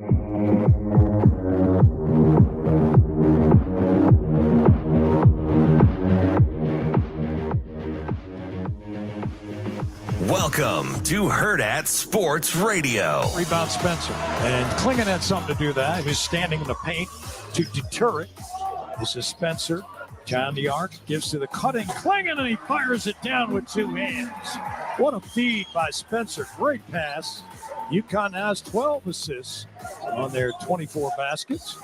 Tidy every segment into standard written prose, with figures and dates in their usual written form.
Welcome to Hurrdat Sports Radio. Rebound Spencer. And Klingon had something to do that. He was standing in the paint to deter it. This is Spencer. Down the arc. Gives to the cutting Klingon, and he fires it down with two hands. What a feed by Spencer. Great pass. UConn has 12 assists on their 24 baskets.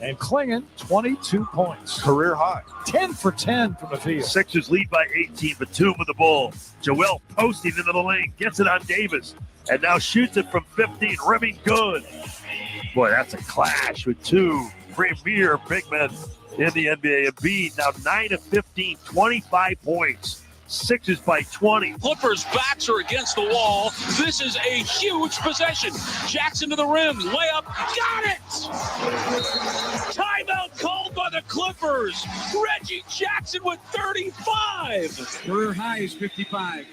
And Klingon, 22 points. Career high. 10 for 10 from the field. Sixers lead by 18. Batum with the ball. Joel posting into the lane. Gets it on Davis. And now shoots it from 15. Rimming good. Boy, that's a clash with two premier big men in the NBA. Embiid now 9 of 15, 25 points. Sixers by 20. Clippers' backs are against the wall. This is a huge possession. Jackson to the rim. Layup. Got it! Timeout called by the Clippers. Reggie Jackson with 35. Career high is 55.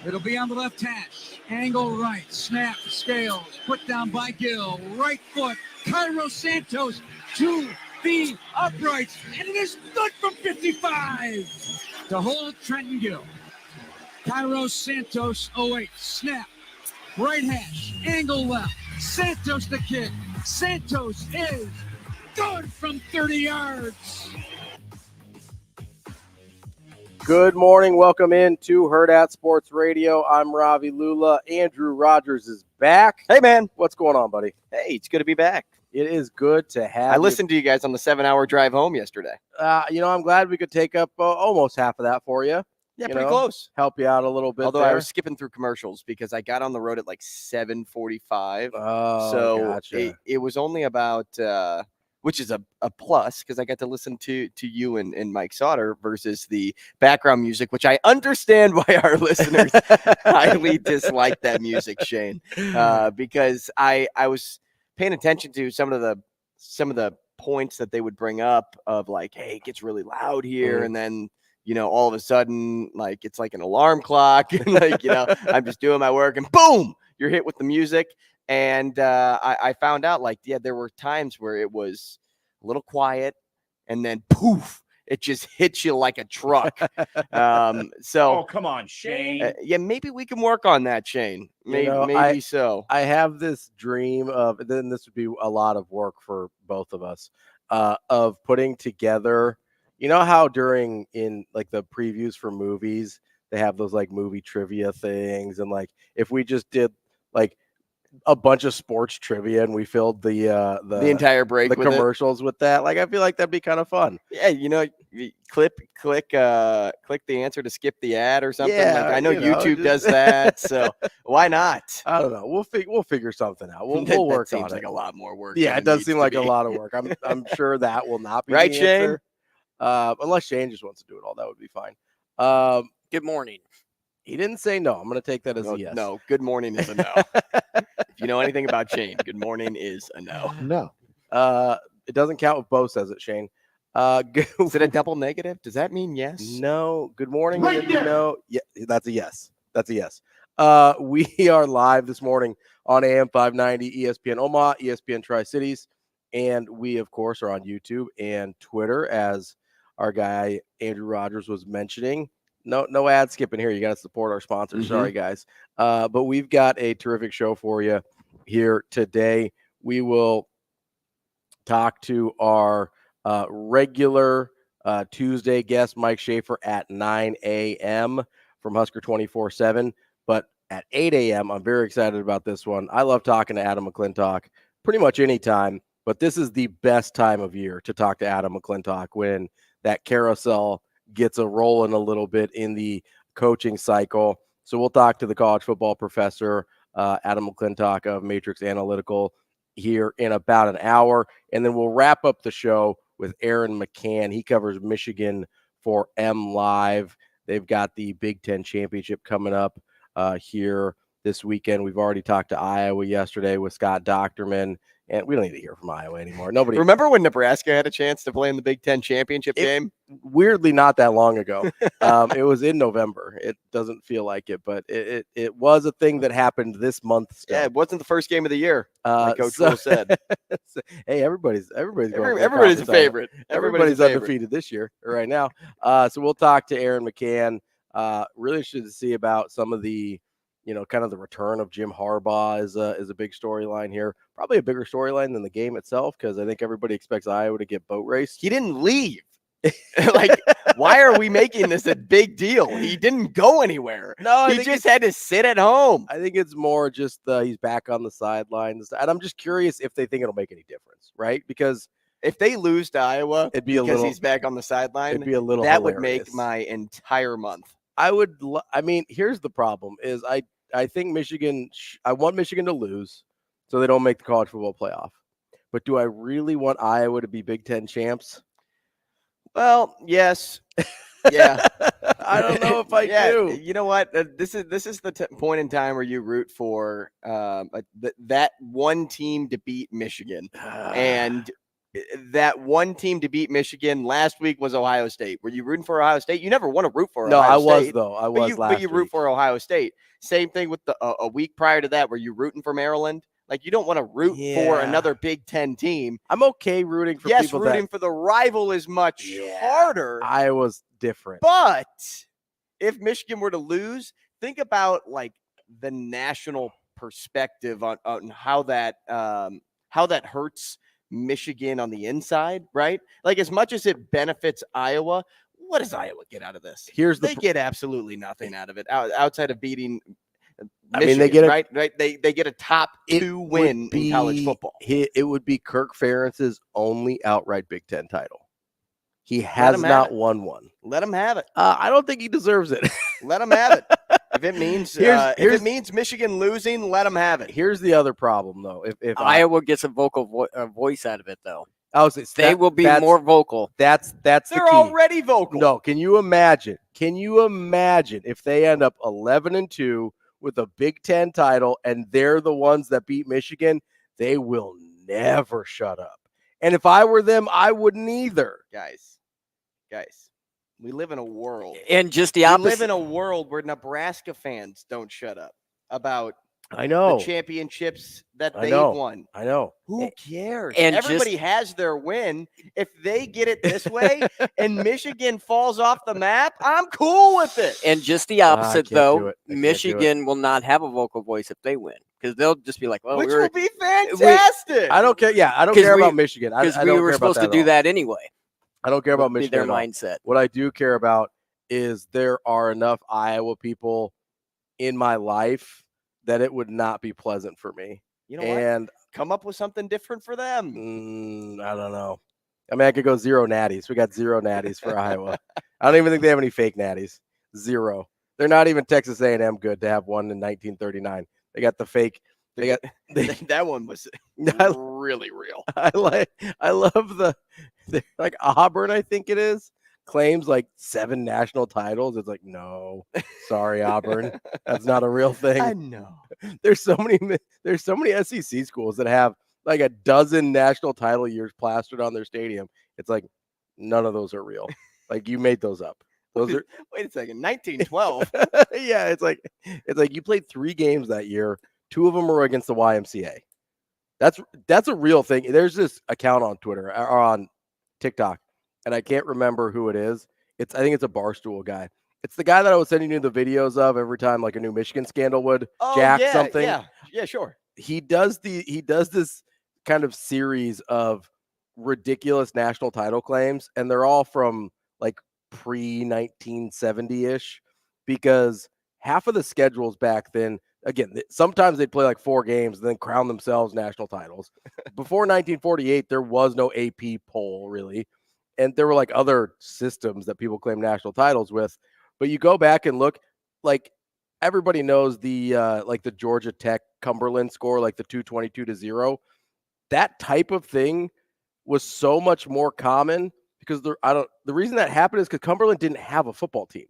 It'll be on the left hash. Angle right. Snap. Scales. Put down by Gill. Right foot. Cairo Santos to the uprights, and it is good from 55 to hold Trenton Gill. Cairo Santos 08 snap, right hash, angle left. Santos the kick. Santos is good from 30 yards. Good morning. Welcome in to Hurrdat Sports Radio. I'm Ravi Lulla. Andrew Rogers is back. Hey, man. What's going on, buddy? Hey, it's good to be back. It is good to have I listened to you guys on the 7-hour drive home yesterday. I'm glad we could take up almost half of that for you. Yeah, pretty close. Help you out a little bit. Although there. I was skipping through commercials because I got on the road at like 7:45. Oh, so gotcha. it was only about, which is a plus because I got to listen to you and Mike Sauter versus the background music, which I understand why our listeners highly dislike that music, Shane, because I was paying attention to some of the points that they would bring up of like, hey, it gets really loud here. And then, all of a sudden, like, it's like an alarm clock and like, I'm just doing my work and boom, you're hit with the music. And I found out like, yeah, there were times where it was a little quiet and then poof, it just hits you like a truck. Oh, come on, Shane. Yeah, maybe we can work on that, Shane. Maybe so. I have this dream of, then this would be a lot of work for both of us, of putting together, how in like the previews for movies, they have those like movie trivia things. And like, if we just did like a bunch of sports trivia and we filled the entire break, the commercials with that, like I feel like that'd be kind of fun. Yeah, you click the answer to skip the ad or something. Yeah, like, I know YouTube does that, so why not? I don't know. We'll figure something out. We'll work on it. Seems like a lot more work. Yeah, it does seem like a lot of work. I'm sure that will not be right, the Shane. Answer. Unless Shane just wants to do it all, that would be fine. Good morning. He didn't say no. I'm going to take that as a yes. No, good morning is a no. If you know anything about Shane, good morning is a no. No. It doesn't count if Bo says it, Shane. Is it a double negative? Does that mean yes? No. Good morning. No. Yeah, that's a yes. That's a yes. We are live this morning on AM 590, ESPN Omaha, ESPN Tri-Cities, and we, of course, are on YouTube and Twitter, as our guy Andrew Rogers was mentioning. No ad skipping here. You got to support our sponsors. Sorry, guys. But we've got a terrific show for you here today. We will talk to our regular Tuesday guest, Mike Schaefer, at 9 a.m. from Husker 24/7. But at 8 a.m., I'm very excited about this one. I love talking to Adam McClintock pretty much any time, but this is the best time of year to talk to Adam McClintock when that carousel gets a rolling a little bit in the coaching cycle. So we'll talk to the college football professor, Adam McClintock of Matrix Analytical, here in about an hour. And then we'll wrap up the show with Aaron McCann. He covers Michigan for M Live. They've got the Big Ten Championship coming up here this weekend. We've already talked to Iowa yesterday with Scott Docterman, and we don't need to hear from Iowa anymore. Nobody. Remember when Nebraska had a chance to play in the Big Ten championship game? Weirdly, not that long ago. It was in November. It doesn't feel like it, but it was a thing that happened this month. Still. Yeah, it wasn't the first game of the year, like Coach Will said. Hey, everybody's everybody's a favorite. Everybody's undefeated this year right now. So we'll talk to Aaron McCann. Really interested to see about some of the, kind of the return of Jim Harbaugh is a big storyline here. Probably a bigger storyline than the game itself, because I think everybody expects Iowa to get boat raced. He didn't leave. Like, why are we making this a big deal? He didn't go anywhere. No, he just had to sit at home. I think it's more just he's back on the sidelines. And I'm just curious if they think it'll make any difference, right? Because if they lose to Iowa because he's back on Michigan it'd be a little that hilarious. Would make my entire month. Here's the problem is I think Michigan, I want Michigan to lose so they don't make the college football playoff. But do I really want Iowa to be Big Ten champs? Well, yes. Yeah. I don't know if I do. You know what? This is the point in time where you root for that one team to beat Michigan. And that one team to beat Michigan last week was Ohio State. Were you rooting for Ohio State? You never want to root for Ohio State. No, I was, though. I was last week. But you root for Ohio State. Same thing with a week prior to that. Were you rooting for Maryland? Like, you don't want to root for another Big Ten team. I'm okay rooting for people rooting for the rival is much harder. Iowa's different. But if Michigan were to lose, think about, like, the national perspective on how that hurts Michigan on the inside, right? Like, as much as it benefits Iowa, what does Iowa get out of this? They get absolutely nothing out of it outside of beating Michigan, they get right? They get a top 2 win in college football. It would be Kirk Ferentz's only outright Big Ten title. He has not won one. Let him have it. I don't think he deserves it. Let him have it. If it means if it means Michigan losing, let them have it. Here's the other problem, though. If Iowa gets a vocal voice out of it, though, they will be more vocal. They're the key. Already vocal. No, can you imagine? If they end up 11-2 with a Big Ten title and they're the ones that beat Michigan? They will never shut up. And if I were them, I wouldn't either. Guys. We live in a world. And just the opposite. We live in a world where Nebraska fans don't shut up about the championships that they've won. I know. Who cares? And everybody has their win. If they get it this way and Michigan falls off the map, I'm cool with it. And just the opposite, though. Michigan will not have a vocal voice if they win. Because they'll just be like, well, which will be fantastic. I don't care. Yeah, I don't care about Michigan. Because we were supposed to do that anyway. I don't care about Michigan. Their mindset. What I do care about is there are enough Iowa people in my life that it would not be pleasant for me. You know what? Come up with something different for them. I don't know. I mean, I could go 0 natties. We got 0 natties for Iowa. I don't even think they have any fake natties. 0. They're not even Texas A&M good to have one in 1939. They got the fake. That one was really real. I love like Auburn, I think it is, claims like 7 national titles. It's like, no, sorry, Auburn. That's not a real thing. I know. There's so many SEC schools that have like a dozen national title years plastered on their stadium. It's like none of those are real. Like, you made those up. Those are wait a second, 1912. Yeah, it's like you played 3 games that year. 2 of them were against the YMCA. That's a real thing. There's this account on Twitter or on TikTok, and I can't remember who it is. I think it's a Barstool guy. It's the guy that I was sending you the videos of every time like a new Michigan scandal would something. Yeah, sure. He does this kind of series of ridiculous national title claims, and they're all from like pre-1970-ish, because half of the schedules back then, again, sometimes they'd play like 4 games and then crown themselves national titles. Before 1948, there was no AP poll really. And there were like other systems that people claim national titles with. But you go back and look, like everybody knows the like the Georgia Tech Cumberland score, like the 222-0. That type of thing was so much more common because the reason that happened is because Cumberland didn't have a football team.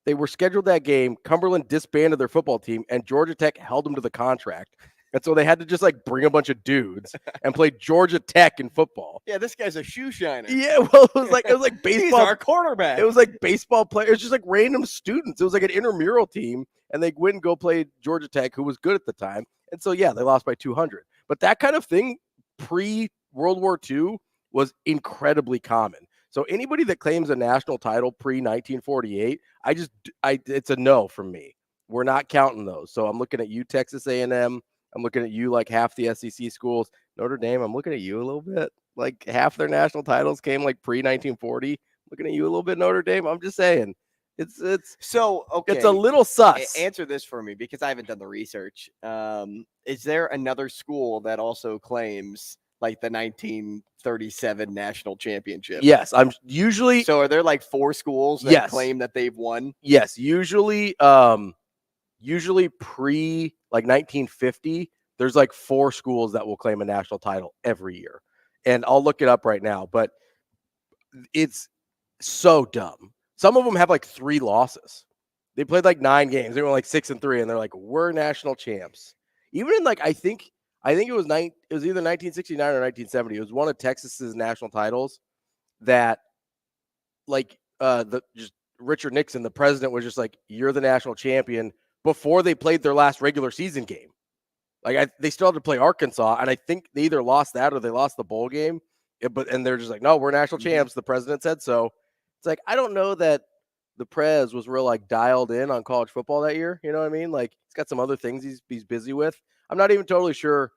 They were scheduled that game. Cumberland disbanded their football team, and Georgia Tech held them to the contract. And so they had to just like bring a bunch of dudes and play Georgia Tech in football. Yeah, this guy's a shoe shiner. Yeah, well, it was like baseball. He's our quarterback. It was like baseball players. It was just like random students. It was like an intramural team, and they went and go play Georgia Tech, who was good at the time. And so yeah, they lost by 200. But that kind of thing pre-World War II was incredibly common. So anybody that claims a national title pre-1948, it's a no from me. We're not counting those. So I'm looking at you, Texas A&M. I'm looking at you like half the SEC schools. Notre Dame, I'm looking at you a little bit. Like half their national titles came like pre-1940. Looking at you a little bit, Notre Dame. I'm just saying. It's so okay. It's a little sus. Answer this for me because I haven't done the research. Is there another school that also claims like the 1937 national championship? Yes, I'm usually. So are there like 4 schools that claim that they've won? Yes, usually pre like 1950, there's like 4 schools that will claim a national title every year. And I'll look it up right now, but it's so dumb. Some of them have like 3 losses. They played like 9 games. They were like 6-3, and they're like, we're national champs. Even in like, I think it was either 1969 or 1970. It was one of Texas's national titles that like just Richard Nixon, the president, was just like, you're the national champion before they played their last regular season game. Like they still had to play Arkansas, and I think they either lost that or they lost the bowl game. And they're just like, no, we're national champs. The president said so. It's like, I don't know that the Prez was real like dialed in on college football that year. You know what I mean? Like he's got some other things he's busy with. I'm not even totally sure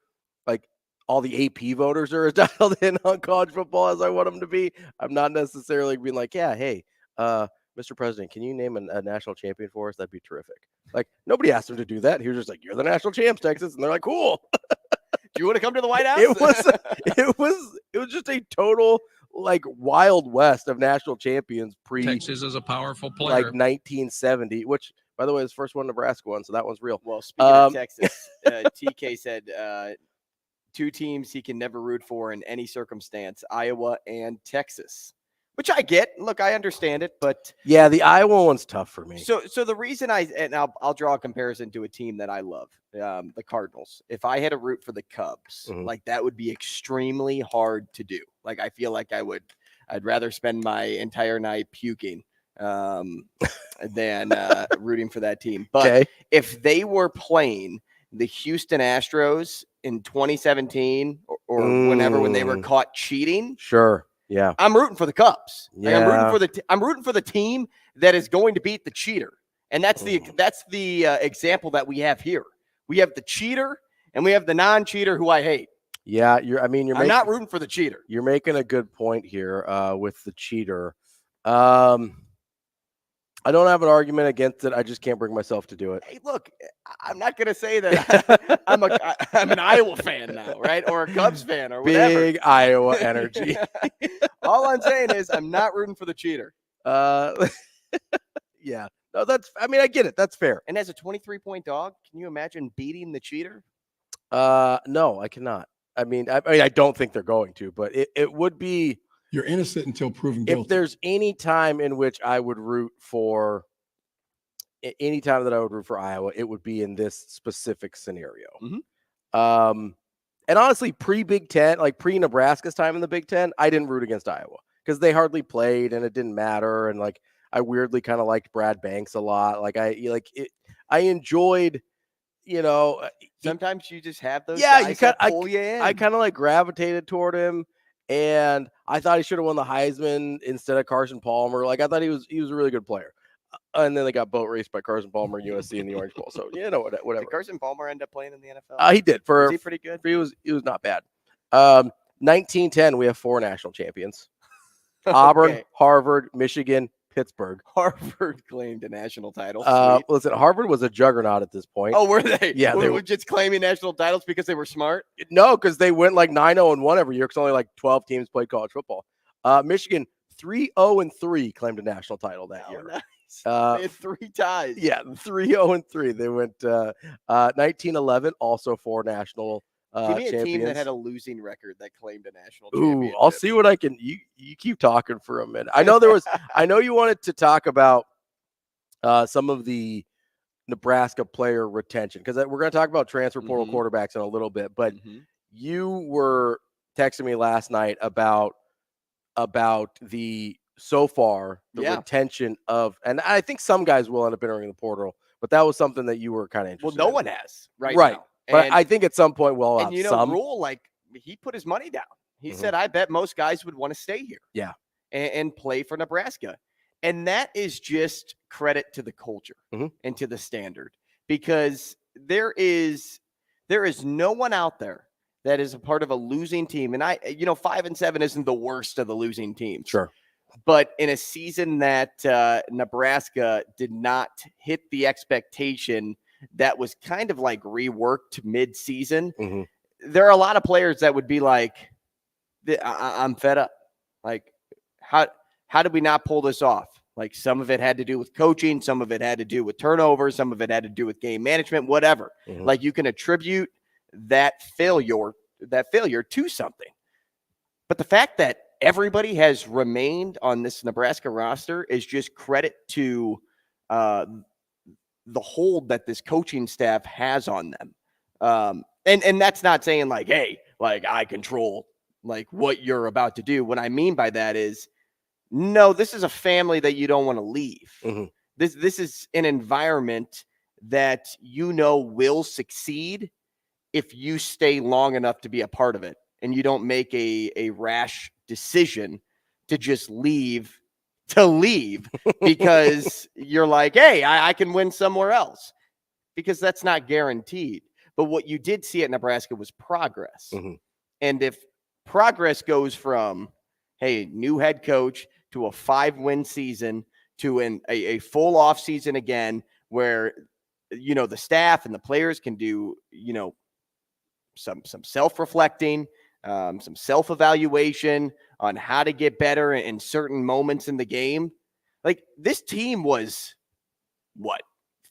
like all the AP voters are as dialed in on college football as I want them to be. I'm not necessarily being like, yeah, hey, Mr. President, can you name a national champion for us? That'd be terrific. Like nobody asked him to do that. He was just like, you're the national champs, Texas. And they're like, cool. Do you want to come to the White House? It was just a total like Wild West of national champions Texas is a powerful player. Like 1970, which by the way is the first one Nebraska won, so that one's real. Well, speaking of Texas, TK said 2 teams he can never root for in any circumstance: Iowa and Texas. Which I get. Look, I understand it, but yeah, the Iowa one's tough for me. So the reason I'll draw a comparison to a team that I love, the Cardinals. If I had to root for the Cubs, like that would be extremely hard to do. Like I feel like I'd rather spend my entire night puking than rooting for that team. But if they were playing the Houston Astros in 2017 or whenever when they were caught cheating, sure. Yeah, I'm rooting for the Cubs. Yeah, like I'm rooting for the team that is going to beat the cheater, and that's the example that we have here. We have the cheater and we have the non-cheater who I hate. Yeah, I'm not rooting for the cheater. You're making a good point here with the cheater. I don't have an argument against it. I just can't bring myself to do it. Hey, look, I'm not going to say that I'm an Iowa fan now, right? Or a Cubs fan or whatever. Big Iowa energy. All I'm saying is I'm not rooting for the cheater. Yeah. No, I get it. That's fair. And as a 23-point dog, can you imagine beating the cheater? No, I cannot. I don't think they're going to, but it would be. You're innocent until proven guilty. If there's any time in which I would root for Iowa, it would be in this specific scenario. And honestly, pre-Big Ten, like pre-Nebraska's time in the Big Ten, I didn't root against Iowa because they hardly played and it didn't matter. And like, I weirdly kind of liked Brad Banks a lot. Like I enjoyed, sometimes you just have those. Yeah, guys that pull you in. I kind of like gravitated toward him. And I thought he should have won the Heisman instead of Carson Palmer. Like I thought he was a really good player. And then they got boat raced by Carson Palmer and USC in the Orange Bowl. So whatever. Did Carson Palmer end up playing in the NFL? He did. Was he pretty good? He was not bad. 1910, we have 4 national champions: Auburn, Harvard, Michigan, Pittsburgh. Harvard claimed a national title. Listen, Harvard was a juggernaut at this point. Oh, were they? Yeah, they were just claiming national titles because they were smart. No, because they went like 9-0-1 every year because only like 12 teams played college football. Michigan 3-0-3 claimed a national title that year. Nice. They had 3 ties. Yeah, 3-0-3. They went 1911, also 4 national Give me a champions. team that had a losing record that claimed a national championship. I'll see what I can. You keep talking for a minute. I know you wanted to talk about some of the Nebraska player retention, because we're going to talk about transfer portal quarterbacks in a little bit, but you were texting me last night about the retention of, and I think some guys will end up entering the portal, but that was something that you were kind of interested in. Well, no one has right now. But I think at some point we'll have some. Rule, like, he put his money down. He said, I bet most guys would want to stay here. Yeah. And play for Nebraska. And that is just credit to the culture and to the standard, because there is no one out there that is a part of a losing team. And 5-7 isn't the worst of the losing teams. Sure. But in a season that Nebraska did not hit the expectation that was kind of like reworked mid-season, there are a lot of players that would be like, I'm fed up. Like, how did we not pull this off? Like, some of it had to do with coaching, some of it had to do with turnovers, some of it had to do with game management, whatever. Like, you can attribute that failure to something. But the fact that everybody has remained on this Nebraska roster is just credit to the hold that this coaching staff has on them. And that's not saying like, hey, like, I control like what you're about to do. What I mean by that is, no, this is a family that you don't want to leave. This is an environment that will succeed if you stay long enough to be a part of it, and you don't make a rash decision to just leave because you're like, hey, I can win somewhere else, because that's not guaranteed. But what you did see at Nebraska was progress. And if progress goes from, hey, new head coach to a 5-win season to a full off season again, where, the staff and the players can do, some self-reflecting, some self-evaluation on how to get better in certain moments in the game. Like, this team was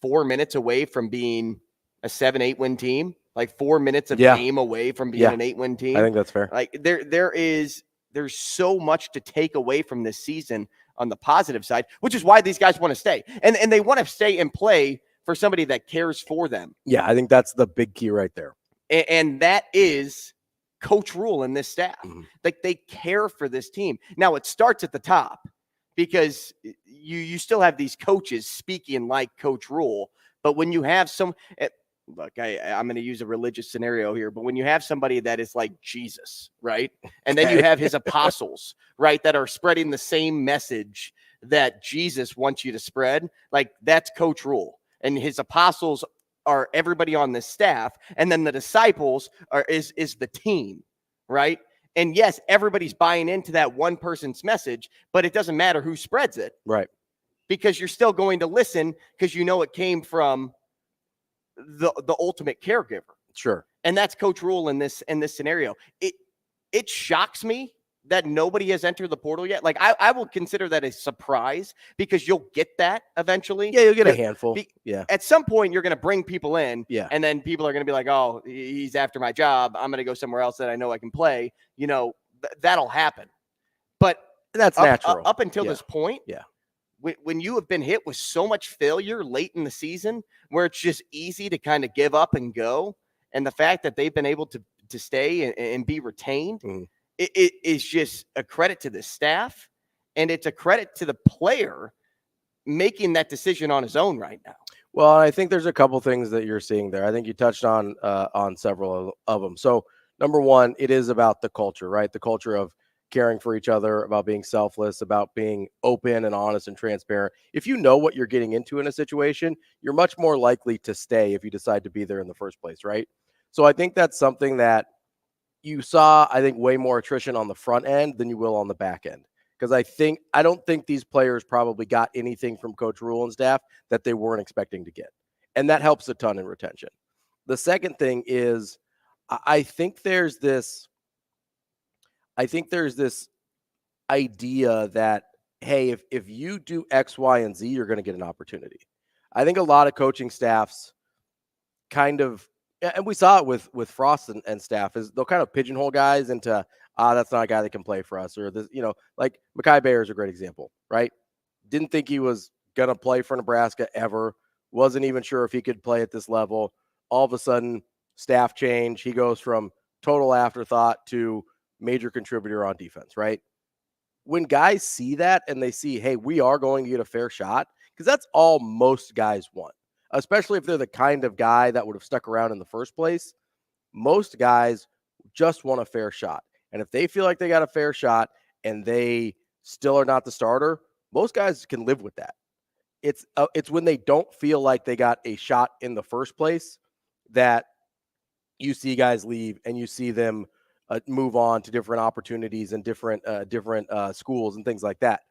4 minutes away from being a 7-8 win team, like 4 minutes of game away from being an 8-win team. I think that's fair. Like, there's so much to take away from this season on the positive side, which is why these guys want to stay. And they want to stay and play for somebody that cares for them. Yeah, I think that's the big key right there. And that is Coach Rule and this staff. Like, they care for this team. Now, it starts at the top, because you still have these coaches speaking like Coach Rule. But when you have look, I'm going to use a religious scenario here, but when you have somebody that is like Jesus, right? And then you have his apostles, right, that are spreading the same message that Jesus wants you to spread, like, that's Coach Rule. And his apostles are everybody on the staff, and then the disciples is the team, right? And yes, everybody's buying into that one person's message, but it doesn't matter who spreads it. Right. Because you're still going to listen, because it came from the ultimate caregiver. Sure. And that's Coach Rule in this scenario. It shocks me that nobody has entered the portal yet. Like, I will consider that a surprise, because you'll get that eventually. Yeah, you'll get a handful. At some point, you're going to bring people in. Yeah. And then people are going to be like, oh, he's after my job. I'm going to go somewhere else that I know I can play. That'll happen. But that's natural. Up until this point. Yeah. When you have been hit with so much failure late in the season, where it's just easy to kind of give up and go, and the fact that they've been able to stay and be retained, it is just a credit to the staff, and it's a credit to the player making that decision on his own right now. Well, I think there's a couple things that you're seeing there. I think you touched on several of them. So, number one, it is about the culture, right? The culture of caring for each other, about being selfless, about being open and honest and transparent. If you know what you're getting into in a situation, you're much more likely to stay if you decide to be there in the first place, right? So I think that's something that you saw, I think, way more attrition on the front end than you will on the back end. Because I don't think these players probably got anything from Coach Rule and staff that they weren't expecting to get. And that helps a ton in retention. The second thing is, I think there's this idea that, hey, if you do X, Y, and Z, you're going to get an opportunity. I think a lot of coaching staffs kind of, and we saw it with Frost and staff, is they'll kind of pigeonhole guys into, that's not a guy that can play for us, or this, like Mekhi Bayer is a great example, right? Didn't think he was going to play for Nebraska ever. Wasn't even sure if he could play at this level. All of a sudden, staff change. He goes from total afterthought to major contributor on defense, right? When guys see that and they see, hey, we are going to get a fair shot, because that's all most guys want, especially if they're the kind of guy that would have stuck around in the first place. Most guys just want a fair shot. And if they feel like they got a fair shot and they still are not the starter, most guys can live with that. It's when they don't feel like they got a shot in the first place that you see guys leave and you see them move on to different opportunities and different schools and things like that.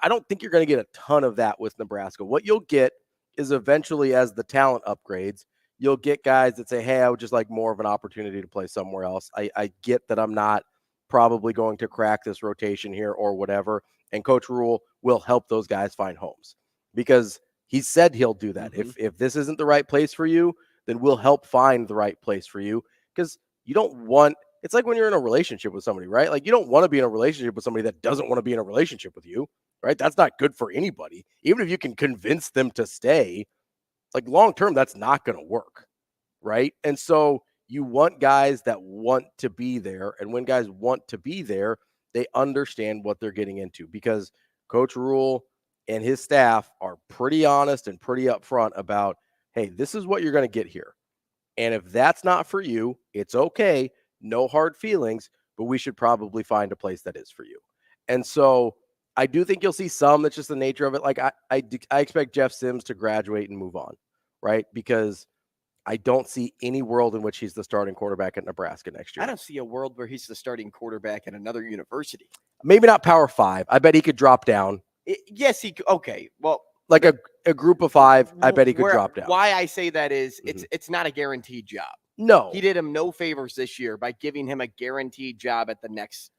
I don't think you're going to get a ton of that with Nebraska. What you'll get is eventually, as the talent upgrades, you'll get guys that say, hey, I would just like more of an opportunity to play somewhere else. I get that I'm not probably going to crack this rotation here or whatever. And Coach Rule will help those guys find homes, because he said he'll do that. Mm-hmm. If this isn't the right place for you, then we'll help find the right place for you, because you don't want – it's like when you're in a relationship with somebody, right? Like, you don't want to be in a relationship with somebody that doesn't want to be in a relationship with you, right? That's not good for anybody. Even if you can convince them to stay, like, long term, that's not going to work, right? And so you want guys that want to be there. And when guys want to be there, they understand what they're getting into, because Coach Rule and his staff are pretty honest and pretty upfront about, hey, this is what you're going to get here. And if that's not for you, it's okay. No hard feelings, but we should probably find a place that is for you. And so I do think you'll see some. That's just the nature of it. Like, I expect Jeff Sims to graduate and move on, right? Because I don't see any world in which he's the starting quarterback at Nebraska next year. I don't see a world where he's the starting quarterback at another university. Maybe not Power 5. I bet he could drop down. Yes, he could. Okay, well, like a group of 5, I bet he could drop down. Why I say that is it's not a guaranteed job. No, he did him no favors this year by giving him a guaranteed job at the next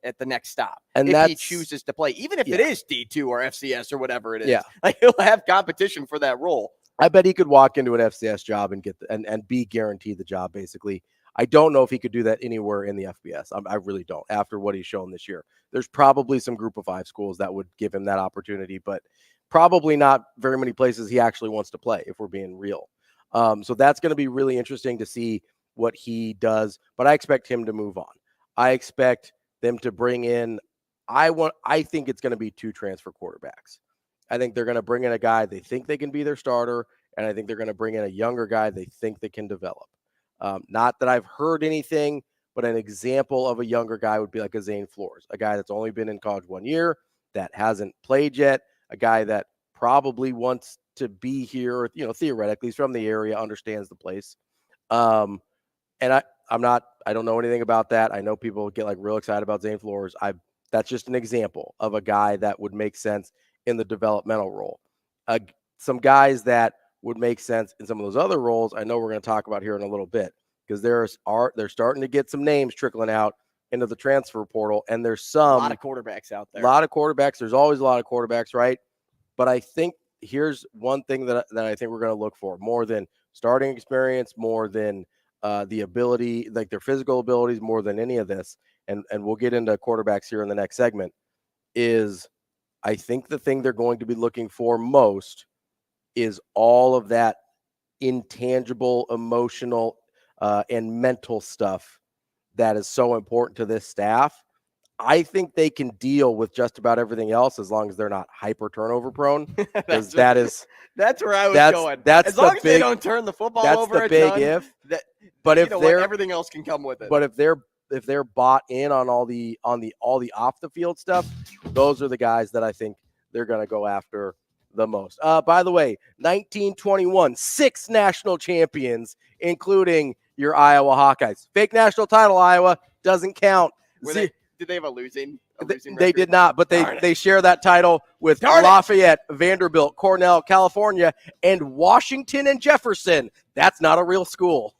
stop. And if he chooses to play, even if it is D2 or FCS or whatever it is, like, he'll have competition for that role. I bet he could walk into an FCS job and get and be guaranteed the job, basically. I don't know if he could do that anywhere in the FBS. I really don't. After what he's shown this year, there's probably some group of 5 schools that would give him that opportunity, but probably not very many places he actually wants to play, if we're being real. So that's going to be really interesting to see what he does, but I expect him to move on. I expect them to bring in, I think it's going to be 2 transfer quarterbacks. I think they're going to bring in a guy they think they can be their starter, and I think they're going to bring in a younger guy they think they can develop. Not that I've heard anything, but an example of a younger guy would be like a Zane Flores, a guy that's only been in college 1 year, that hasn't played yet, a guy that probably wants to be here, theoretically, he's from the area, understands the place. And I don't know anything about that. I know people get like real excited about Zane Flores. That's just an example of a guy that would make sense in the developmental role. Some guys that would make sense in some of those other roles, I know we're going to talk about here in a little bit, because they're starting to get some names trickling out into the transfer portal, and there's a lot of quarterbacks out there. A lot of quarterbacks. There's always a lot of quarterbacks, right? But I think here's one thing that I think we're going to look for more than starting experience, more than the ability, like their physical abilities, more than any of this. And we'll get into quarterbacks here in the next segment. Is I think the thing they're going to be looking for most is all of that intangible, emotional, and mental stuff that is so important to this staff. I think they can deal with just about everything else as long as they're not hyper turnover prone. Because that's where I was going. That's as long as they don't turn the football over. That's the big if. But if everything else can come with it. But if they're bought in on all the off the field stuff, those are the guys that I think they're going to go after the most. By the way, 1921, 6 national champions, including your Iowa Hawkeyes. Fake national title, Iowa, doesn't count. Did they have a losing They did not, but they share that title with Lafayette, Vanderbilt, Cornell, California, and Washington and Jefferson. That's not a real school.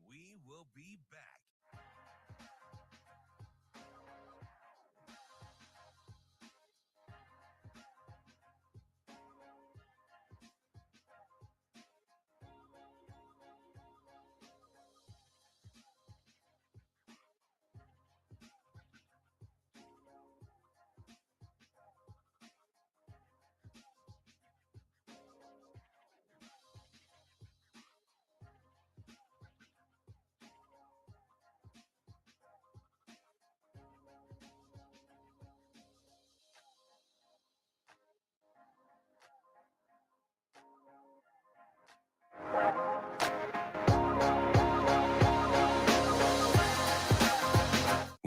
We will be back.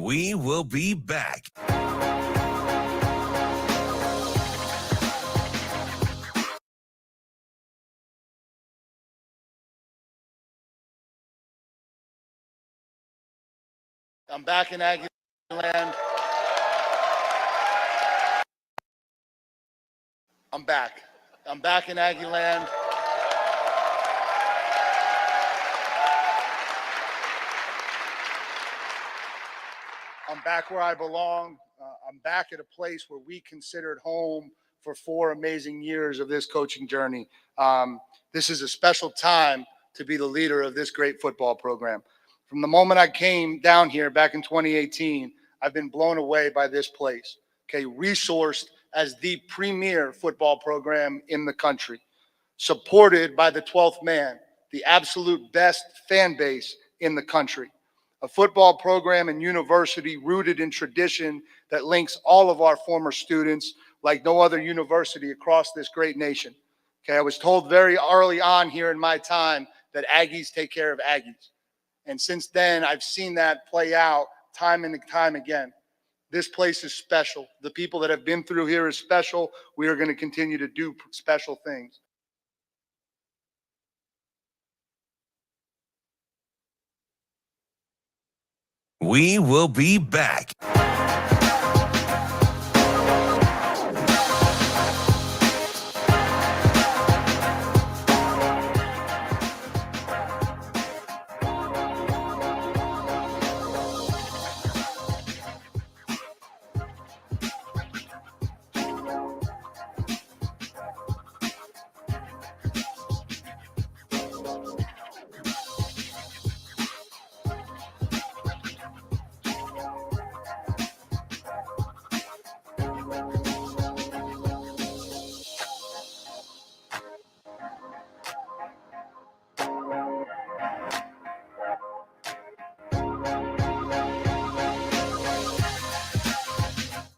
We will be back. I'm back in Aggie land. I'm back. I'm back in Aggie land. I'm back where I belong. I'm back at a place where we considered home for 4 amazing years of this coaching journey. This is a special time to be the leader of this great football program. From the moment I came down here back in 2018, I've been blown away by this place. Okay, resourced as the premier football program in the country, supported by the 12th man, the absolute best fan base in the country. A football program and university rooted in tradition that links all of our former students like no other university across this great nation. Okay, I was told very early on here in my time that Aggies take care of Aggies. And since then, I've seen that play out time and time again. This place is special. The people that have been through here is special. We are going to continue to do special things. We will be back.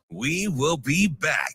We will be back.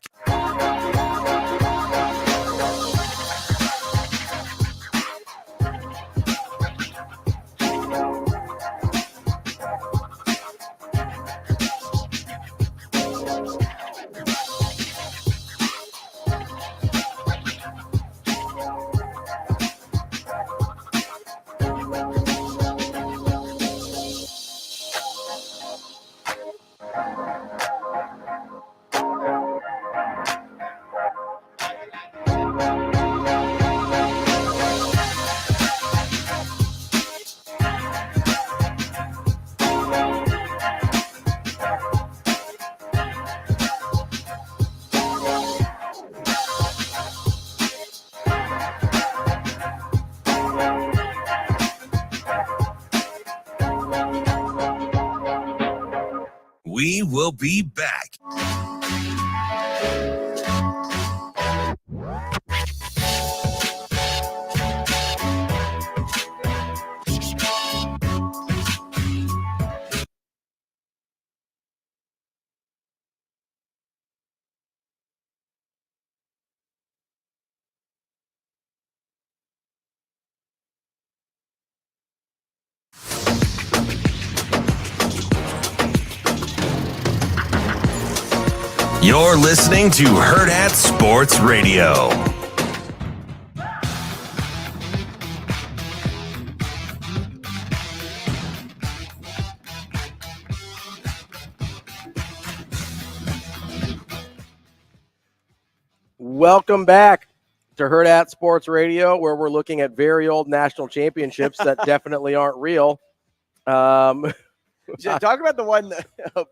We will be back. You're listening to Hurrdat Sports Radio. Welcome back to Hurrdat Sports Radio, where we're looking at very old national championships that definitely aren't real. Talk about the one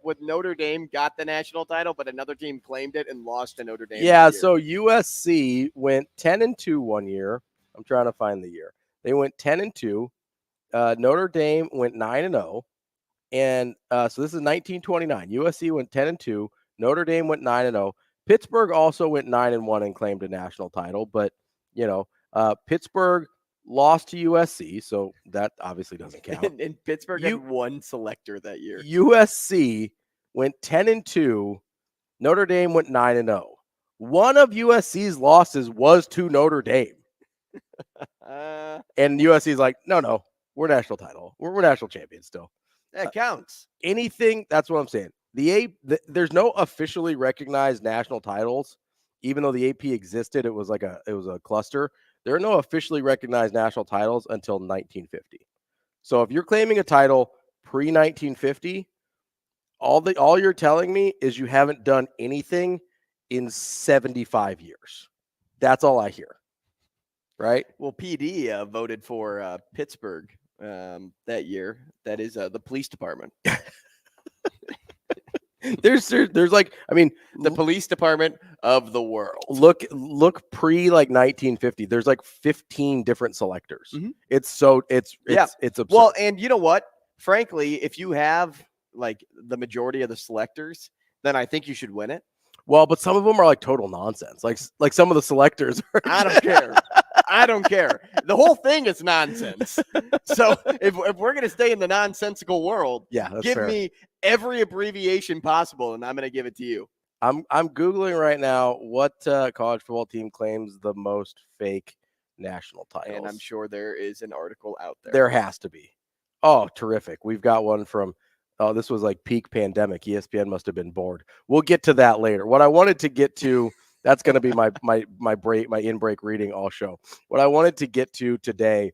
with Notre Dame got the national title, but another team claimed it and lost to Notre Dame. Yeah, so USC went 10-2 one year. I'm trying to find the year. They went 10-2. Notre Dame went 9-0. And so this is 1929. USC went 10-2. Notre Dame went 9-0. Pittsburgh also went 9-1 and claimed a national title. But, Pittsburgh lost to USC, so that obviously doesn't count. And Pittsburgh had one selector that year. USC went 10-2. Notre Dame went 9-0. One of USC's losses was to Notre Dame. And USC's like, no, we're national title. We're national champions still. That counts. Anything. That's what I'm saying. There's no officially recognized national titles, even though the AP existed. It was a cluster. There are no officially recognized national titles until 1950. So if you're claiming a title pre-1950, all you're telling me is you haven't done anything in 75 years. That's all I hear. Right? Well, PD voted for Pittsburgh that year. That is the police department. There's like, I mean, the police department of the world. Look pre like 1950. There's like 15 different selectors. Mm-hmm. It's absurd. Well, and you know what? Frankly, if you have like the majority of the selectors, then I think you should win it. Well, but some of them are like total nonsense. Like some of the selectors are. I don't care. I don't care. The whole thing is nonsense. So if we're going to stay in the nonsensical world, that's give fair. me every abbreviation possible, and I'm going to give it to you. I'm Googling right now what college football team claims the most fake national titles. And I'm sure there is an article out there. There has to be. Oh, terrific. We've got one from, this was like peak pandemic. ESPN must have been bored. We'll get to that later. What I wanted to get to, that's going to be my in-break reading all show. What I wanted to get to today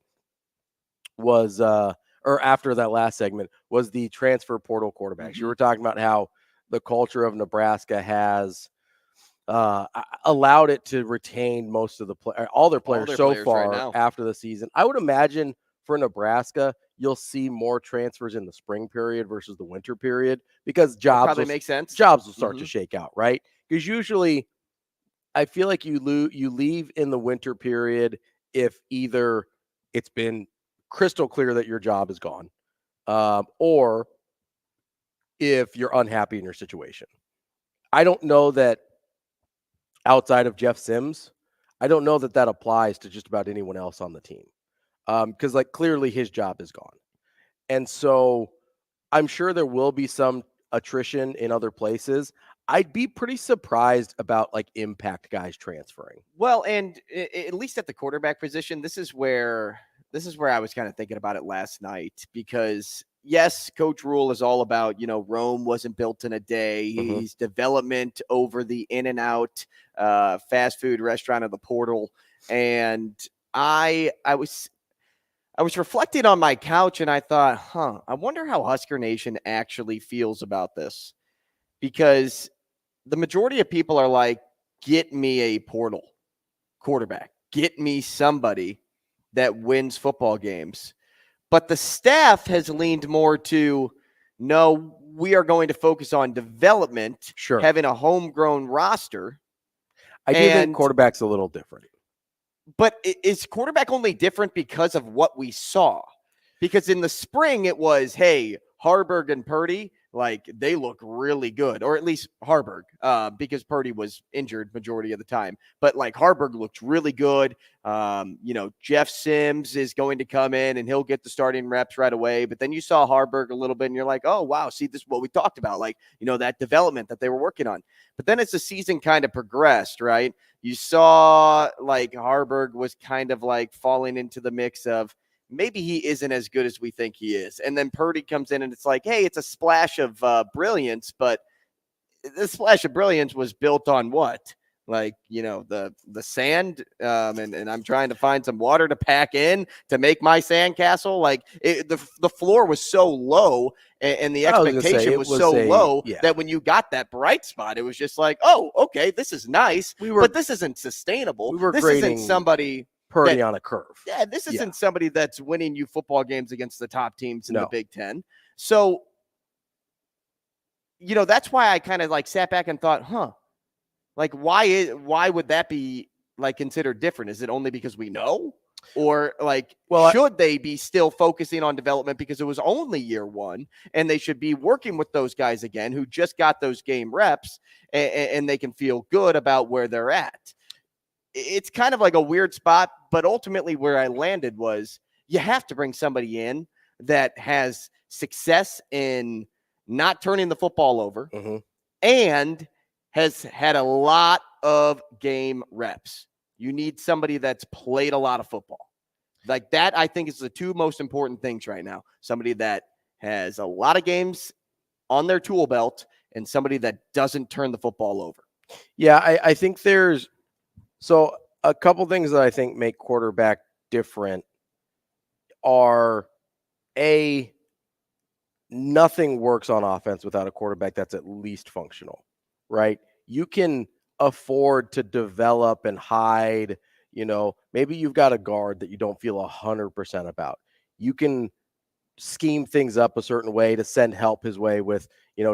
was, or after that last segment, was the transfer portal quarterbacks. Mm-hmm. You were talking about how the culture of Nebraska has allowed it to retain most of all their players so far right after the season. I would imagine for Nebraska, you'll see more transfers in the spring period versus the winter period because jobs makes sense. Jobs will start to shake out, right? Because usually, I feel like you leave in the winter period if either it's been crystal clear that your job is gone, or if you're unhappy in your situation. I don't know that outside of Jeff Sims, I don't know that applies to just about anyone else on the team. Because like clearly his job is gone. And so I'm sure there will be some attrition in other places. I'd be pretty surprised about like impact guys transferring. Well, and at least at the quarterback position, this is where I was kind of thinking about it last night, because yes, Coach Rule is all about, Rome wasn't built in a day. Mm-hmm. He's development over the in and out fast food restaurant of the portal. And I was reflecting on my couch and I thought, I wonder how Husker Nation actually feels about this, because the majority of people are like, get me a portal quarterback, get me somebody that wins football games. But the staff has leaned more to, no, we are going to focus on development, having a homegrown roster. I do think quarterback's a little different. But is quarterback only different because of what we saw? Because in the spring, it was, hey, Harburg and Purdy, like they look really good, or at least Harburg, because Purdy was injured majority of the time. But like Harburg looked really good. Jeff Sims is going to come in and he'll get the starting reps right away. But then you saw Harburg a little bit and you're like, oh, wow, see, this is what we talked about. Like, that development that they were working on. But then as the season kind of progressed, right, you saw like Harburg was kind of like falling into the mix of, maybe he isn't as good as we think he is. And then Purdy comes in and it's like, hey, it's a splash of brilliance, but the splash of brilliance was built on what? Like, the sand, and I'm trying to find some water to pack in to make my sandcastle. Like the floor was so low and the expectation was so low that when you got that bright spot, it was just like, oh, okay, this is nice, but this isn't sustainable. This isn't somebody Purdy on a curve. Yeah, this isn't somebody that's winning you football games against the top teams in the Big Ten. So, that's why I kind of like sat back and thought, like why would that be like considered different? Is it only because we know? Or like, should they be still focusing on development because it was only year one and they should be working with those guys again who just got those game reps and they can feel good about where they're at? It's kind of like a weird spot, but ultimately where I landed was you have to bring somebody in that has success in not turning the football over and has had a lot of game reps. You need somebody that's played a lot of football. Like that, I think, is the two most important things right now. Somebody that has a lot of games on their tool belt and somebody that doesn't turn the football over. Yeah, I think there's a couple things that I think make quarterback different are nothing works on offense without a quarterback that's at least functional, right? You can afford to develop and hide, maybe you've got a guard that you don't feel 100% about. You can scheme things up a certain way to send help his way with,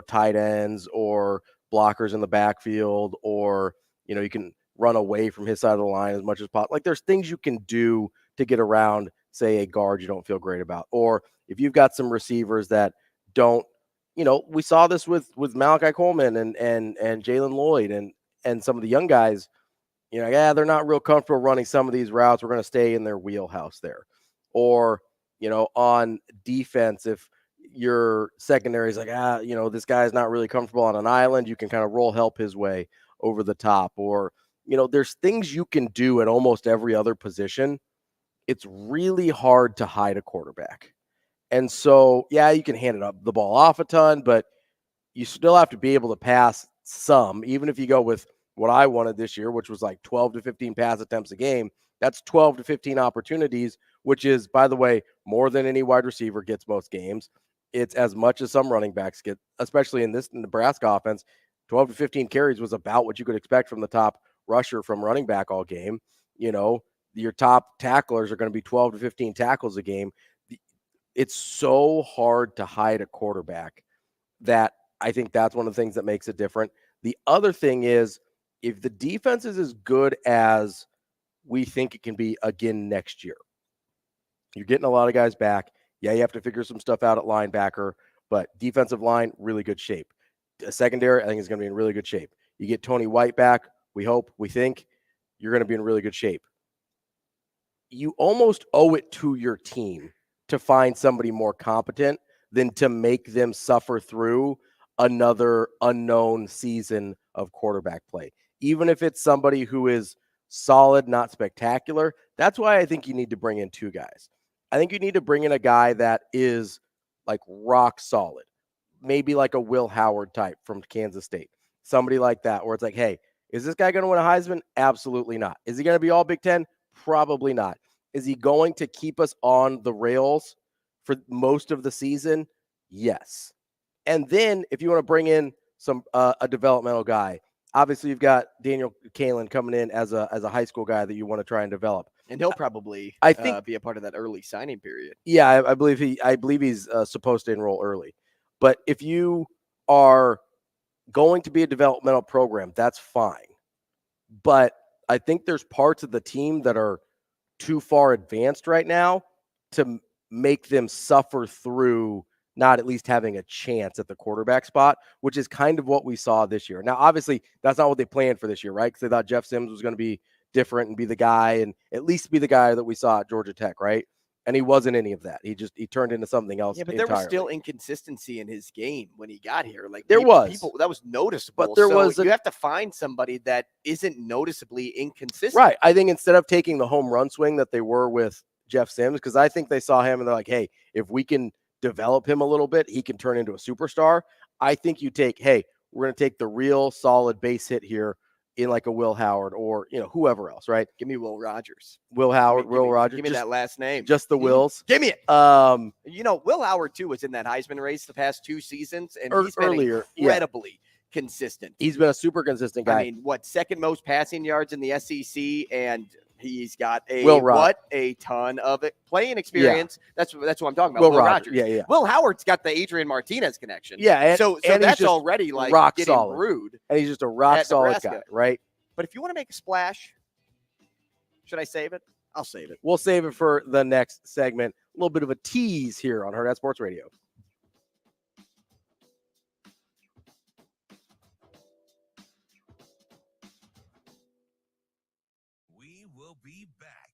tight ends or blockers in the backfield, or, you can run away from his side of the line as much as possible. Like, there's things you can do to get around, say, a guard you don't feel great about. Or if you've got some receivers that don't, we saw this with Malachi Coleman and Jalen Lloyd and some of the young guys, they're not real comfortable running some of these routes. We're going to stay in their wheelhouse there. Or, on defense, if your secondary is like, this guy's not really comfortable on an island, you can kind of roll help his way over the top. Or, there's things you can do at almost every other position. It's really hard to hide a quarterback. And so, you can hand the ball off a ton, but you still have to be able to pass some, even if you go with what I wanted this year, which was like 12 to 15 pass attempts a game. That's 12 to 15 opportunities, which is, by the way, more than any wide receiver gets most games. It's as much as some running backs get, especially in this Nebraska offense. 12 to 15 carries was about what you could expect from the top rusher from running back all game. Your top tacklers are going to be 12 to 15 tackles a game. It's so hard to hide a quarterback that I think that's one of the things that makes it different. The other thing is, if the defense is as good as we think it can be again next year, you're getting a lot of guys back. Yeah, you have to figure some stuff out at linebacker, but defensive line, really good shape. Secondary, I think is going to be in really good shape. You get Tony White back, we think you're going to be in really good shape. You almost owe it to your team to find somebody more competent than to make them suffer through another unknown season of quarterback play. Even if it's somebody who is solid, not spectacular, that's why I think you need to bring in two guys. I think you need to bring in a guy that is like rock solid, maybe like a Will Howard type from Kansas State, somebody like that, where it's like, hey, is this guy going to win a Heisman? Absolutely not. Is he going to be all Big Ten? Probably not. Is he going to keep us on the rails for most of the season? Yes. And then if you want to bring in some a developmental guy, obviously you've got Daniel Kalen coming in as a high school guy that you want to try and develop. And he'll probably be a part of that early signing period. Yeah, I believe he's supposed to enroll early. But if you are going to be a developmental program, that's fine. But I think there's parts of the team that are too far advanced right now to make them suffer through not at least having a chance at the quarterback spot, which is kind of what we saw this year. Now, obviously, that's not what they planned for this year, right? Because they thought Jeff Sims was going to be different and be the guy and at least be the guy that we saw at Georgia Tech, right? And he wasn't any of that. He turned into something else. Yeah, but there was still inconsistency in his game when he got here. Like there was that was noticeable. But you have to find somebody that isn't noticeably inconsistent. Right. I think instead of taking the home run swing that they were with Jeff Sims, because I think they saw him and they're like, hey, if we can develop him a little bit, he can turn into a superstar. I think you take, hey, we're going to take the real solid base hit here in like a Will Howard or, whoever else, right? Give me Will Rogers. Will Howard, Will Rogers. Give me that last name. Just the Wills. Give me it. Will Howard, too, was in that Heisman race the past two seasons, and he's been incredibly consistent. He's been a super consistent guy. I mean, second most passing yards in the SEC, and he's got a ton of playing experience. Yeah. That's what I'm talking about. Will Rogers. Yeah. Will Howard's got the Adrian Martinez connection. Yeah, so that's already like rock getting solid. rude. And he's just a rock solid guy, right? But if you want to make a splash, should I save it? I'll save it. We'll save it for the next segment. A little bit of a tease here on Hurrdat Sports Radio. We will be back.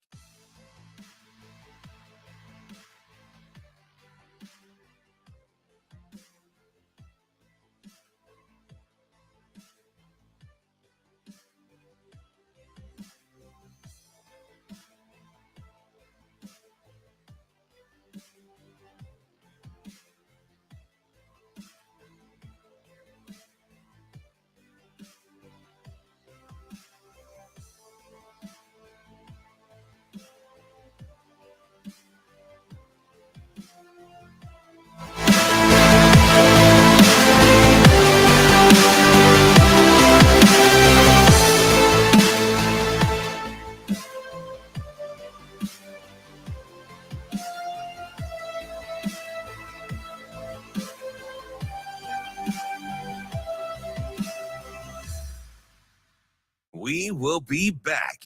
We will be back.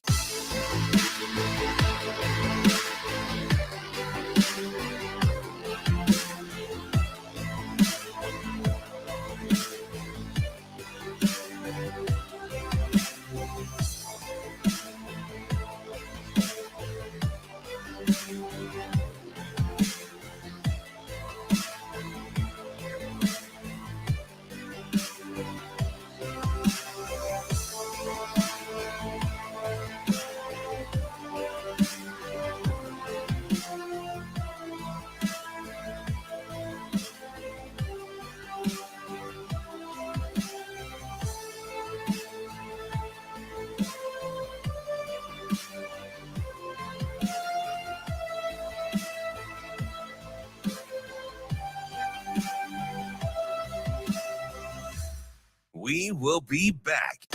We will be back.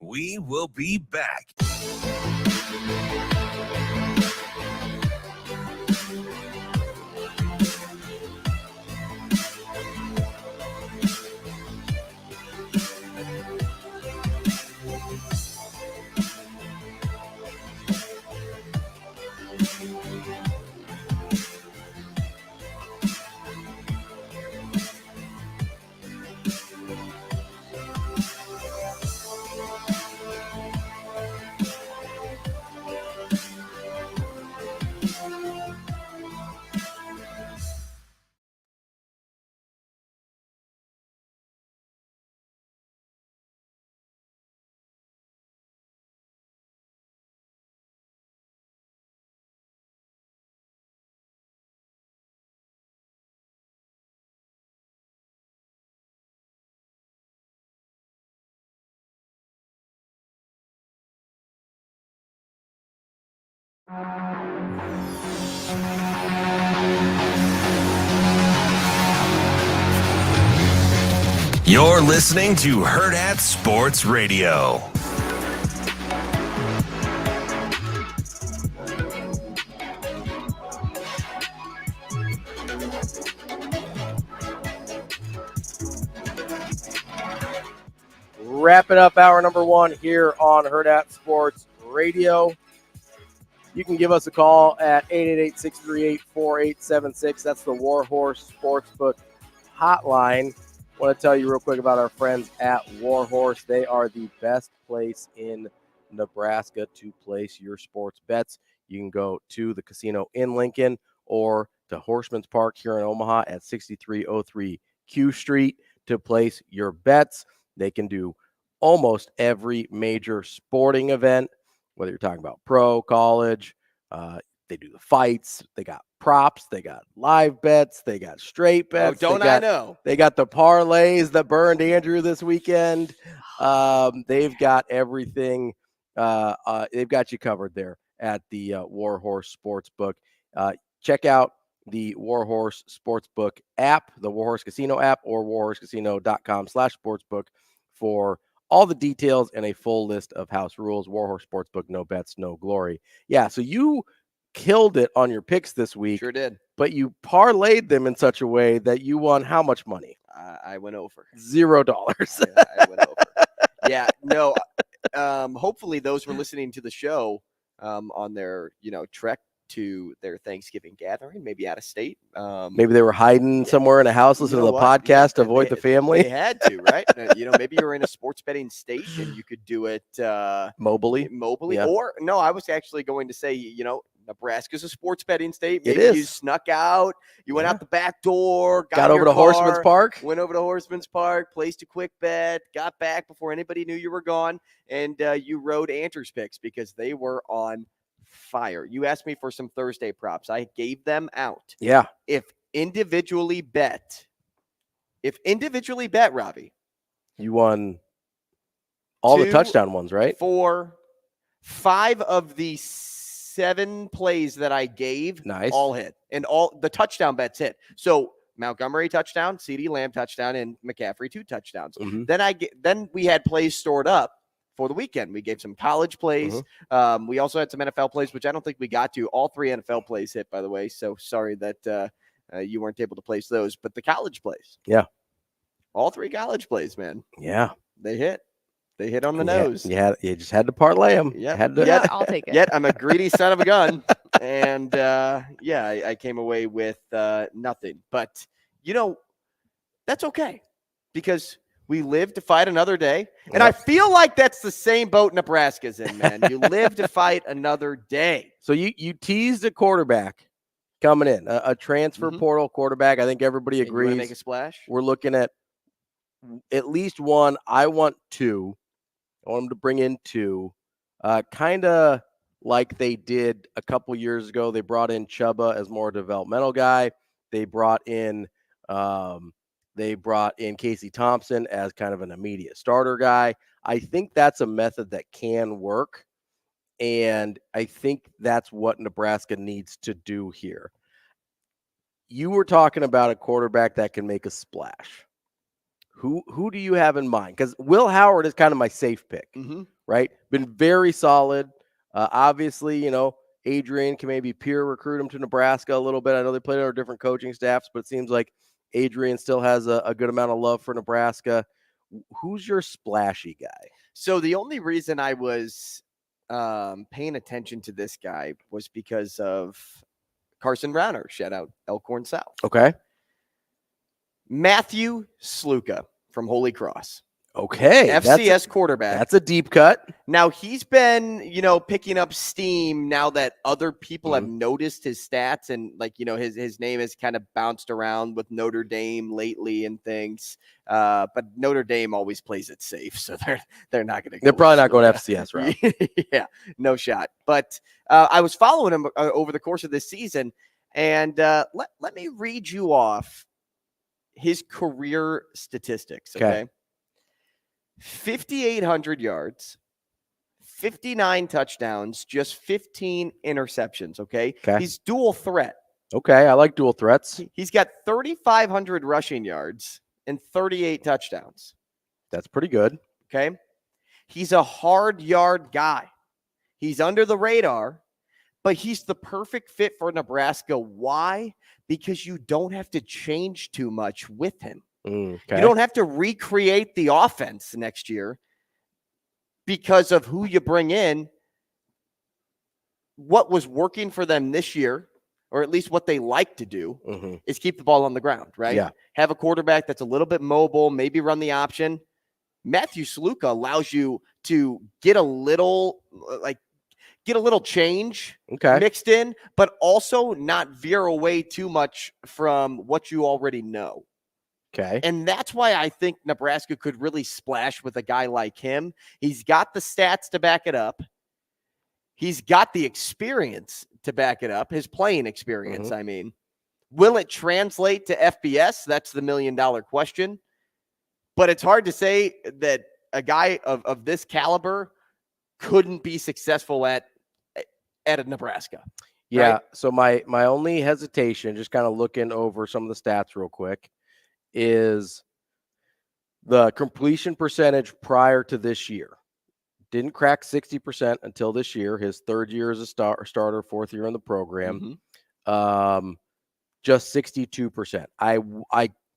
We will be back. You're listening to Hurrdat Sports Radio. Wrapping up hour number one here on Hurrdat Sports Radio. You can give us a call at 888-638-4876. That's the Warhorse Sportsbook hotline. I want to tell you real quick about our friends at Warhorse. They are the best place in Nebraska to place your sports bets. You can go to the casino in Lincoln or to Horseman's Park here in Omaha at 6303 Q Street to place your bets. They can do almost every major sporting event, whether you're talking about pro, college. They do the fights. They got props. They got live bets. They got straight bets. I know? They got the parlays that burned Andrew this weekend. They've got everything. They've got you covered there at the Warhorse Sportsbook. Check out the Warhorse Sportsbook app, the Warhorse Casino app, or warhorsecasino.com/sportsbook for all the details and a full list of house rules. Warhorse Sportsbook, no bets, no glory. Yeah, so you killed it on your picks this week. Sure did. But you parlayed them in such a way that you won how much money? I went over. $0. I went over. Yeah, no. Hopefully those were listening to the show on their, trek to their Thanksgiving gathering, maybe out of state. Maybe they were hiding somewhere in a house listening to the podcast to avoid the family. They had to, right? Maybe you were in a sports betting state and you could do it mobily. Yeah. Or no, I was actually going to say, Nebraska's a sports betting state. It Maybe is. you snuck out. You went out the back door. Got in over your to Horseman's car, Park. Went over to Horseman's Park, placed a quick bet, got back before anybody knew you were gone, and you rode Andrew's picks because they were on fire. You asked me for some Thursday props. I gave them out. Yeah. If individually bet, Ravi, you won all the touchdown ones, right? 5 of the 7 plays that I gave, all hit, and all the touchdown bets hit. So Montgomery touchdown, CeeDee Lamb touchdown, and McCaffrey 2 touchdowns. Then we had plays stored up for the weekend. We gave some college plays. We also had some NFL plays, which I don't think we got to. All 3 NFL plays hit, by the way. So sorry that you weren't able to place those, but the college plays. Yeah. All 3 college plays, man. Yeah. They hit. They hit on the nose. You just had to parlay them. Yeah, I'll take it. Yet I'm a greedy son of a gun. And I came away with nothing. But, that's okay because we live to fight another day. And I feel like that's the same boat Nebraska's in, man. You live to fight another day. So you teased a quarterback coming in, a transfer portal quarterback. I think everybody agrees. You wanna make a splash? We're looking at least one. I want 2. I want them to bring in 2, kind of like they did a couple years ago. They brought in Chuba as more developmental guy. They brought in Casey Thompson as kind of an immediate starter guy. I think that's a method that can work, and I think that's what Nebraska needs to do here. You were talking about a quarterback that can make a splash. Who do you have in mind? Because Will Howard is kind of my safe pick, right? Been very solid. Obviously, Adrian can maybe peer recruit him to Nebraska a little bit. I know they played under different coaching staffs, but it seems like Adrian still has a good amount of love for Nebraska. Who's your splashy guy? So the only reason I was paying attention to this guy was because of Carson Rauner. Shout out Elkhorn South. Okay. Matthew Sluka from Holy Cross. Okay. FCS quarterback. That's a deep cut. Now he's been, picking up steam now that other people have noticed his stats and his name has kind of bounced around with Notre Dame lately and things. But Notre Dame always plays it safe, so they're not going to. They're probably not going FCS route. Yeah, no shot. But I was following him over the course of this season, and let me read you off his career statistics. Okay. 5,800 yards, 59 touchdowns, just 15 interceptions. Okay. He's dual threat. Okay. I like dual threats. He's got 3,500 rushing yards and 38 touchdowns. That's pretty good. Okay. He's a hard yard guy. He's under the radar, but he's the perfect fit for Nebraska. Why? Because you don't have to change too much with him. You don't have to recreate the offense next year because of who you bring in. What was working for them this year, or at least what they like to do, is keep the ball on the ground, right? Yeah. Have a quarterback that's a little bit mobile, maybe run the option. Matthew Sluka allows you to get a little change mixed in, but also not veer away too much from what you already know. Okay. And that's why I think Nebraska could really splash with a guy like him. He's got the stats to back it up. He's got the experience to back it up, his playing experience, I mean. Will it translate to FBS? That's the million-dollar question. But it's hard to say that a guy of this caliber couldn't be successful at a Nebraska. Yeah. Right? So my only hesitation, just kind of looking over some of the stats real quick, is the completion percentage prior to this year. Didn't crack 60% until this year, his 3rd year as a starter, 4th year in the program. Just 62%.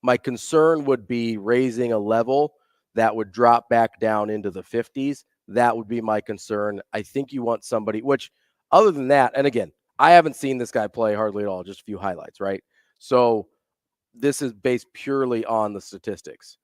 My concern would be raising a level that would drop back down into the 50s. That would be my concern. I think you want somebody, which other than that, and again, I haven't seen this guy play hardly at all, just a few highlights, right? So this is based purely on the statistics.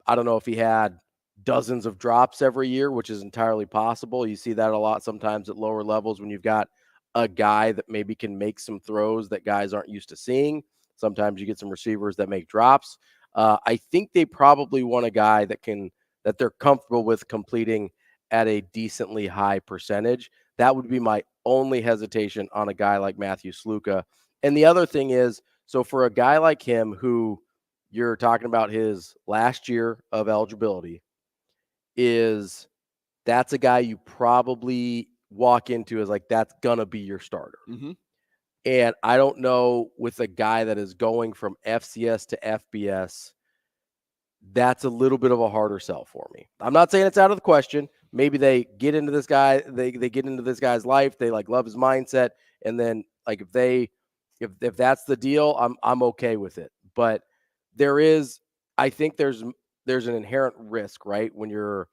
I don't know if he had dozens of drops every year, which is entirely possible. You see that a lot sometimes at lower levels when you've got a guy that maybe can make some throws that guys aren't used to seeing. Sometimes you get some receivers that make drops. I think they probably want a guy that they're comfortable with completing at a decently high percentage. That would be my only hesitation on a guy like Matthew Sluka. And the other thing is, so for a guy like him who you're talking about his last year of eligibility, that's a guy you probably walk into as like, that's going to be your starter. Mm-hmm. And I don't know, with a guy that is going from FCS to FBS, that's a little bit of a harder sell for me. I'm not saying it's out of the question. Maybe they get into this guy, they get into this guy's life, they like love his mindset, and then like if that's the deal, I'm okay with it. But I think there's an inherent risk, right? When you're,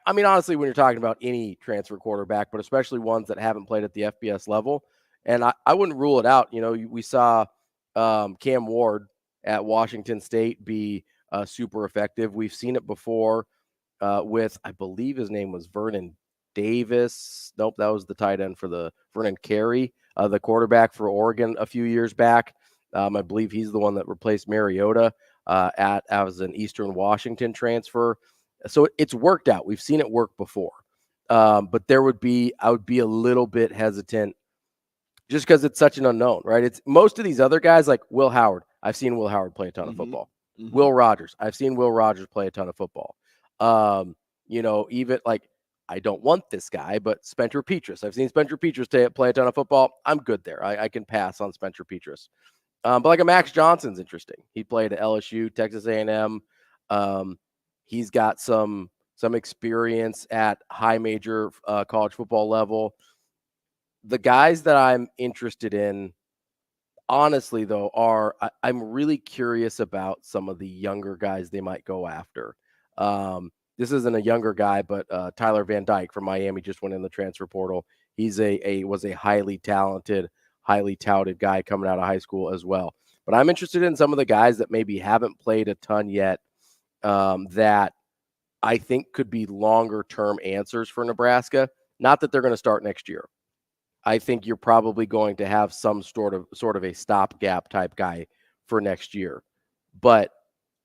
I mean, honestly, when you're talking about any transfer quarterback, but especially ones that haven't played at the FBS level. And I wouldn't rule it out. You know, we saw Cam Ward at Washington State be super effective. We've seen it before with, I believe his name was Vernon Davis. Nope, that was the tight end for the Vernon Carey, the quarterback for Oregon a few years back. I believe he's the one that replaced Mariota as an Eastern Washington transfer. So it's worked out. We've seen it work before. But I would be a little bit hesitant just because it's such an unknown, right? It's most of these other guys, like Will Howard. I've seen Will Howard play a ton of football. Mm-hmm. Will Rogers. I've seen Will Rogers play a ton of football. Even like, I don't want this guy, but Spencer Petras. I've seen Spencer Petras play a ton of football. I'm good there. I can pass on Spencer Petras. But like a Max Johnson's interesting. He played at LSU, Texas A&M. He's got some experience at high major college football level. The guys that I'm interested in, honestly, though, I'm really curious about some of the younger guys they might go after. This isn't a younger guy, but Tyler Van Dyke from Miami just went in the transfer portal. He's was a highly talented, highly touted guy coming out of high school as well. But I'm interested in some of the guys that maybe haven't played a ton yet, that I think could be longer term answers for Nebraska. Not that they're going to start next year. I think you're probably going to have some sort of a stopgap type guy for next year. But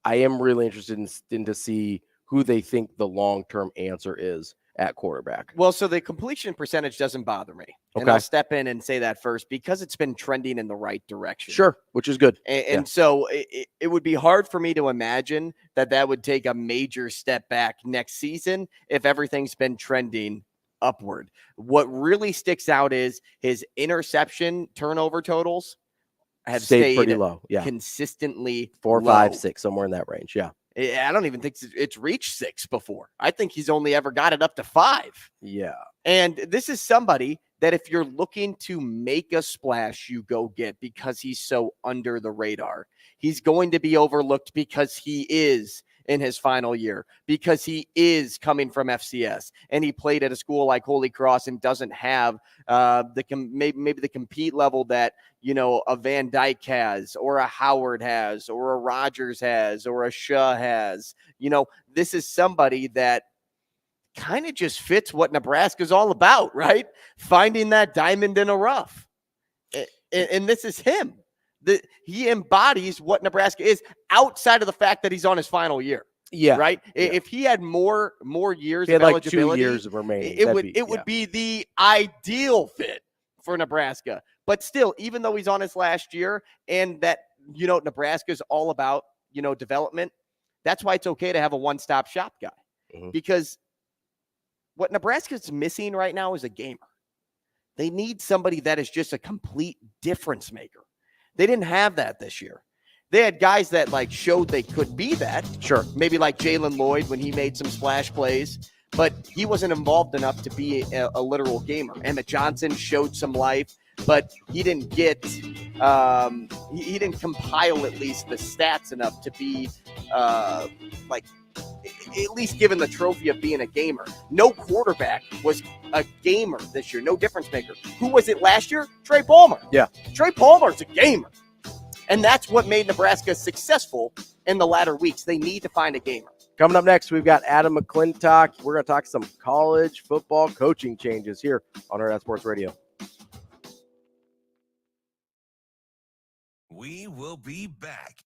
I am really interested in to see who they think the long-term answer is at quarterback. Well, so the completion percentage doesn't bother me. Okay. And I'll step in and say that first because it's been trending in the right direction. Sure, which is good. And so it would be hard for me to imagine that would take a major step back next season if everything's been trending upward. What really sticks out is his interception turnover totals have stayed pretty low. Yeah. Consistently 4, low. 5, 6, somewhere in that range. Yeah. I don't even think it's reached 6 before. I think he's only ever got it up to 5. Yeah. And this is somebody that if you're looking to make a splash, you go get because he's so under the radar. He's going to be overlooked because he is in his final year, because he is coming from FCS and he played at a school like Holy Cross and doesn't have maybe the compete level that, a Van Dyke has or a Howard has or a Rogers has or a Shaw has. This is somebody that kind of just fits what Nebraska's all about, right? Finding that diamond in a rough. And this is him. He embodies what Nebraska is outside of the fact that he's on his final year. Yeah. Right. Yeah. If he had more years of eligibility, 2 years remaining, it would be the ideal fit for Nebraska. But still, even though he's on his last year and that, Nebraska is all about, development, that's why it's okay to have a one-stop shop guy. Mm-hmm. Because what Nebraska's missing right now is a gamer. They need somebody that is just a complete difference maker. They didn't have that this year. They had guys that showed they could be that. Sure. Maybe like Jalen Lloyd when he made some splash plays, but he wasn't involved enough to be a literal gamer. Emmett Johnson showed some life, but he didn't get, he didn't compile at least the stats enough to be at least given the trophy of being a gamer. No quarterback was a gamer this year, no difference maker. Who was it last year? Trey Palmer. Yeah. Trey Palmer's a gamer. And that's what made Nebraska successful in the latter weeks. They need to find a gamer. Coming up next, we've got Adam McClintock. We're going to talk some college football coaching changes here on Hurrdat Sports Radio. We will be back.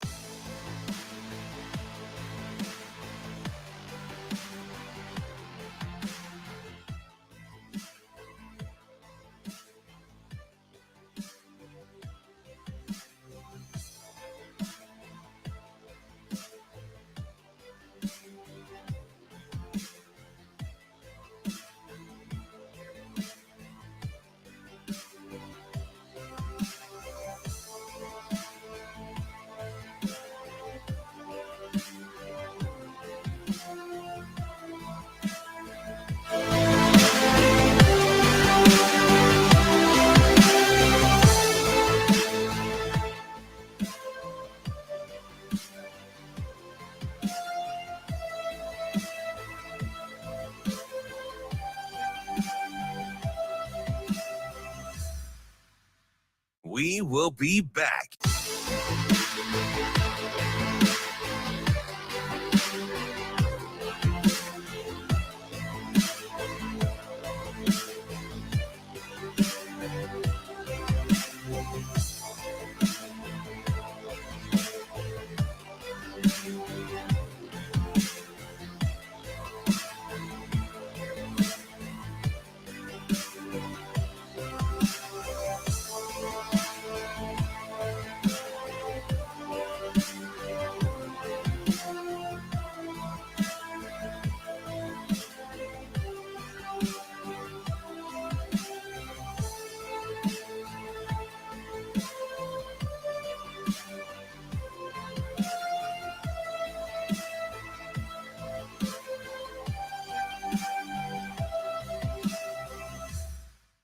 We will be back.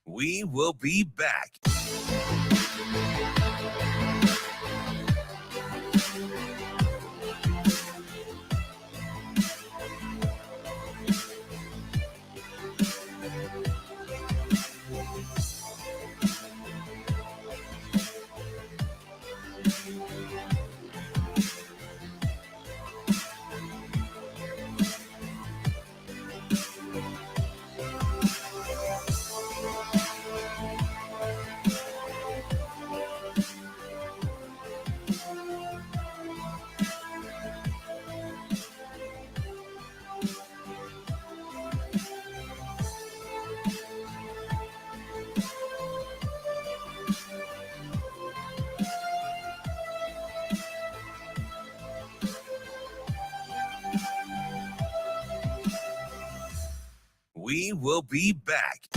We will be back. We will be back.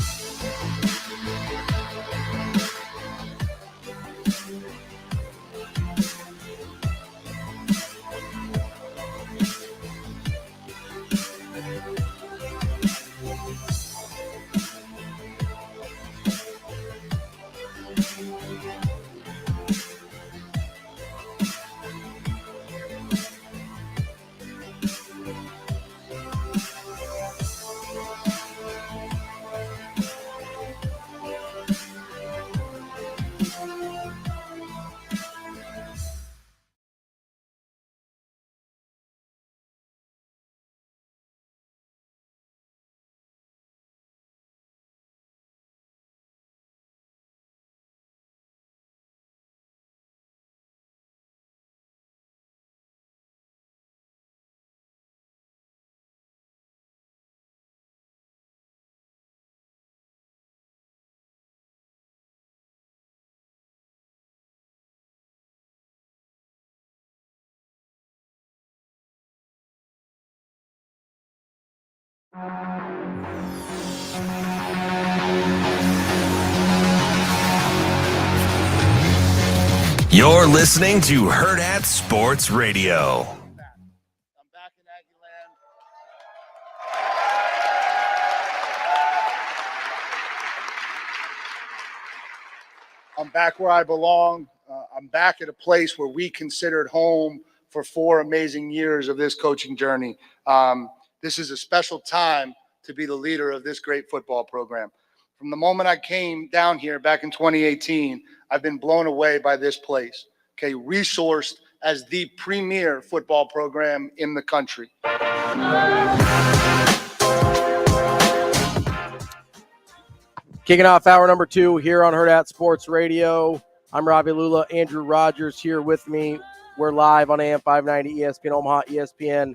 You're listening to Hurrdat Sports Radio. I'm back in Aggie land. I'm back where I belong. I'm back at a place where we considered home for 4 amazing years of this coaching journey. This is a special time to be the leader of this great football program. From the moment I came down here back in 2018, I've been blown away by this place, okay, resourced as the premier football program in the country. Kicking off hour number 2 here on Hurrdat Sports Radio. I'm Ravi Lulla. Andrew Rogers here with me. We're live on AM 590, ESPN Omaha, ESPN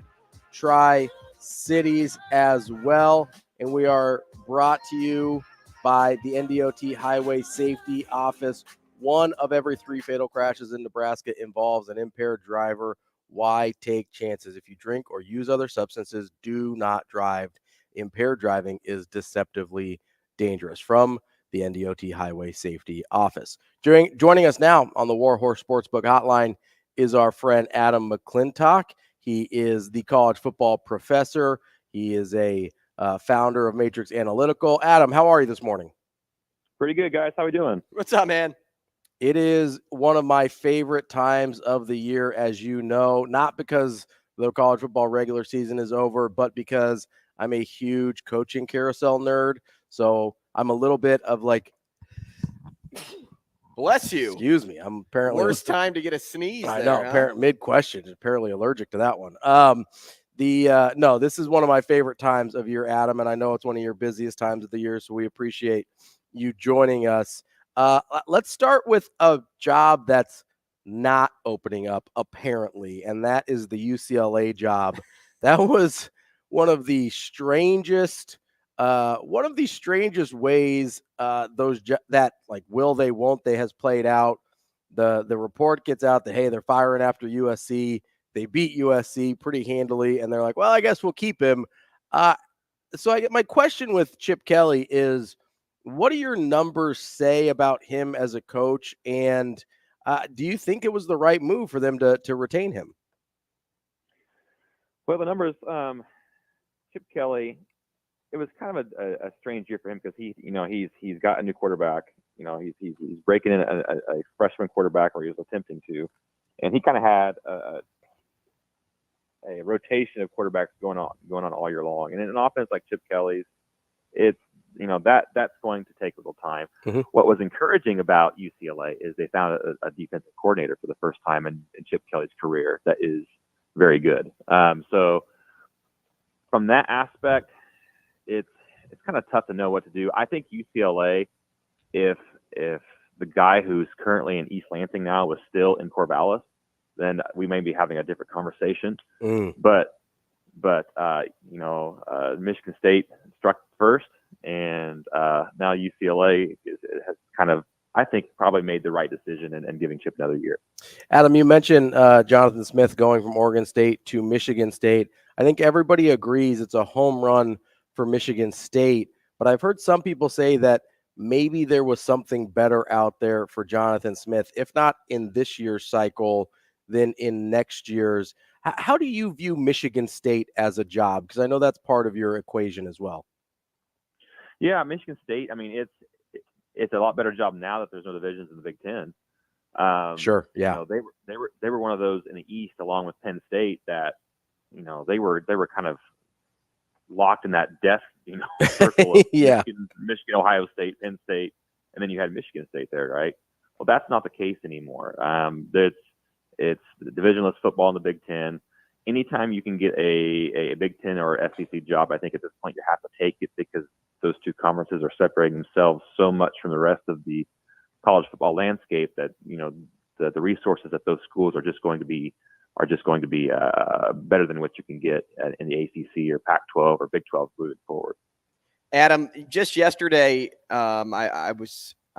Tri-Cities as well. And we are brought to you by the NDOT Highway Safety Office. 1 of every 3 fatal crashes in Nebraska involves an impaired driver. Why take chances? If you drink or use other substances, do not drive. Impaired driving is deceptively dangerous. From the NDOT Highway Safety Office. Joining us now on the Warhorse Sportsbook Hotline is our friend Adam McClintock. He is the college football professor. He is a founder of Matrix Analytical. Adam, how are you this morning? Pretty good, guys. How we doing? What's up, man? It is one of my favorite times of the year, as you know, not because the college football regular season is over, but because I'm a huge coaching carousel nerd. So I'm a little bit of like, bless you. Excuse me. I'm apparently worst time to get a sneeze. I there, know. huh? Mid question, apparently allergic to that one. No, this is one of my favorite times of year, Adam, and I know it's one of your busiest times of the year. So we appreciate you joining us. Let's start with a job that's not opening up, apparently, and that is the UCLA job. That was one of the strangest ways that like will they, won't they has played out. The report gets out that, hey, they're firing after USC. They beat USC pretty handily, and they're like, well, I guess we'll keep him. So my question with Chip Kelly is, what do your numbers say about him as a coach? And do you think it was the right move for them to retain him? Well, the numbers, Chip Kelly, it was kind of a strange year for him because he's got a new quarterback. He's breaking in a freshman quarterback, or he was attempting to, and he kind of had a rotation of quarterbacks going on all year long. And in an offense like Chip Kelly's, it's that's going to take a little time. Mm-hmm. What was encouraging about UCLA is they found a defensive coordinator for the first time in Chip Kelly's career that is very good. So from that aspect, it's kind of tough to know what to do. I think UCLA, if the guy who's currently in East Lansing now was still in Corvallis, then we may be having a different conversation. But Michigan State struck first, and now UCLA has kind of, I think, probably made the right decision and giving Chip another year. Adam, you mentioned Jonathan Smith going from Oregon State to Michigan State. I think everybody agrees it's a home run for Michigan State, but I've heard some people say that maybe there was something better out there for Jonathan Smith, if not in this year's cycle, then in next year's. How do you view Michigan State as a job? Because I know that's part of your equation as well. Yeah, Michigan State, I mean, it's a lot better job now that there's no divisions in the Big Ten. Sure, yeah. They were one of those in the East, along with Penn State, that they were kind of locked in that death circle of yeah. Michigan, Ohio State, Penn State, and then you had Michigan State there, right? Well, that's not the case anymore. It's divisionless football in the Big Ten. Anytime you can get a Big Ten or SEC job, I think at this point you have to take it, because those two conferences are separating themselves so much from the rest of the college football landscape that the resources at those schools are just going to be better than what you can get in the ACC or Pac-12 or Big 12 moving forward. Adam, just yesterday, I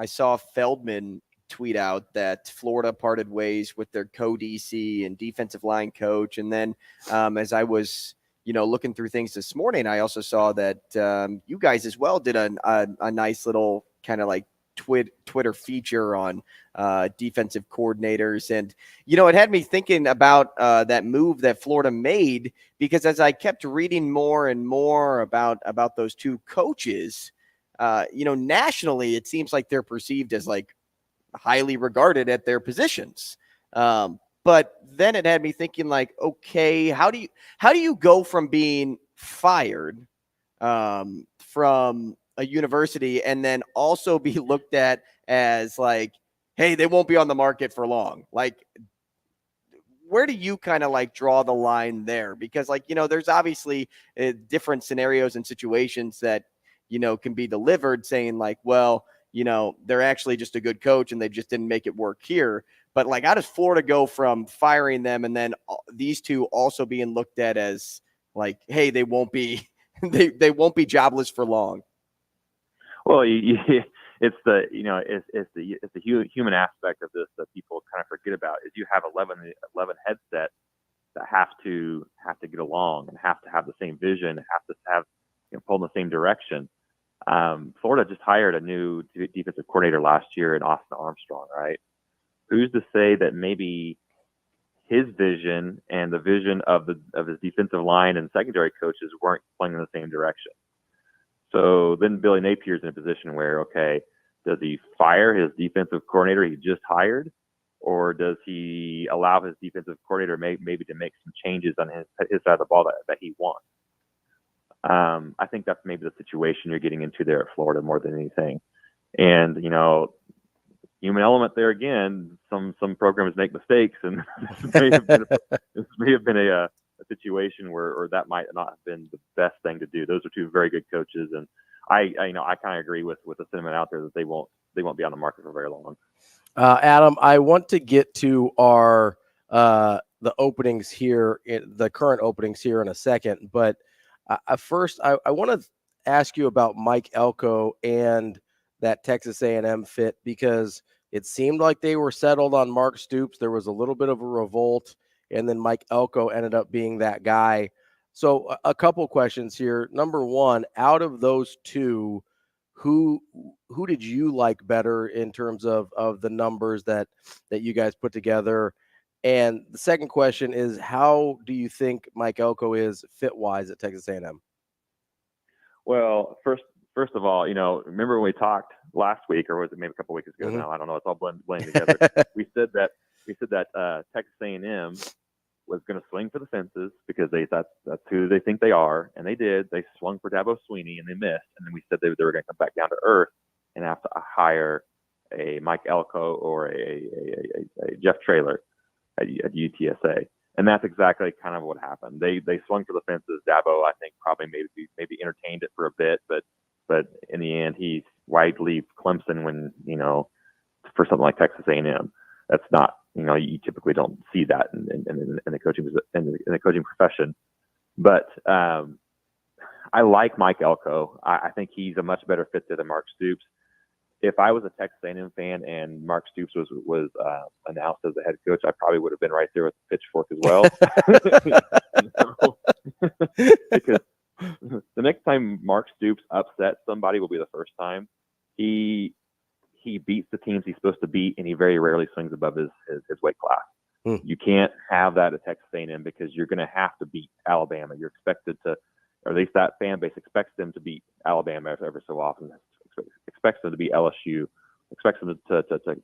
saw Feldman tweet out that Florida parted ways with their co-DC and defensive line coach. And then as I was, looking through things this morning, I also saw that you guys as well did a nice little kind of like Twitter feature on defensive coordinators. And, it had me thinking about that move that Florida made, because as I kept reading more and more about those two coaches, nationally, it seems like they're perceived as like highly regarded at their positions. But then it had me thinking like, okay, how do you go from being fired from a university and then also be looked at as like, hey, they won't be on the market for long? Like, where do you kind of like draw the line there? Because there's obviously different scenarios and situations that, can be delivered saying like, well, they're actually just a good coach and they just didn't make it work here. But like, how does Florida go from firing them and then these two also being looked at as like, hey, they won't be they won't be jobless for long? Well, it's the human aspect of this that people kind of forget about. Is you have 11 headsets that have to get along and have to have the same vision, have to have pull in the same direction. Florida just hired a new defensive coordinator last year in Austin Armstrong, right? Who's to say that maybe his vision and the vision of his defensive line and secondary coaches weren't playing in the same direction? So then Billy Napier's in a position where, okay, does he fire his defensive coordinator he just hired, or does he allow his defensive coordinator maybe to make some changes on his side of the ball that he wants? I think that's maybe the situation you're getting into there at Florida more than anything. And, human element there again, some programs make mistakes, and this may have been a situation where that might not have been the best thing to do. Those are two very good coaches, and I kind of agree with the sentiment out there that they won't be on the market for very long. Adam, I want to get to our the openings here, the current openings here in a second, but first I want to ask you about Mike Elko and that Texas A&M fit, because it seemed like they were settled on Mark Stoops. There was a little bit of a revolt, and then Mike Elko ended up being that guy. So a couple questions here. Number one, out of those two, who did you like better in terms of the numbers that you guys put together? And the second question is, how do you think Mike Elko is fit-wise at Texas A&M? Well, first of all, remember when we talked last week, or was it maybe a couple weeks ago now? I don't know. It's all blending together. we said that Texas A&M was going to swing for the fences because that's who they think they are, and they did. They swung for Dabo Swinney and they missed, and then we said they were going to come back down to earth and have to hire a Mike Elko or a Jeff Traylor at UTSA, and that's exactly kind of what happened. They swung for the fences. Dabo, I think, probably maybe entertained it for a bit, but in the end, why leave Clemson when for something like Texas A&M? That's not, you typically don't see that in the coaching profession. But I like Mike Elko. I think he's a much better fit than Mark Stoops. If I was a Texas A&M fan and Mark Stoops was announced as the head coach, I probably would have been right there with the pitchfork as well. Because the next time Mark Stoops upsets somebody will be the first time. He beats the teams he's supposed to beat, and he very rarely swings above his weight class. You can't have that at Texas A&M because you're going to have to beat Alabama. You're expected to, or at least that fan base expects them to beat Alabama every so often. Expects them to beat LSU. Expects them to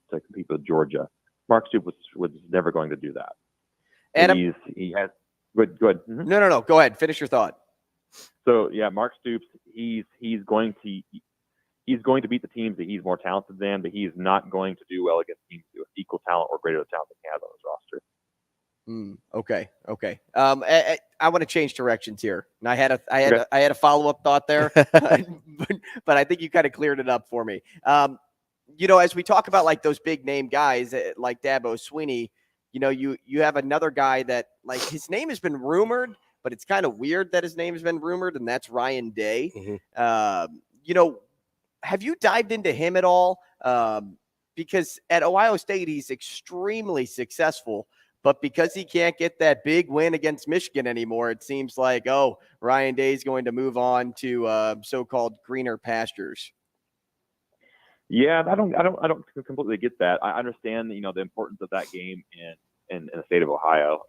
compete with Georgia. Mark Stoops was never going to do that. Adam, he has good. Mm-hmm. No. Go ahead. Finish your thought. So yeah, Mark Stoops, he's going to beat the teams that he's more talented than, but he's not going to do well against teams with equal talent or greater talent than he has on his roster. Okay. I want to change directions here, and I had a follow-up thought there, but I think you kind of cleared it up for me. As we talk about like those big name guys like Dabo Swinney, you have another guy that like his name has been rumored, but it's kind of weird that his name has been rumored, and that's Ryan Day. Mm-hmm. Have you dived into him at all? Because at Ohio State, he's extremely successful, but because he can't get that big win against Michigan anymore, it seems like, Ryan Day is going to move on to so-called greener pastures. Yeah, I don't completely get that. I understand, the importance of that game in the state of Ohio.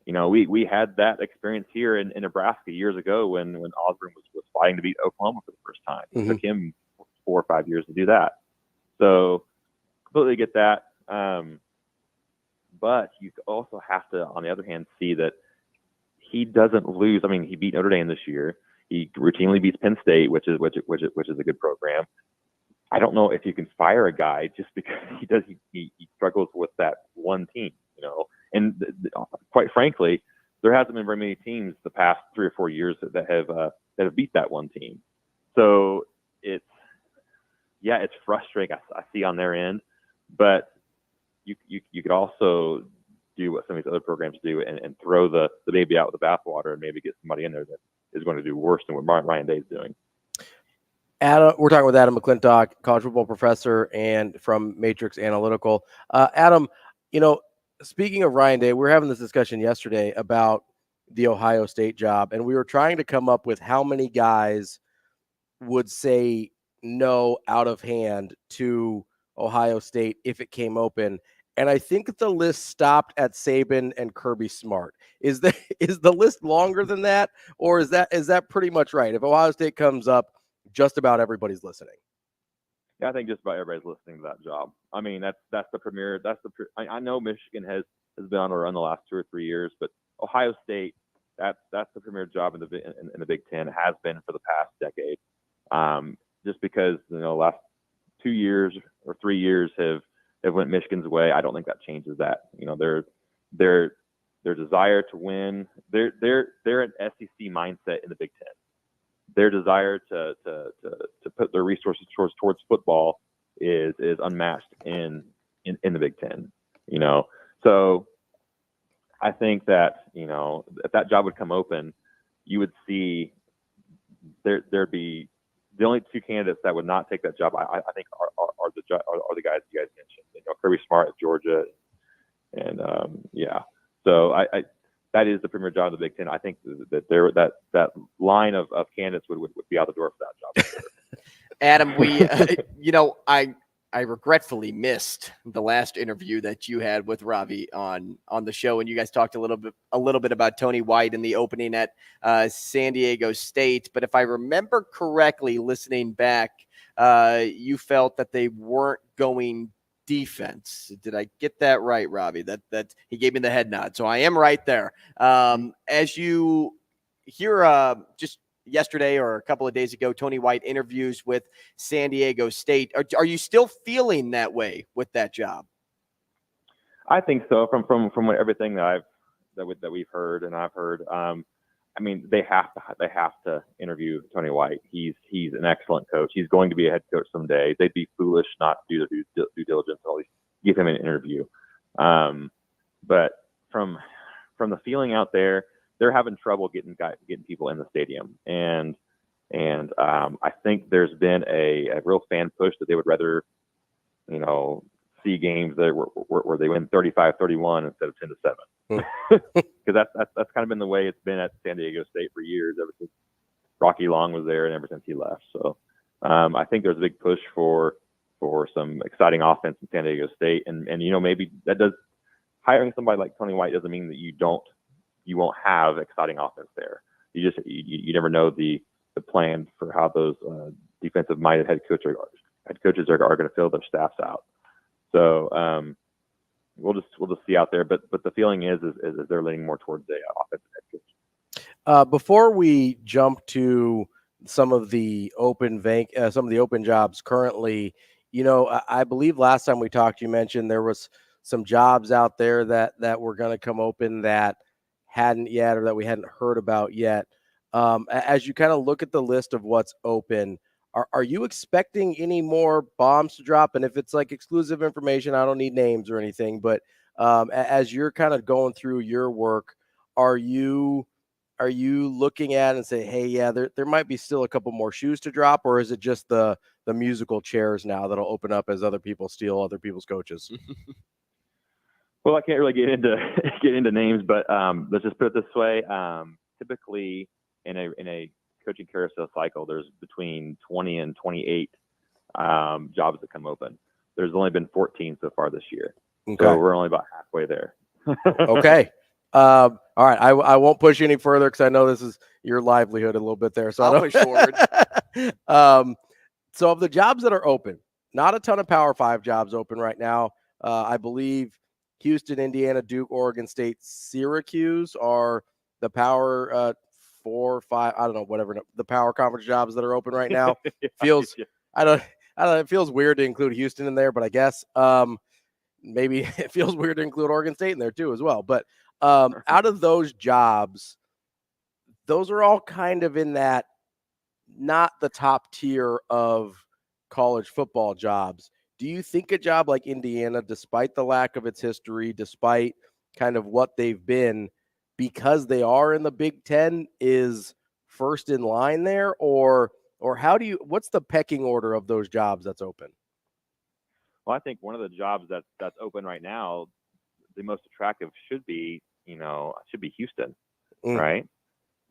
We had that experience here in Nebraska years ago when Osborne was fighting to beat Oklahoma for the first time. It took him 4 or 5 years to do that. So completely get that. But you also have to, on the other hand, see that he doesn't lose. I mean, he beat Notre Dame this year. He routinely beats Penn State, which is a good program. I don't know if you can fire a guy just because he struggles with that one team, And quite frankly, there hasn't been very many teams the past 3 or 4 years that have beat that one team. So yeah, it's frustrating. I see on their end, but you could also do what some of these other programs do and throw the baby out with the bathwater and maybe get somebody in there that is going to do worse than what Ryan Day is doing. Adam, we're talking with Adam McClintock, college football professor and from Matrix Analytical. Adam, speaking of Ryan Day, we were having this discussion yesterday about the Ohio State job, and we were trying to come up with how many guys would say no out of hand to Ohio State if it came open. And I think the list stopped at Saban and Kirby Smart. Is the list longer than that, or is that pretty much right? If Ohio State comes up, just about everybody's listening. Yeah, I think just about everybody's listening to that job. I mean, that's the premier. I know Michigan has been on a run the last 2 or 3 years, but Ohio State, that's the premier job in the Big Ten, has been for the past decade. Just because the last 2 years or 3 years have went Michigan's way, I don't think that changes that. Their desire to win, they're an SEC mindset in the Big Ten. Their desire to put their resources towards football is unmatched in the Big Ten. So I think that if that job would come open, you would see there'd be the only two candidates that would not take that job. I think are the guys you guys mentioned. Kirby Smart at Georgia, and So I that is the premier job of the Big Ten. I think that that line of candidates would be out the door for that job. Adam, we I regretfully missed the last interview that you had with Ravi on the show, and you guys talked a little bit about Tony White and the opening at San Diego State. But if I remember correctly, listening back, you felt that they weren't going defense. Did I get that right, Ravi? That he gave me the head nod, so I am right there. As you hear, just yesterday or a couple of days ago, Tony White interviews with San Diego State. Are you still feeling that way with that job? I think so. From everything that we've heard and I've heard. I mean, they have to interview Tony White. He's an excellent coach. He's going to be a head coach someday. They'd be foolish not to do the due diligence and at least give him an interview. But from the feeling out there, they're having trouble getting people in the stadium, and I think there's been a real fan push that they would rather, see games that where they win 35-31 instead of 10-7, because that's kind of been the way it's been at San Diego State for years, ever since Rocky Long was there and ever since he left. So I think there's a big push for some exciting offense in San Diego State, and maybe that does hiring somebody like Tony White doesn't mean that you won't have exciting offense there. You never know the plan for how those defensive minded head coaches are going to fill their staffs out. So we'll just see out there. But the feeling is they're leaning more towards the offensive head coach. Before we jump to some of the open jobs currently, I believe last time we talked, you mentioned there was some jobs out there that were going to come open that hadn't yet, or that we hadn't heard about yet. As you kind of look at the list of what's open, are you expecting any more bombs to drop? And if it's like exclusive information, I don't need names or anything, but as you're kind of going through your work, are you looking at and say, hey, yeah, there might be still a couple more shoes to drop, or is it just the musical chairs now that'll open up as other people steal other people's coaches? Well, I can't really get into names, but let's just put it this way. Typically, in a coaching carousel cycle, there's between 20 and 28 jobs that come open. There's only been 14 so far this year, so we're only about halfway there. Okay. All right. I won't push you any further because I know this is your livelihood a little bit there. So I'll push forward. So of the jobs that are open, not a ton of Power 5 jobs open right now. I believe Houston, Indiana, Duke, Oregon State, Syracuse are the Power 4 or 5. I don't know, whatever the Power Conference jobs that are open right now. I don't know. It feels weird to include Houston in there, but I guess maybe it feels weird to include Oregon State in there too as well. But out of those jobs, those are all kind of in that, not the top tier of college football jobs. Do you think a job like Indiana, despite the lack of its history, despite kind of what they've been, because they are in the Big Ten, is first in line there? Or what's the pecking order of those jobs that's open? Well, I think one of the jobs that's open right now, the most attractive should be Houston, right?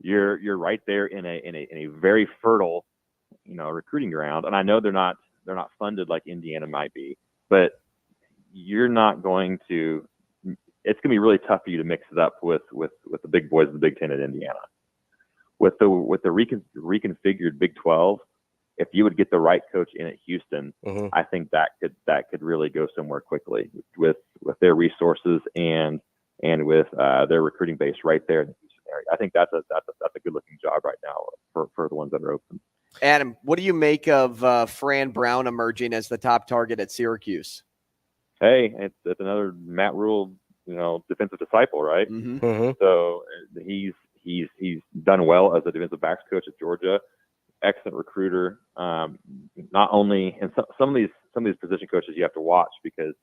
You're right there in a very fertile, recruiting ground. And I know they're not funded like Indiana might be, but you're not going to. It's going to be really tough for you to mix it up with the big boys of the Big Ten at Indiana. With the reconfigured Big 12, if you would get the right coach in at Houston, I think that could really go somewhere quickly with their resources and with their recruiting base right there in the Houston area. I think that's a good looking job right now for the ones that are open. Adam, what do you make of Fran Brown emerging as the top target at Syracuse? Hey, it's another Matt Rule, defensive disciple, right? So he's done well as a defensive backs coach at Georgia. Excellent recruiter. Not only, and some of these position coaches you have to watch because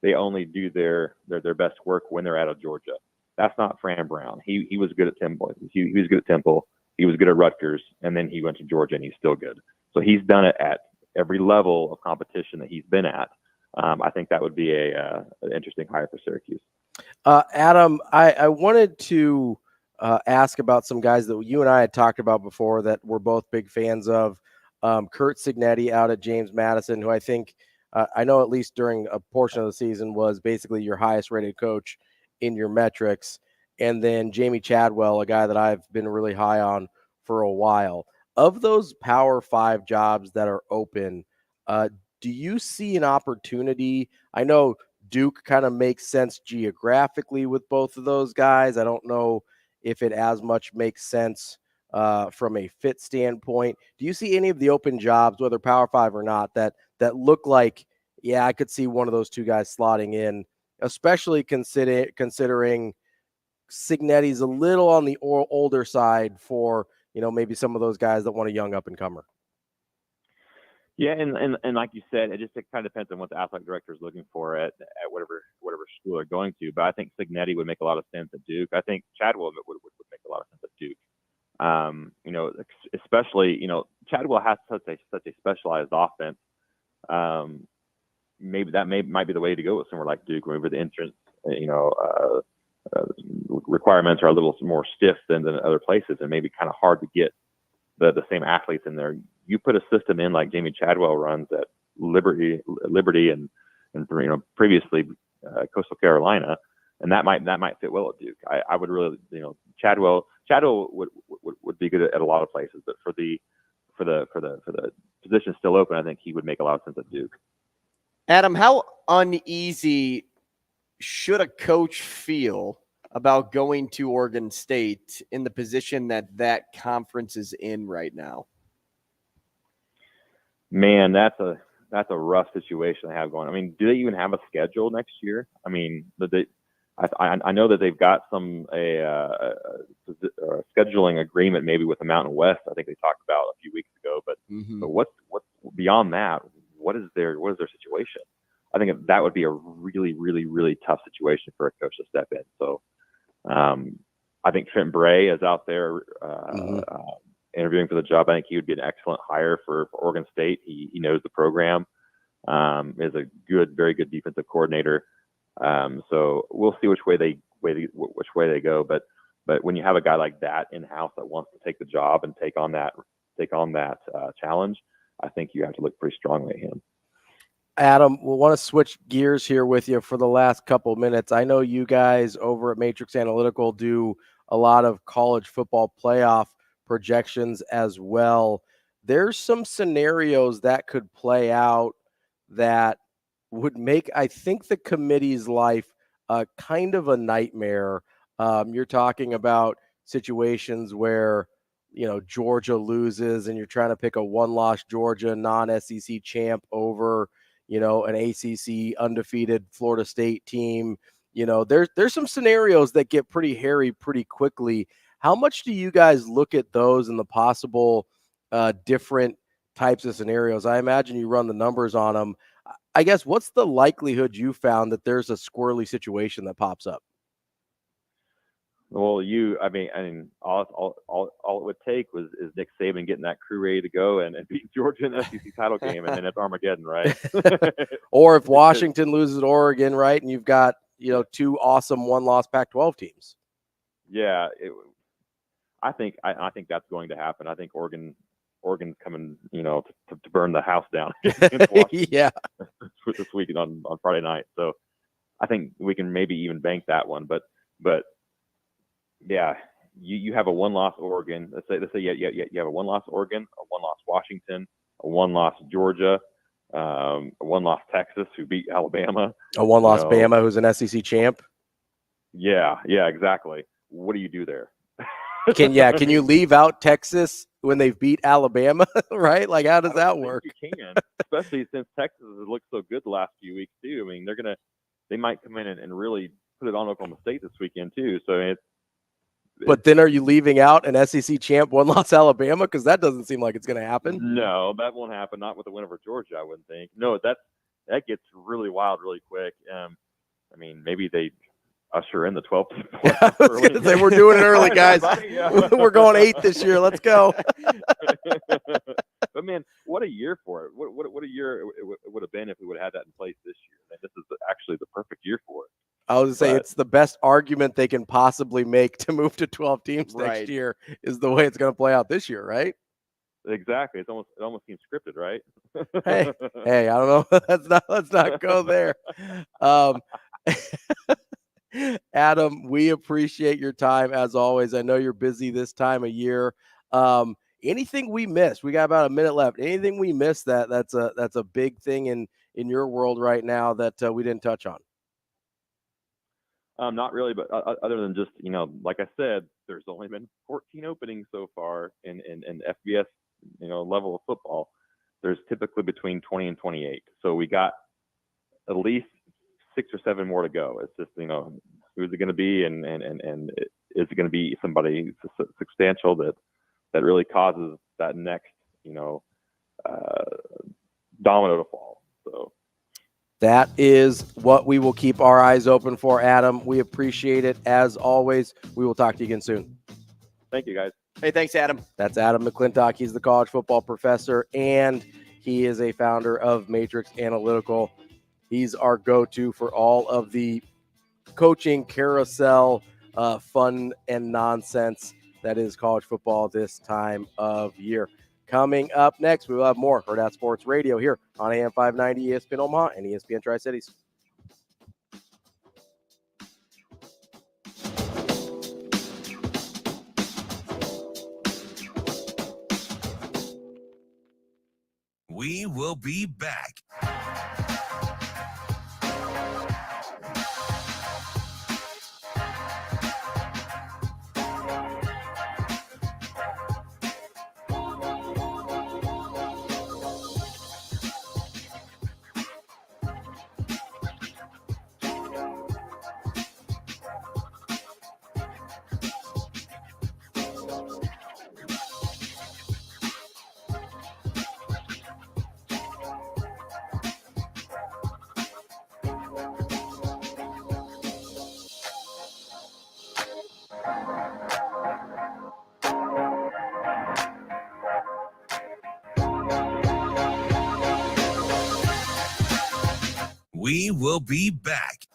they only do their best work when they're out of Georgia. That's not Fran Brown. He was good at Temple. He was good at Temple. He was good at Rutgers, and then he went to Georgia, and he's still good. So he's done it at every level of competition that he's been at. I think that would be an interesting hire for Syracuse. Adam, I wanted to ask about some guys that you and I had talked about before that we're both big fans of. Curt Cignetti out at James Madison, who I think I know at least during a portion of the season was basically your highest rated coach in your metrics. And then Jamie Chadwell, a guy that I've been really high on for a while. Of those Power 5 jobs that are open, do you see an opportunity? I know Duke kind of makes sense geographically with both of those guys. I don't know if it as much makes sense from a fit standpoint. Do you see any of the open jobs, whether Power 5 or not, that look like, yeah, I could see one of those two guys slotting in, especially considering Cignetti's a little on the older side for, maybe some of those guys that want a young up-and-comer? Yeah, and like you said, it kind of depends on what the athletic director is looking for at whatever school they're going to. But I think Cignetti would make a lot of sense at Duke. I think Chadwell would make a lot of sense at Duke. Especially, Chadwell has such a specialized offense. Maybe that might be the way to go with somewhere like Duke, where the entrance, requirements are a little more stiff than other places, and maybe kind of hard to get the same athletes in there. You put a system in like Jamie Chadwell runs at Liberty and previously Coastal Carolina, and that might fit well at Duke. I would really, Chadwell would be good at a lot of places, but for the position still open, I think he would make a lot of sense at Duke. Adam, how uneasy should a coach feel about going to Oregon State in the position that conference is in right now? Man, that's a rough situation to have going. I mean, do they even have a schedule next year? I mean, I know that they've got a scheduling agreement maybe with the Mountain West. I think they talked about a few weeks ago. But what's beyond that? What is their situation? I think that would be a really, really, really tough situation for a coach to step in. So I think Trent Bray is out there interviewing for the job. I think he would be an excellent hire for Oregon State. He knows the program, is a very good defensive coordinator. So we'll see which way they go. But when you have a guy like that in house that wants to take the job and take on that challenge, I think you have to look pretty strongly at him. Adam, we'll want to switch gears here with you for the last couple minutes. I know you guys over at Matrix Analytical do a lot of college football playoff projections as well. There's some scenarios that could play out that would make, I think, the committee's life kind of a nightmare. You're talking about situations where, Georgia loses and you're trying to pick a one-loss Georgia non-SEC champ over, an ACC undefeated Florida State team. There's some scenarios that get pretty hairy pretty quickly. How much do you guys look at those and the possible different types of scenarios. I imagine you run the numbers on them. I guess what's the likelihood you found that there's a squirrely situation that pops up? Well, I mean, all it would take is Nick Saban getting that crew ready to go and beat Georgia in the SEC title game, and then it's Armageddon, right? Or if Washington loses to Oregon, right, and you've got two awesome one-loss Pac-12 teams. Yeah, I think that's going to happen. I think Oregon's coming, to burn the house down. Yeah, this weekend on Friday night. So I think we can maybe even bank that one, but. Yeah, you have a one-loss Oregon. Let's say you have a one-loss Oregon, a one-loss Washington, a one-loss Georgia, a one-loss Texas who beat Alabama, a one-loss Bama who's an SEC champ. Yeah, exactly. What do you do there? Can you leave out Texas when they've beat Alabama? Right? Like, how does that work? You can, especially since Texas has looked so good the last few weeks too. I mean, they might come in and really put it on Oklahoma State this weekend too. So But then are you leaving out an SEC champ one-loss Alabama? Because that doesn't seem like it's going to happen. No, that won't happen. Not with a win over Georgia, I wouldn't think. No, that gets really wild really quick. I mean, maybe they usher in the 12th. I was going to say, we're doing it early, guys. We're going 8 this year. Let's go. But, man, what a year for it. What a year it would have been if we would have had that in place this year. Man, this is actually the perfect year for it. I was going to say it's the best argument they can possibly make to move to 12 teams Right. next year is the way it's going to play out this year, right? Exactly. It almost seems scripted, right? Hey, I don't know. Let's not go there. Adam, we appreciate your time as always. I know you're busy this time of year. Anything we missed? We got about a minute left. Anything we missed that's a big thing in your world right now that we didn't touch on? Not really, but other than just, like I said, there's only been 14 openings so far in FBS, level of football. There's typically between 20 and 28. So we got at least 6 or 7 more to go. It's just, who's it going to be and is it going to be somebody substantial that really causes that next, domino to fall. So. That is what we will keep our eyes open for, Adam. We appreciate it as always. We will talk to you again soon. Thank you, guys. Hey, thanks, Adam. That's Adam McClintock. He's the college football professor, and he is a founder of Matrix Analytical. He's our go-to for all of the coaching carousel fun and nonsense that is college football this time of year. Coming up next, we will have more Hurrdat Sports Radio here on AM 590, ESPN Omaha, and ESPN Tri-Cities. We will be back. We will be back.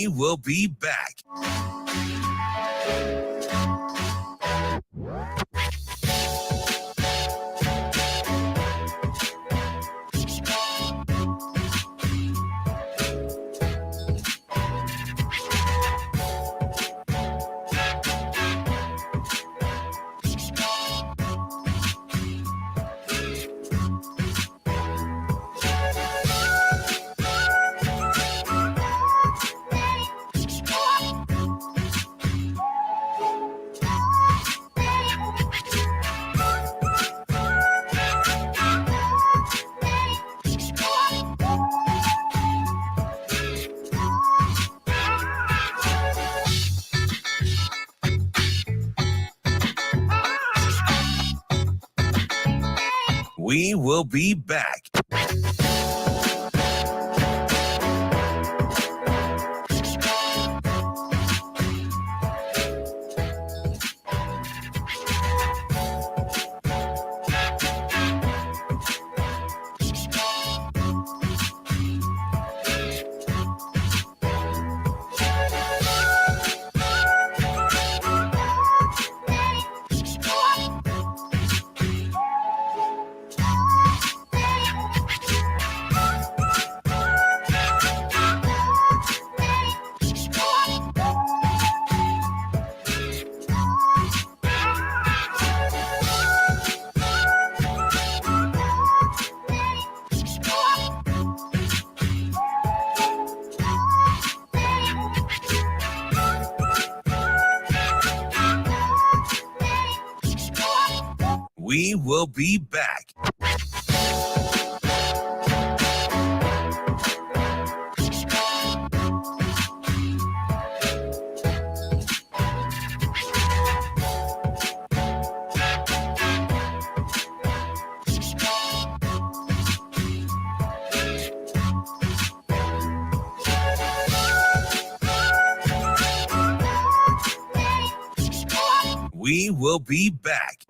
We will be back. We will be back. We will be back. We will be back.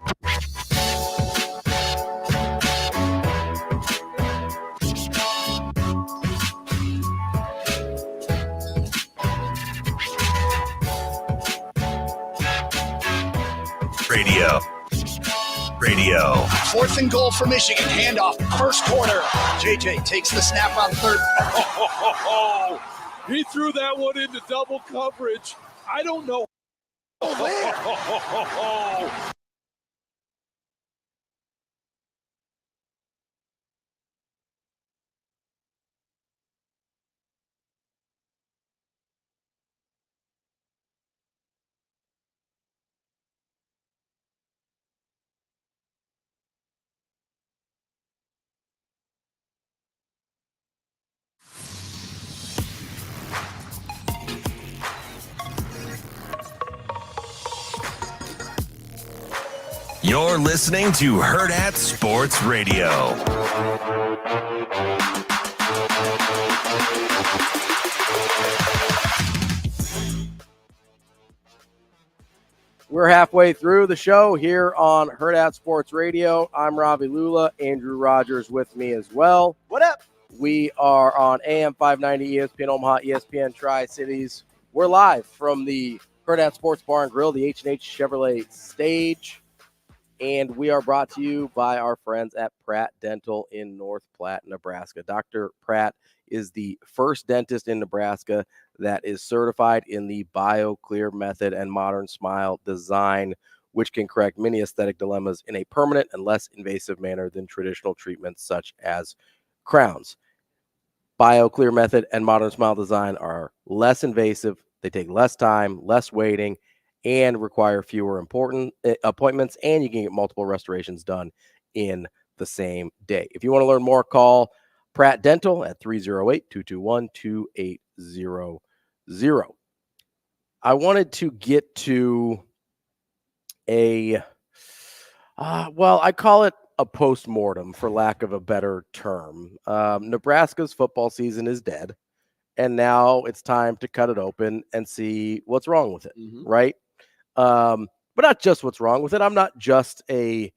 Radio. 4th and goal for Michigan. Handoff. First quarter. JJ takes the snap on third. He threw that one into double coverage. I don't know. You're listening to Hurrdat Sports Radio. We're halfway through the show here on Hurrdat Sports Radio. I'm Ravi Lulla. Andrew Rogers with me as well. What up? We are on AM 590 ESPN Omaha, ESPN Tri-Cities. We're live from the Hurrdat Sports Bar and Grill, the H&H Chevrolet stage. And we are brought to you by our friends at Pratt Dental in North Platte, Nebraska. Dr. Pratt is the first dentist in Nebraska that is certified in the BioClear method and modern smile design, which can correct many aesthetic dilemmas in a permanent and less invasive manner than traditional treatments such as crowns. BioClear method and modern smile design are less invasive. They take less time, less waiting, and require fewer important appointments, and you can get multiple restorations done in the same day. If you want to learn more, call Pratt Dental at 308-221-2800. I wanted to get to I call it a postmortem for lack of a better term. Nebraska's football season is dead, and now it's time to cut it open and see what's wrong with it, right? But not just what's wrong with it. I'm not just a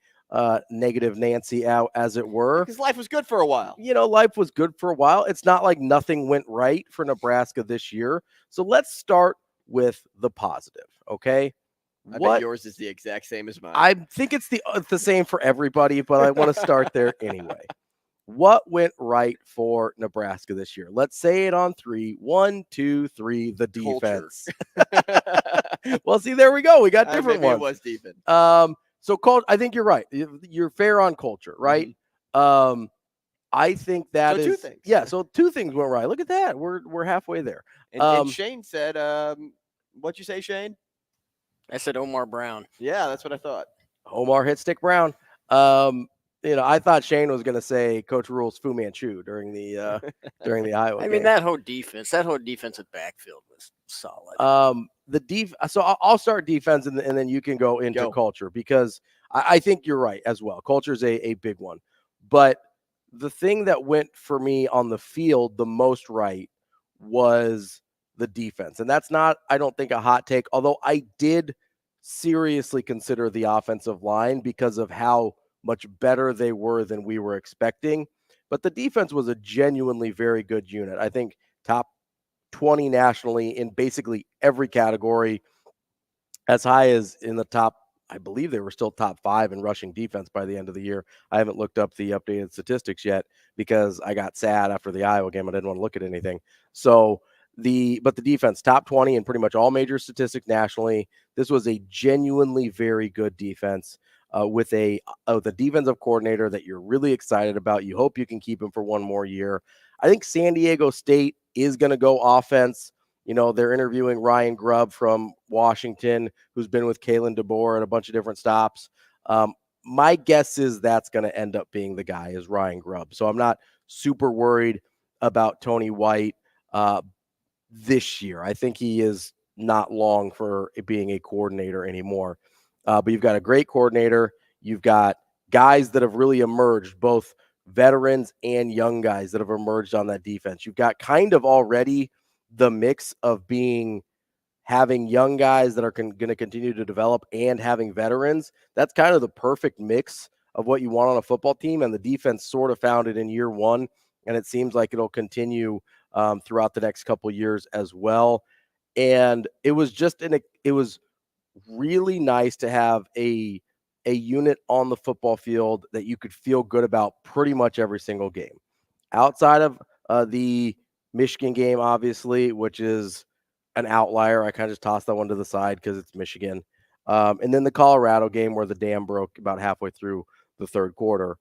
negative Nancy out, as it were. Because life was good for a while. Life was good for a while. It's not like nothing went right for Nebraska this year. So let's start with the positive, okay? I bet yours is the exact same as mine. I think it's the same for everybody, but I want to start there anyway. What went right for Nebraska this year? Let's say it on 3. 1, 2, 3. The defense. Well, see, there we go. We got different ones. It was defense. So I think you're right. You're fair on culture, right? Mm-hmm. I think that is 2 things. Yeah. So 2 things went right. Look at that. We're halfway there. And Shane said, what'd you say, Shane? I said Omar Brown. Yeah, that's what I thought. Omar hit Stick Brown. I thought Shane was going to say Coach Rule's Fu Manchu during the Iowa game. I mean, that whole defensive backfield was solid. So I'll start defense and then you can go into culture, because I think you're right as well. Culture is a big one. But the thing that went for me on the field the most right was the defense. And that's not, I don't think, a hot take, although I did seriously consider the offensive line because of how much better they were than we were expecting. But the defense was a genuinely very good unit. I think top 20 nationally in basically every category, as high as in the top, I believe they were still top 5 in rushing defense by the end of the year. I haven't looked up the updated statistics yet because I got sad after the Iowa game. I didn't want to look at anything. But the defense, top 20 in pretty much all major statistics nationally. This was a genuinely very good defense with a defensive coordinator that you're really excited about. You hope you can keep him for one more year. I think San Diego State is going to go offense. They're interviewing Ryan Grubb from Washington, who's been with Kalen DeBoer at a bunch of different stops. My guess is that's going to end up being the guy, is Ryan Grubb. So I'm not super worried about Tony White this year. I think he is not long for being a coordinator anymore. But you've got a great coordinator. You've got guys that have really emerged, both veterans and young guys that have emerged on that defense. You've got kind of already the mix of having young guys that are going to continue to develop and having veterans. That's kind of the perfect mix of what you want on a football team. And the defense sort of found it in year 1. And it seems like it'll continue throughout the next couple years as well. And it was it was really nice to have a unit on the football field that you could feel good about pretty much every single game. Outside of the Michigan game, obviously, which is an outlier. I kind of just tossed that one to the side because it's Michigan. And then the Colorado game where the dam broke about halfway through the third quarter.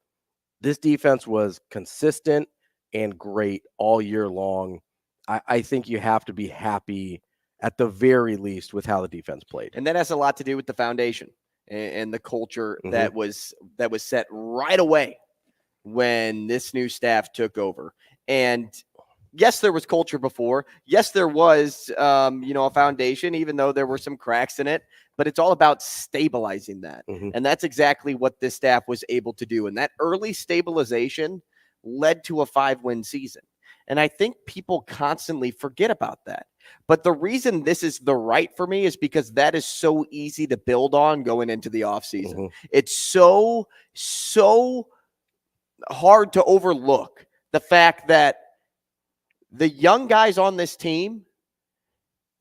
This defense was consistent and great all year long. I think you have to be happy at the very least with how the defense played. And that has a lot to do with the foundation and the culture that was set right away when this new staff took over. And yes, there was culture before. Yes, there was, a foundation, even though there were some cracks in it. But it's all about stabilizing that. And that's exactly what this staff was able to do. And that early stabilization led to a 5-win season. And I think people constantly forget about that. But the reason this is the right for me is because that is so easy to build on going into the offseason. It's so hard to overlook the fact that the young guys on this team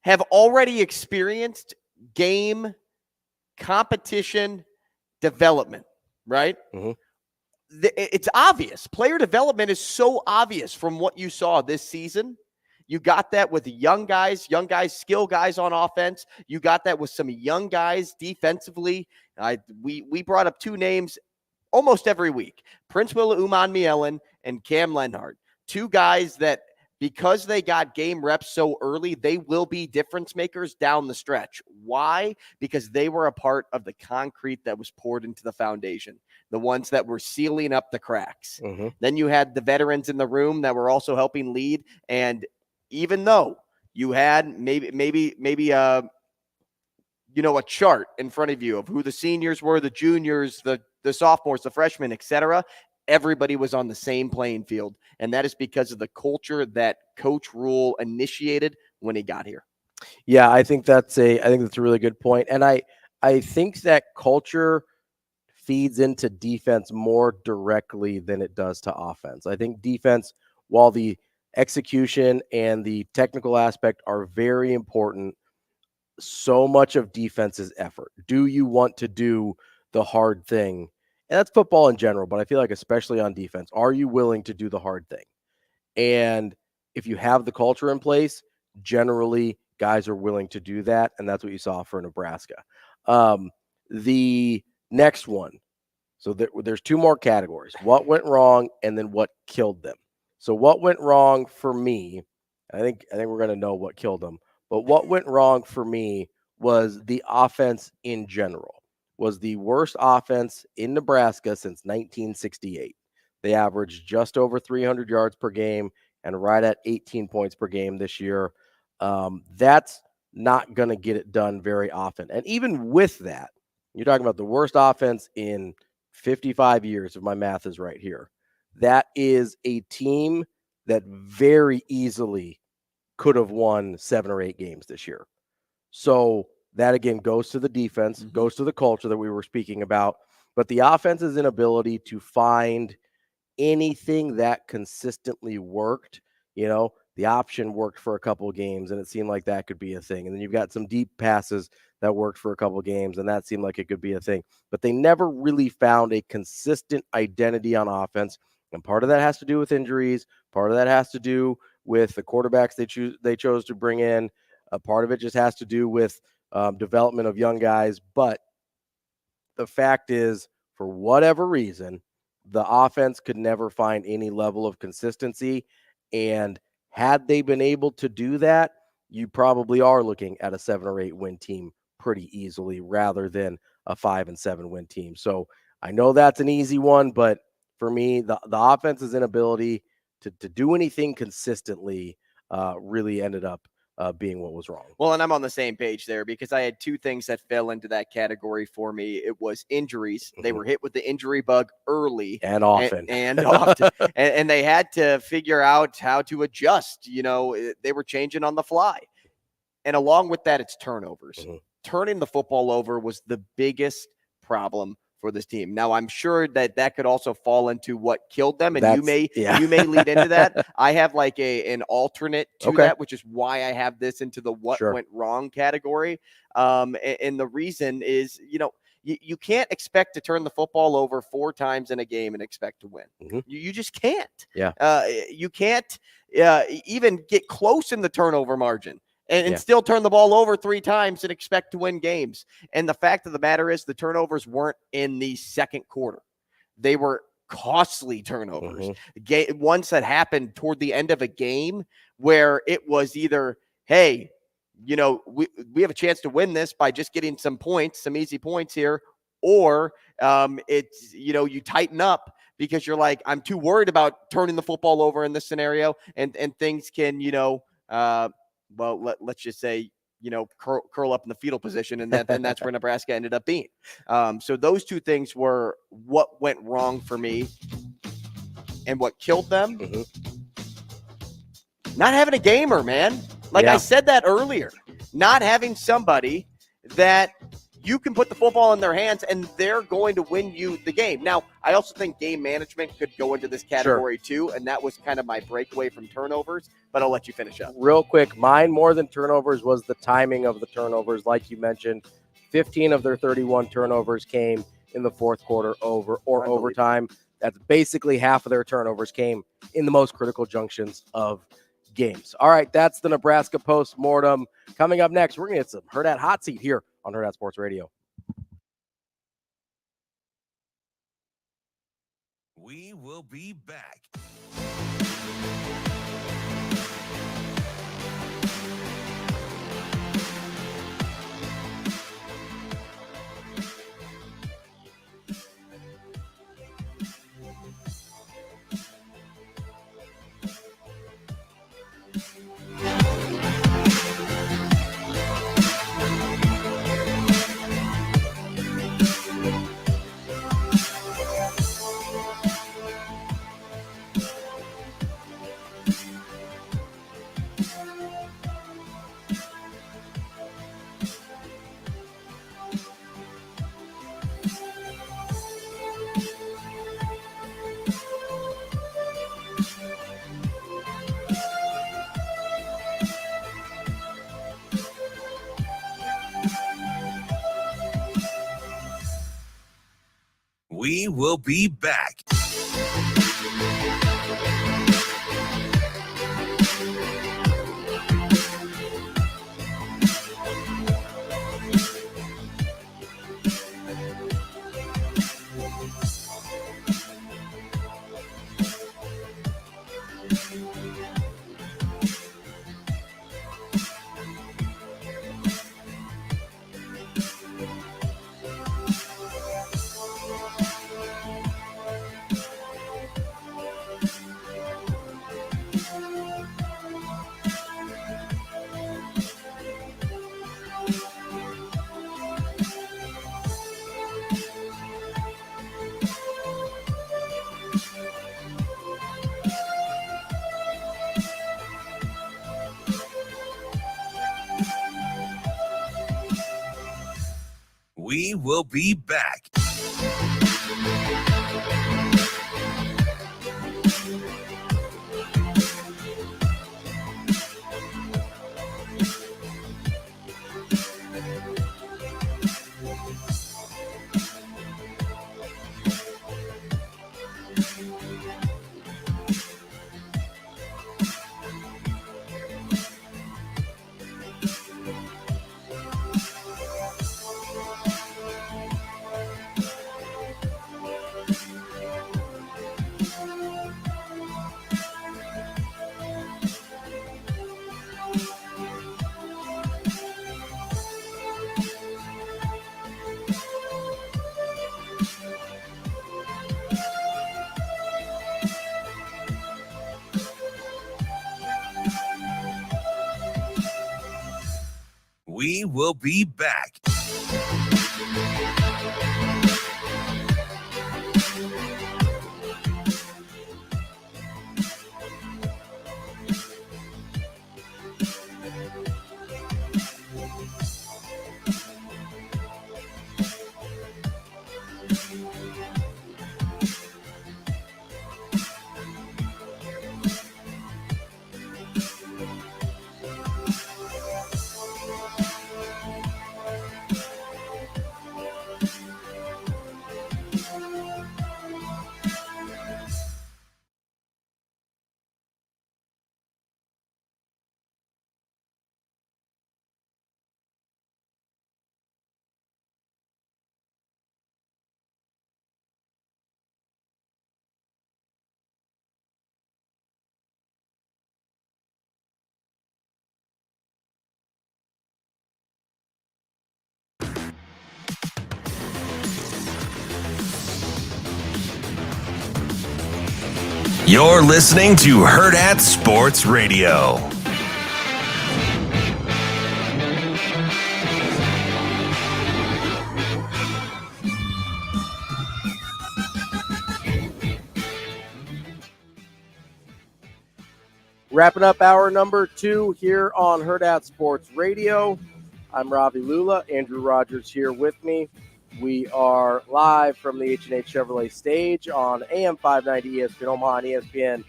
have already experienced game competition development, right? It's obvious. Player development is so obvious from what you saw this season. You got that with young guys, skill guys on offense. You got that with some young guys defensively. We brought up 2 names almost every week. Prince Willa Uman-Mielen and Cam Lenhart. 2 guys that, because they got game reps so early, they will be difference makers down the stretch. Why? Because they were a part of the concrete that was poured into the foundation, the ones that were sealing up the cracks. Then you had the veterans in the room that were also helping lead. And even though you had maybe a chart in front of you of who the seniors were, the juniors, the sophomores, the freshmen, etc., everybody was on the same playing field. And that is because of the culture that Coach Rule initiated when he got here. Yeah, I think that's a really good point. And I think that culture feeds into defense more directly than it does to offense. I think defense, while the execution and the technical aspect are very important, so much of defense is effort. Do you want to do the hard thing? And that's football in general, but I feel like especially on defense, are you willing to do the hard thing? And if you have the culture in place, generally guys are willing to do that, and that's what you saw for Nebraska. The next one, so there's two more categories: what went wrong, and then what killed them. So what went wrong for me? I think we're going to know what killed them. But what went wrong for me was the offense in general. Was the worst offense in Nebraska since 1968. They averaged just over 300 yards per game and right at 18 points per game this year. That's not going to get it done very often. And even with that, you're talking about the worst offense in 55 years, if my math is right here. That is a team that very easily could have won 7 or 8 games this year. So that, again, goes to the defense, goes to the culture that we were speaking about. But the offense's inability to find anything that consistently worked, the option worked for a couple of games, and it seemed like that could be a thing. And then you've got some deep passes that worked for a couple of games, and that seemed like it could be a thing. But they never really found a consistent identity on offense. And part of that has to do with injuries. Part of that has to do with the quarterbacks they chose to bring in. Part of it just has to do with development of young guys. But the fact is, for whatever reason, the offense could never find any level of consistency. And had they been able to do that, you probably are looking at a 7 or 8 win team pretty easily rather than a 5 and 7 win team. So I know that's an easy one, but for me, the offense's inability to do anything consistently really ended up being what was wrong. Well, and I'm on the same page there because I had 2 things that fell into that category for me. It was injuries. They were hit with the injury bug early and often, and often, and they had to figure out how to adjust. They were changing on the fly, and along with that, it's turnovers. Turning the football over was the biggest problem for this team. Now, I'm sure that could also fall into what killed them, and you may lead into that. I have like an alternate to that, which is why I have this into the what went wrong category. And the reason is, you can't expect to turn the football over 4 times in a game and expect to win. You just can't. You can't even get close in the turnover margin. And still turn the ball over 3 times and expect to win games. And the fact of the matter is the turnovers weren't in the second quarter. They were costly turnovers. Ones that happened toward the end of a game where it was either, hey, we have a chance to win this by just getting some points, some easy points here, or it's, you tighten up because you're like, I'm too worried about turning the football over in this scenario, and things can, let's just say, curl up in the fetal position, and that's where Nebraska ended up being. So those 2 things were what went wrong for me and what killed them. Not having a gamer, man. I said that earlier. Not having somebody that you can put the football in their hands and they're going to win you the game. Now, I also think game management could go into this category too, and that was kind of my breakaway from turnovers, but I'll let you finish up. Real quick, mine more than turnovers was the timing of the turnovers. Like you mentioned, 15 of their 31 turnovers came in the fourth quarter overtime. That's basically half of their turnovers came in the most critical junctions of games. All right, that's the Nebraska postmortem. Coming up next, we're going to get some Hurrdat Hot Seat here on Hurrdat Sports Radio. We will be back. We will be back. We will be back. We will be back. You're listening to Hurrdat Sports Radio. Wrapping up hour number 2 here on Hurrdat Sports Radio. I'm Ravi Lulla. Andrew Rogers here with me. We are live from the H&H Chevrolet stage on AM 590 ESPN Omaha and ESPN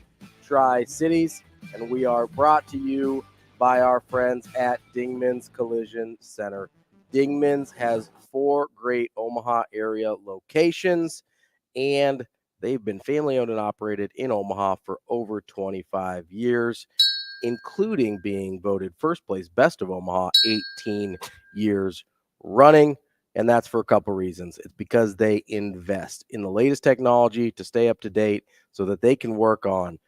Tri-Cities. And we are brought to you by our friends at Dingman's Collision Center. Dingman's has 4 great Omaha area locations, and they've been family-owned and operated in Omaha for over 25 years, including being voted first place Best of Omaha 18 years running. And that's for a couple reasons. It's because they invest in the latest technology to stay up to date so that they can work on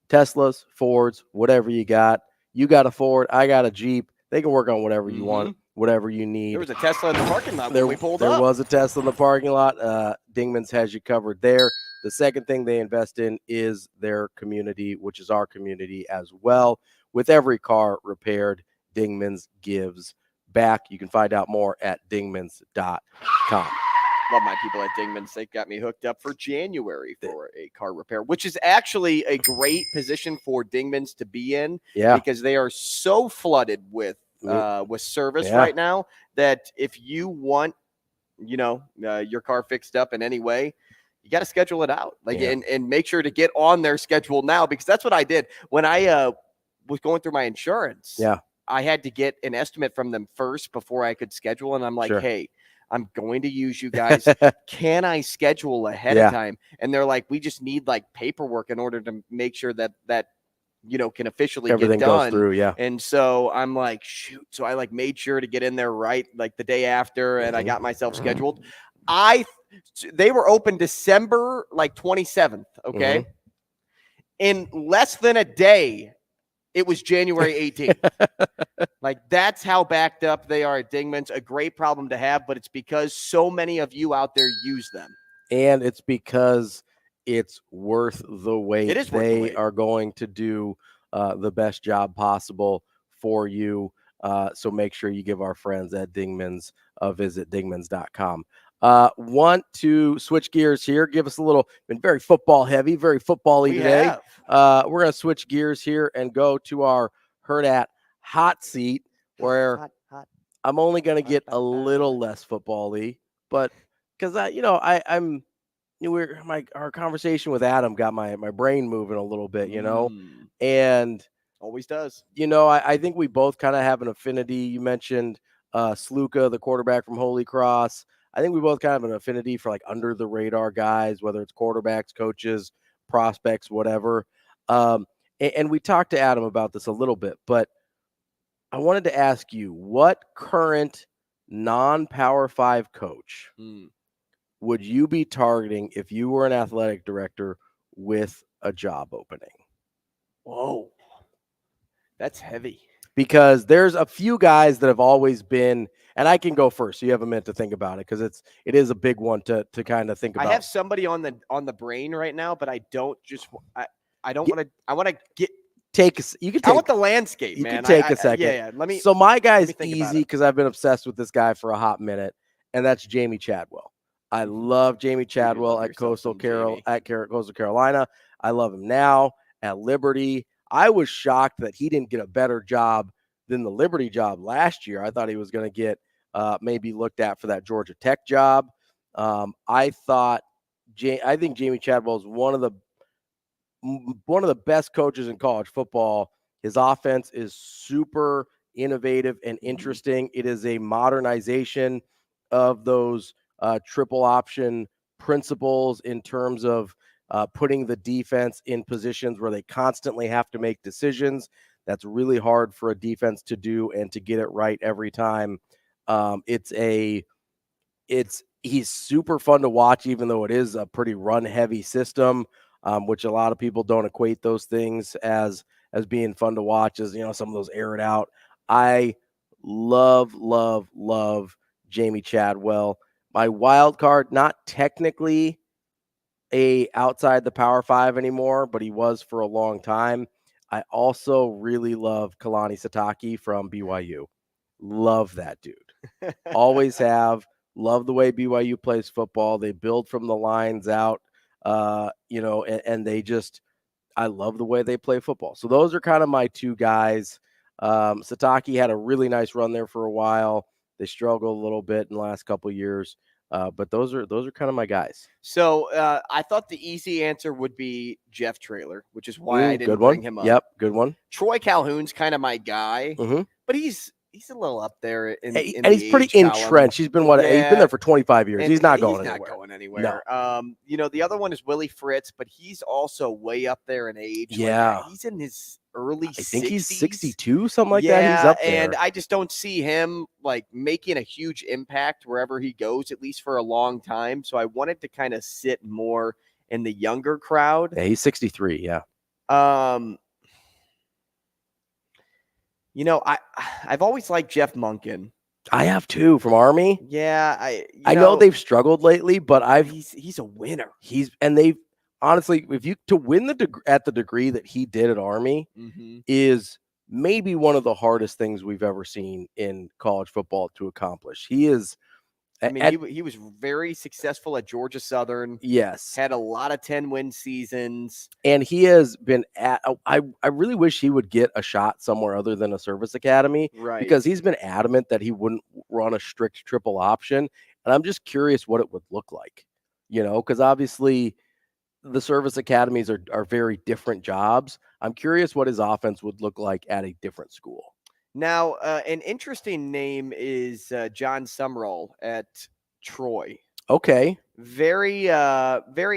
Teslas, Fords, whatever you got. You got a Ford, I got a Jeep. They can work on whatever you want, whatever you need. There was a Tesla in the parking lot when we pulled up. There was a Tesla in the parking lot. Dingman's has you covered there. The second thing they invest in is their community, which is our community as well. With every car repaired, Dingman's gives back. You can find out more at dingmans.com. Love my people at Dingman's. They got me hooked up for January for a car repair, which is actually a great position for Dingman's to be in. Yeah. Because they are so flooded with service right now that if you want, your car fixed up in any way, you got to schedule it out. And make sure to get on their schedule now, because that's what I did when I was going through my insurance. Yeah. I had to get an estimate from them first before I could schedule. And I'm like, hey, I'm going to use you guys. Can I schedule ahead of time? And they're like, we just need like paperwork in order to make sure that can officially everything get done. goes through. Yeah. And so I'm like, shoot. So I like made sure to get in there right like the day after, and I got myself scheduled. They were open December like 27th. Okay. In less than a day, it was January 18th. Like, that's how backed up they are at Dingman's. A great problem to have, but it's because so many of you out there use them. And it's because it's worth the wait. It is worth the wait. They are going to do the best job possible for you. So make sure you give our friends at Dingman's a visit, dingmans.com. Want to switch gears here? Give us a little, been very football heavy, very football-y today. We're going to switch gears here and go to our Hurrdat hot seat, where I'm only going to get a little less football-y, but because our conversation with Adam got my brain moving a little bit, and always does. I think we both kind of have an affinity. You mentioned Sluka, the quarterback from Holy Cross. I think we both kind of have an affinity for like under the radar guys, whether it's quarterbacks, coaches, prospects, whatever. And we talked to Adam about this a little bit, but I wanted to ask you, what current non-Power 5 coach would you be targeting if you were an athletic director with a job opening? Whoa, that's heavy. Because there's a few guys that have always been, and I can go first, so you have a minute to think about it, because it is a big one to kind of think about. I have somebody on the brain right now, but I don't want to. I want to get. I want the landscape, man. You can take a second. Yeah. Let me. So my guy's easy because I've been obsessed with this guy for a hot minute, and that's Jamie Chadwell. I love Jamie Chadwell at Coastal Carolina. I love him now at Liberty. I was shocked that he didn't get a better job than the Liberty job last year. I thought he was going to get maybe looked at for that Georgia Tech job. I think Jamie Chadwell is one of the best coaches in college football. His offense is super innovative and interesting. It is a modernization of those triple option principles in terms of putting the defense in positions where they constantly have to make decisions. That's really hard for a defense to do and to get it right every time. He's super fun to watch, even though it is a pretty run heavy system, which a lot of people don't equate those things as being fun to watch, as some of those air it out. I love Jamie Chadwell. My wild card, not technically outside the Power 5 anymore, but he was for a long time. I also really love Kalani Sitake from BYU. Love that dude. Always have. Love the way BYU plays football. They build from the lines out, and I love the way they play football. So those are kind of my two guys. Sitake had a really nice run there for a while. They struggled a little bit in the last couple of years. But those are kind of my guys. So I thought the easy answer would be Jeff Traylor, which is why I didn't bring him up. Yep, good one. Troy Calhoun's kind of my guy, but he's a little up there in and he's pretty entrenched. He's been he's been there for 25 years. He's not going anywhere. No. The other one is Willie Fritz, but he's also way up there in age. Yeah, like, he's in his early 60s. I think he's 62, something like that. He's up there. And I just don't see him like making a huge impact wherever he goes, at least for a long time. So I wanted to kind of sit more in the younger crowd. Yeah, he's 63. Yeah. I've always liked Jeff Monken. I have too, from Army. Yeah, I know they've struggled lately, but he's a winner. They've honestly, if you to win at the degree that he did at Army is maybe one of the hardest things we've ever seen in college football to accomplish. He is. He was very successful at Georgia Southern. Yes. Had a lot of 10-win seasons. And he has been I really wish he would get a shot somewhere other than a service academy. Right. Because he's been adamant that he wouldn't run a strict triple option. And I'm just curious what it would look like. Because obviously the service academies are very different jobs. I'm curious what his offense would look like at a different school. Now, an interesting name is John Sumrall at Troy. Okay. Very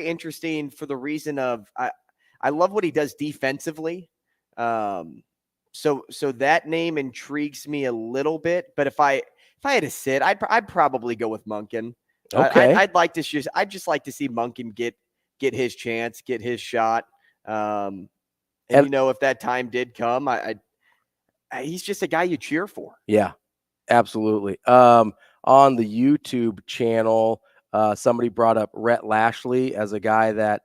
interesting for the reason of I love what he does defensively. So that name intrigues me a little bit. But if I had to sit, I'd probably go with Monken. Okay. I'd just like to see Monken get his chance, get his shot. And if that time did come, he's just a guy you cheer for. Yeah, absolutely. On the YouTube channel, somebody brought up Rhett Lashley as a guy that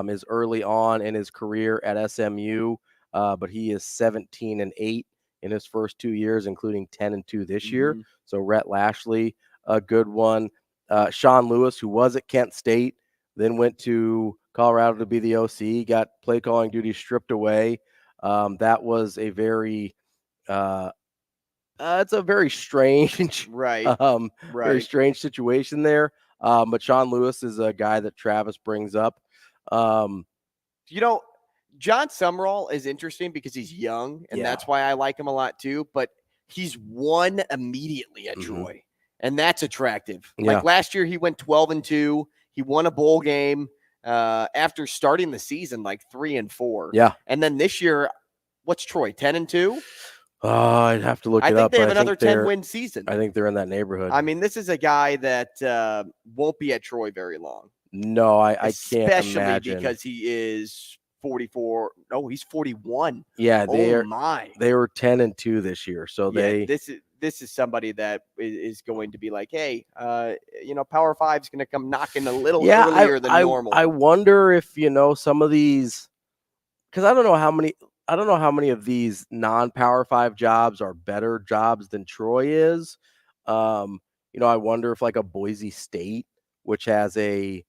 is early on in his career at SMU, but he is 17-8 in his first 2 years, including 10-2 this year. So Rhett Lashley, a good one. Sean Lewis, who was at Kent State, then went to Colorado to be the OC, got play calling duty stripped away. That was a very it's a very strange, very strange situation there. But Sean Lewis is a guy that Travis brings up. John Summerall is interesting because he's young, and that's why I like him a lot too. But he's won immediately at Troy, and that's attractive. Yeah. Like last year, he went 12-2. He won a bowl game after starting the season like 3-4. Yeah, and then this year, what's Troy 10-2? I'd have to look it up. I think they have another 10-win season. I think they're in that neighborhood. I mean, this is a guy that won't be at Troy very long. No, I can't imagine. Especially because he is 44. No, he's 41. Yeah, they were 10-2 this year. So this is somebody that is going to be like, hey, Power 5 is going to come knocking a little earlier than normal. I wonder if some of these, because I don't know how many of these non-Power 5 jobs are better jobs than Troy is. I wonder if like a Boise State, which has a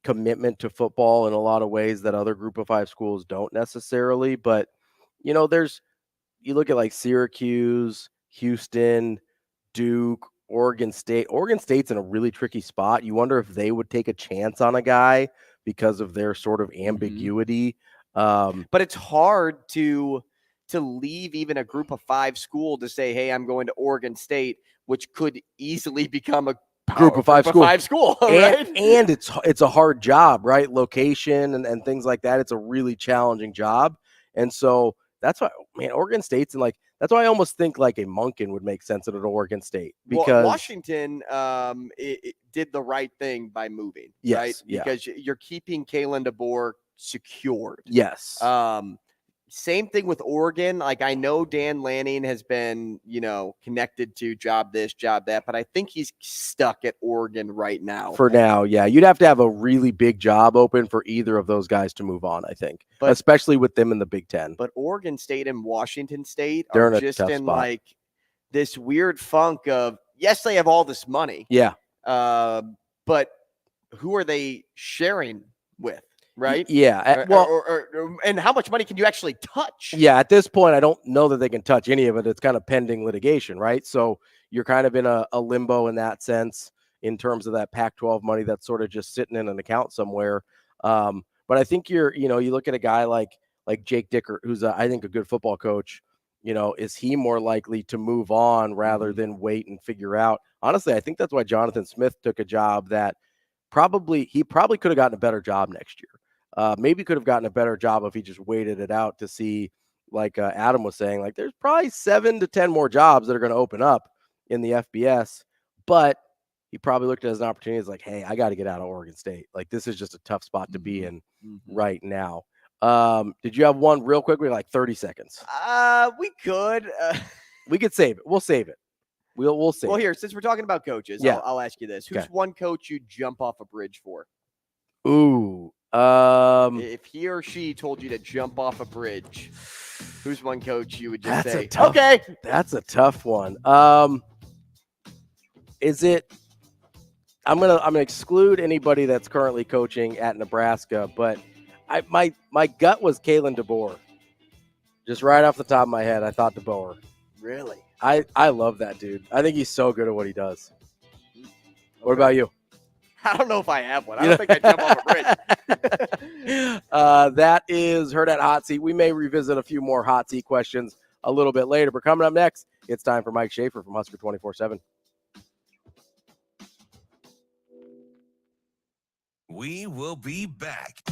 commitment to football in a lot of ways that other Group of 5 schools don't necessarily. But, you look at like Syracuse, Houston, Duke, Oregon State. Oregon State's in a really tricky spot. You wonder if they would take a chance on a guy because of their sort of ambiguity. But it's hard to leave even a Group of 5 school to say, hey, I'm going to Oregon State, which could easily become a Group of 5 school, right? And it's a hard job, right? Location and things like that. It's a really challenging job. And so that's why, Oregon State's that's why I almost think like a Monken would make sense at an Oregon State, because Washington it did the right thing by moving, right? Because you're keeping Kalen DeBoer secured. Yes. Same thing with Oregon. Like, I know Dan Lanning has been, connected to job this, job that, but I think he's stuck at Oregon right now. For now, yeah. You'd have to have a really big job open for either of those guys to move on, I think, especially with them in the Big Ten. But Oregon State and Washington State They're are just in like this weird funk of, yes, they have all this money. Yeah. But who are they sharing with? Right? Yeah. And how much money can you actually touch? Yeah. At this point, I don't know that they can touch any of it. It's kind of pending litigation, right? So you're kind of in a limbo in that sense in terms of that Pac-12 money that's sort of just sitting in an account somewhere. But I think you look at a guy like Jake Dickert, who's I think a good football coach. Is he more likely to move on rather than wait and figure out? Honestly, I think that's why Jonathan Smith took a job that he probably could have gotten a better job next year. Maybe could have gotten a better job if he just waited it out to see, like Adam was saying, like there's probably 7 to 10 more jobs that are going to open up in the FBS, but he probably looked at it as an opportunity. It's like, hey, I got to get out of Oregon State. Like, this is just a tough spot to be in right now. Did you have one real quick? We have like 30 seconds. We could. We could save it. We'll save it. We'll save it. Well, here, since we're talking about coaches, I'll ask you this. Who's one coach you'd jump off a bridge for? Ooh. If he or she told you to jump off a bridge, who's one coach you would just say, okay? That's a tough one. Is it? I'm gonna exclude anybody that's currently coaching at Nebraska, but my gut was Kalen DeBoer. Just right off the top of my head, I thought DeBoer. Really? I love that dude. I think he's so good at what he does. Okay. What about you? I don't know if I have one. I don't think I'd jump off a bridge. That is Hurrdat Hot Seat. We may revisit a few more hot seat questions a little bit later, but coming up next, it's time for Mike Schaefer from Husker 24/7. We will be back.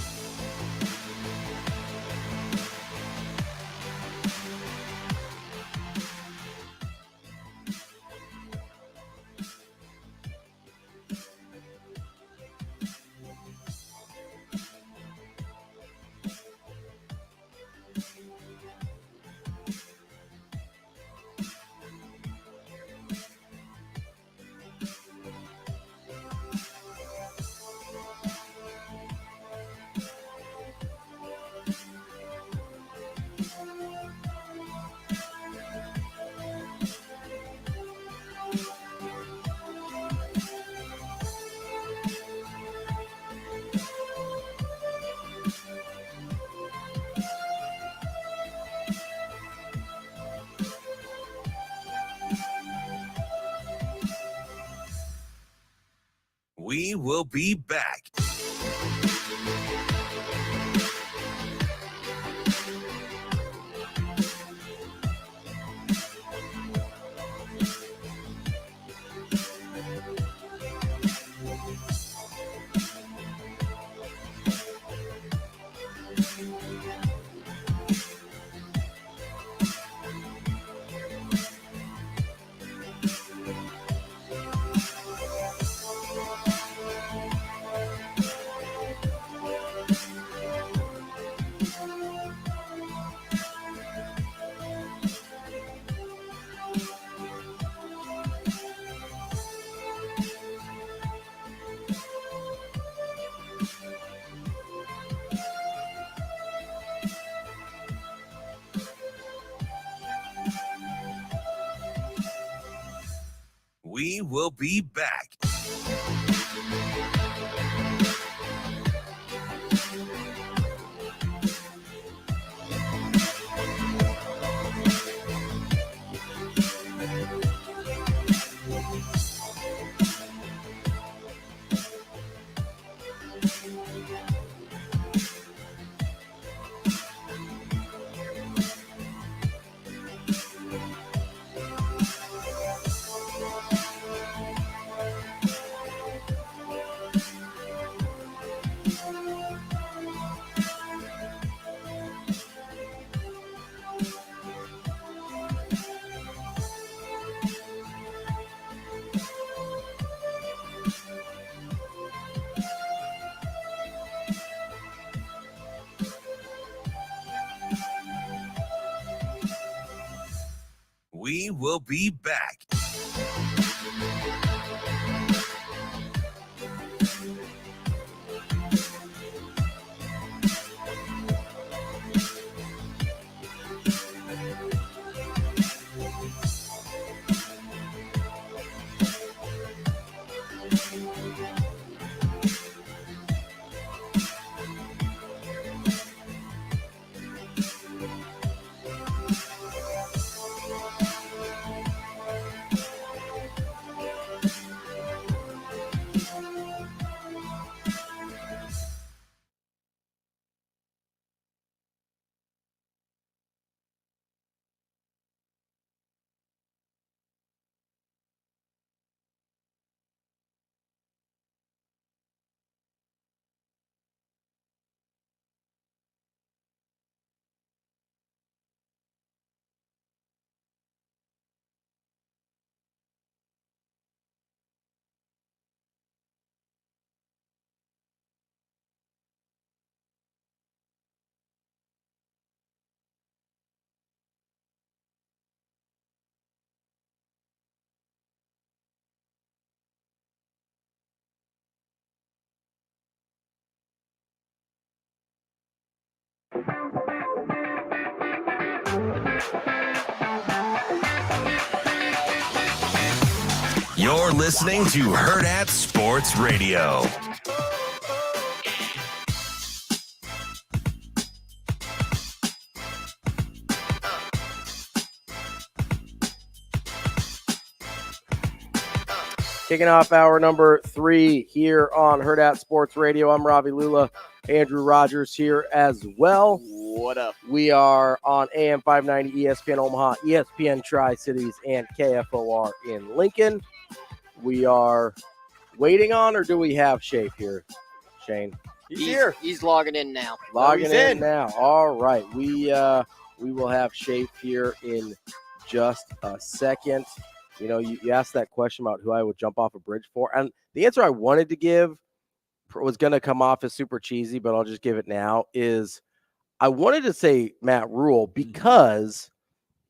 We will be back. We will be back. We will be back. You're listening to Hurrdat Sports Radio. Kicking off hour number 3 here on Hurrdat Sports Radio. I'm Ravi Lulla. Andrew Rogers here as well. What up? We are on AM 590 ESPN Omaha, ESPN Tri-Cities, and KFOR in Lincoln. We are waiting on, or do we have Schaefer here? Shane? He's here. He's logging in now. Logging in now. All right. We will have Schaefer here in just a second. You know, you asked that question about who I would jump off a bridge for. And the answer I wanted to give was going to come off as super cheesy, but I'll just give it now, is I wanted to say Matt Rule because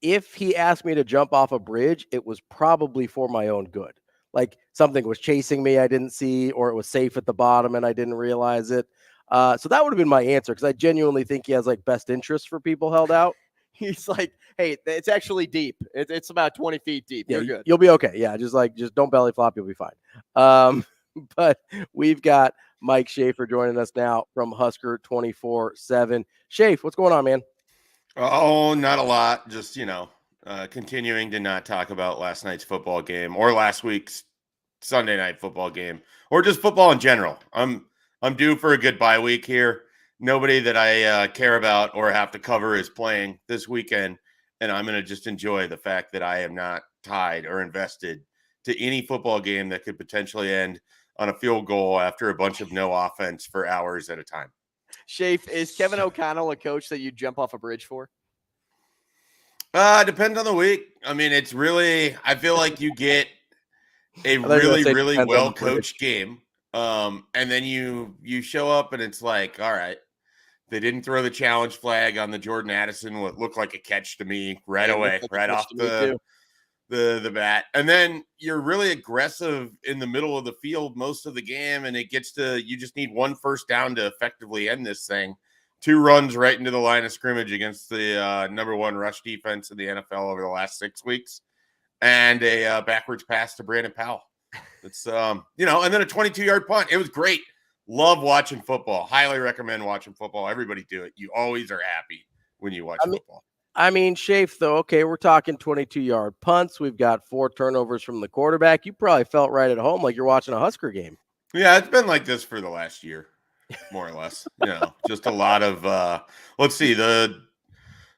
if he asked me to jump off a bridge, it was probably for my own good. Like something was chasing me I didn't see, or it was safe at the bottom and I didn't realize it. So that would have been my answer because I genuinely think he has like best interest for people held out. He's like, hey, it's actually deep. It's about 20 feet deep. Yeah, You're good. You'll be okay. Yeah, just don't belly flop. You'll be fine. But we've got Mike Schaefer joining us now from Husker 24/7. Schaefer, what's going on, man? Oh, not a lot. Just, continuing to not talk about last night's football game or last week's Sunday night football game or just football in general. I'm due for a good bye week here. Nobody that I care about or have to cover is playing this weekend, and I'm going to just enjoy the fact that I am not tied or invested to any football game that could potentially end on a field goal after a bunch of no offense for hours at a time. Schaefer, is Kevin O'Connell a coach that you jump off a bridge for? Depends on the week. I mean, it's really, I feel like you get a really well-coached game. And then you show up and it's like, all right, they didn't throw the challenge flag on the Jordan Addison, what looked like a catch to me right away, right off the bat. And then you're really aggressive in the middle of the field most of the game, and it gets to, you just need one first down to effectively end this thing. 2 runs right into the line of scrimmage against the number 1 rush defense in the NFL over the last 6 weeks, and a backwards pass to Brandon Powell. It's, and then a 22-yard punt. It was great. Love watching football. Highly recommend watching football. Everybody do it. You always are happy when you watch football. I mean, Schaefer, though, okay, we're talking 22-yard punts. We've got 4 turnovers from the quarterback. You probably felt right at home like you're watching a Husker game. Yeah, it's been like this for the last year, more or less. Just a lot of let's see, the